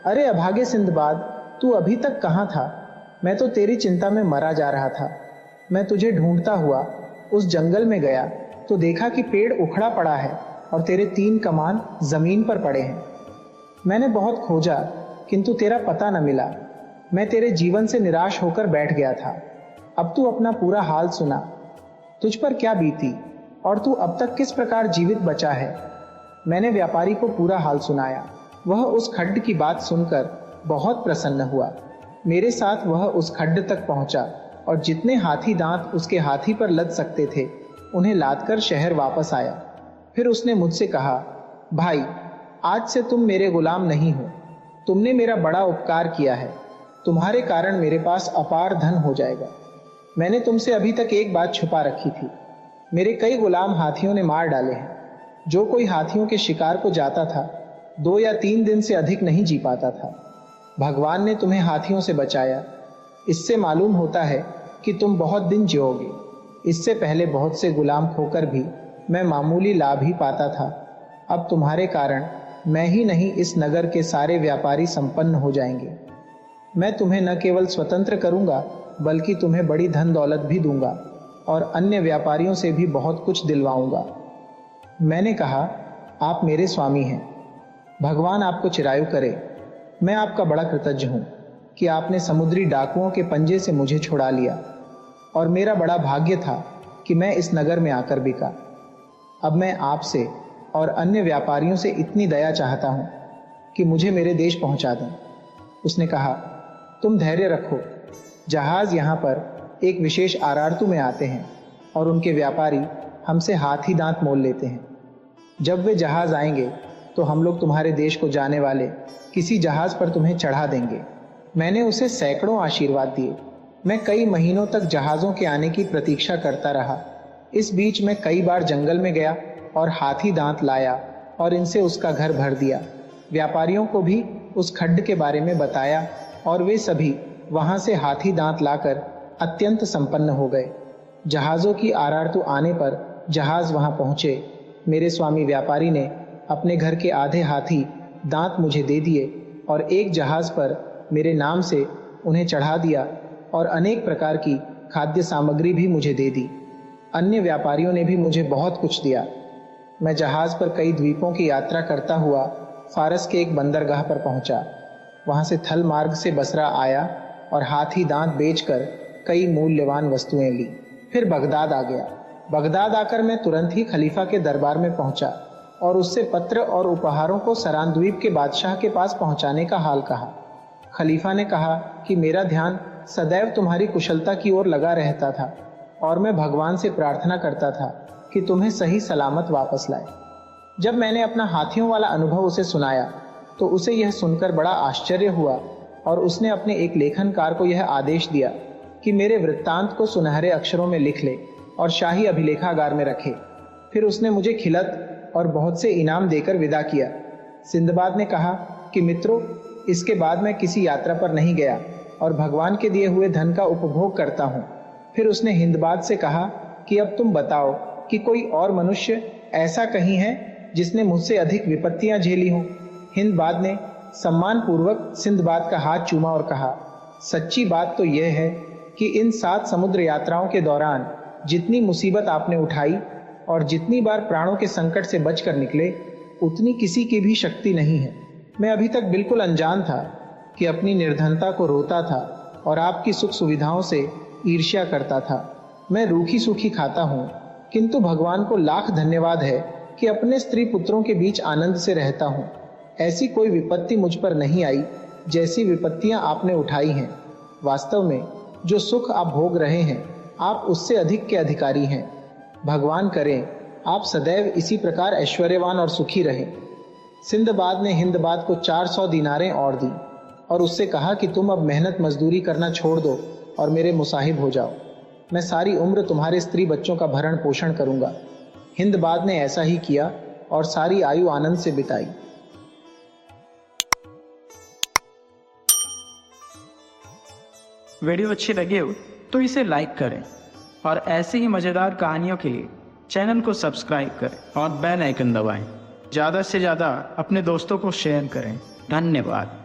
अरे अभागे सिंदबाद, तू अभी तक कहाँ था? मैं तो तेरी चिंता में मरा जा रहा था। मैं तुझे ढूंढता हुआ उस जंगल में गया तो देखा कि पेड़ उखड़ा पड़ा है और तेरे 3 कमान जमीन पर पड़े हैं। मैंने बहुत खोजा, किंतु तेरा पता न मिला। मैं तेरे जीवन से निराश होकर बैठ गया था। अब तू अपना पूरा हाल सुना। तुझ पर क्या बीती और तू अब तक किस प्रकार जीवित बचा है। मैंने व्यापारी को पूरा हाल सुनाया। वह उस खड्ड की बात सुनकर बहुत प्रसन्न हुआ। मेरे साथ वह उस खड्ड तक पहुंचा और जितने हाथी दांत उसके हाथी पर लद सकते थे उन्हें लादकर शहर वापस आया। फिर उसने मुझसे कहा, भाई, आज से तुम मेरे गुलाम नहीं हो। तुमने मेरा बड़ा उपकार किया है। तुम्हारे कारण मेरे पास अपार धन हो जाएगा। मैंने तुमसे अभी तक एक बात छुपा रखी थी। मेरे कई गुलाम हाथियों ने मार डाले हैं। जो कोई हाथियों के शिकार को जाता था 2 या 3 दिन से अधिक नहीं जी पाता था। भगवान ने तुम्हें हाथियों से बचाया। इससे मालूम होता है कि तुम बहुत दिन जियोगे। इससे पहले बहुत से गुलाम खोकर भी मैं मामूली लाभ ही पाता था। अब तुम्हारे कारण मैं ही नहीं, इस नगर के सारे व्यापारी संपन्न हो जाएंगे। मैं तुम्हें न केवल स्वतंत्र करूंगा, बल्कि तुम्हें बड़ी धन दौलत भी दूंगा और अन्य व्यापारियों से भी बहुत कुछ दिलवाऊंगा। मैंने कहा, आप मेरे स्वामी हैं। भगवान आपको चिरायु करे। मैं आपका बड़ा कृतज्ञ हूं कि आपने समुद्री डाकुओं के पंजे से मुझे छुड़ा लिया और मेरा बड़ा भाग्य था कि मैं इस नगर में आकर बिका। अब मैं आपसे और अन्य व्यापारियों से इतनी दया चाहता हूं कि मुझे मेरे देश पहुंचा दें। उसने कहा, तुम धैर्य रखो। जहाज यहाँ पर एक विशेष आरार्तु में आते हैं और उनके व्यापारी हमसे हाथी दांत मोल लेते हैं। जब वे जहाज आएंगे तो हम लोग तुम्हारे देश को जाने वाले किसी जहाज पर तुम्हें चढ़ा देंगे। मैंने उसे सैकड़ों आशीर्वाद दिए। मैं कई महीनों तक जहाज़ों के आने की प्रतीक्षा करता रहा। इस बीच मैं कई बार जंगल में गया और हाथी दांत लाया और इनसे उसका घर भर दिया। व्यापारियों को भी उस खड्ड के बारे में बताया और वे सभी वहां से हाथी दांत लाकर अत्यंत संपन्न हो गए। जहाज़ों की आरारतू आने पर जहाज़ वहां पहुंचे। मेरे स्वामी व्यापारी ने अपने घर के आधे हाथी दांत मुझे दे दिए और एक जहाज़ पर मेरे नाम से उन्हें चढ़ा दिया और अनेक प्रकार की खाद्य सामग्री भी मुझे दे दी। अन्य व्यापारियों ने भी मुझे बहुत कुछ दिया। मैं जहाज़ पर कई द्वीपों की यात्रा करता हुआ फारस के एक बंदरगाह पर पहुंचा। वहां से थल मार्ग से बसरा आया और हाथी दांत बेचकर कई मूल्यवान वस्तुएं ली। फिर बगदाद आ गया। बगदाद आकर मैं तुरंत ही खलीफा के दरबार में पहुंचा और उससे पत्र और उपहारों को सरान द्वीप के बादशाह के पास पहुंचाने का हाल कहा। खलीफा ने कहा कि मेरा ध्यान सदैव तुम्हारी कुशलता की ओर लगा रहता था और मैं भगवान से प्रार्थना करता था कि तुम्हें सही सलामत वापस लाए। जब मैंने अपना हाथियों वाला अनुभव उसे सुनाया तो उसे यह सुनकर बड़ा आश्चर्य हुआ और उसने अपने एक लेखनकार को यह आदेश दिया कि मेरे वृत्तांत को सुनहरे अक्षरों में लिख ले और शाही अभिलेखागार में रखे। फिर उसने मुझे खिलत और बहुत से इनाम देकर विदा किया। सिंदबाद ने कहा कि मित्रों, इसके बाद मैं किसी यात्रा पर नहीं गया और भगवान के दिए हुए धन का उपभोग करता हूँ। फिर उसने हिंदबाद से कहा कि अब तुम बताओ कि कोई और मनुष्य ऐसा कहीं है जिसने मुझसे अधिक विपत्तियां झेली हों। हिंदबाद ने सम्मान पूर्वक सिंदबाद का हाथ चूमा और कहा, सच्ची बात तो यह है कि इन 7 समुद्र यात्राओं के दौरान जितनी मुसीबत आपने उठाई और जितनी बार प्राणों के संकट से बचकर निकले, उतनी किसी की भी शक्ति नहीं है। मैं अभी तक बिल्कुल अनजान था कि अपनी निर्धनता को रोता था और आपकी सुख सुविधाओं से ईर्ष्या करता था। मैं रूखी सूखी खाता हूँ, किंतु भगवान को लाख धन्यवाद है कि अपने स्त्री पुत्रों के बीच आनंद से रहता हूँ। ऐसी कोई विपत्ति मुझ पर नहीं आई जैसी विपत्तियां आपने उठाई हैं। वास्तव में जो सुख आप भोग रहे हैं, आप उससे अधिक के अधिकारी हैं। भगवान करें आप सदैव इसी प्रकार ऐश्वर्यवान और सुखी रहें। सिंदबाद ने हिंदबाद को 400 दीनारें और दी और उससे कहा कि तुम अब मेहनत मजदूरी करना छोड़ दो और मेरे मुसाहिब हो जाओ। मैं सारी उम्र तुम्हारे स्त्री बच्चों का भरण पोषण करूंगा। हिंदबाद ने ऐसा ही किया और सारी आयु आनंद से बिताई। वीडियो अच्छी लगी हो तो इसे लाइक करें और ऐसे ही मज़ेदार कहानियों के लिए चैनल को सब्सक्राइब करें और बेल आइकन दबाएं। ज़्यादा से ज़्यादा अपने दोस्तों को शेयर करें। धन्यवाद।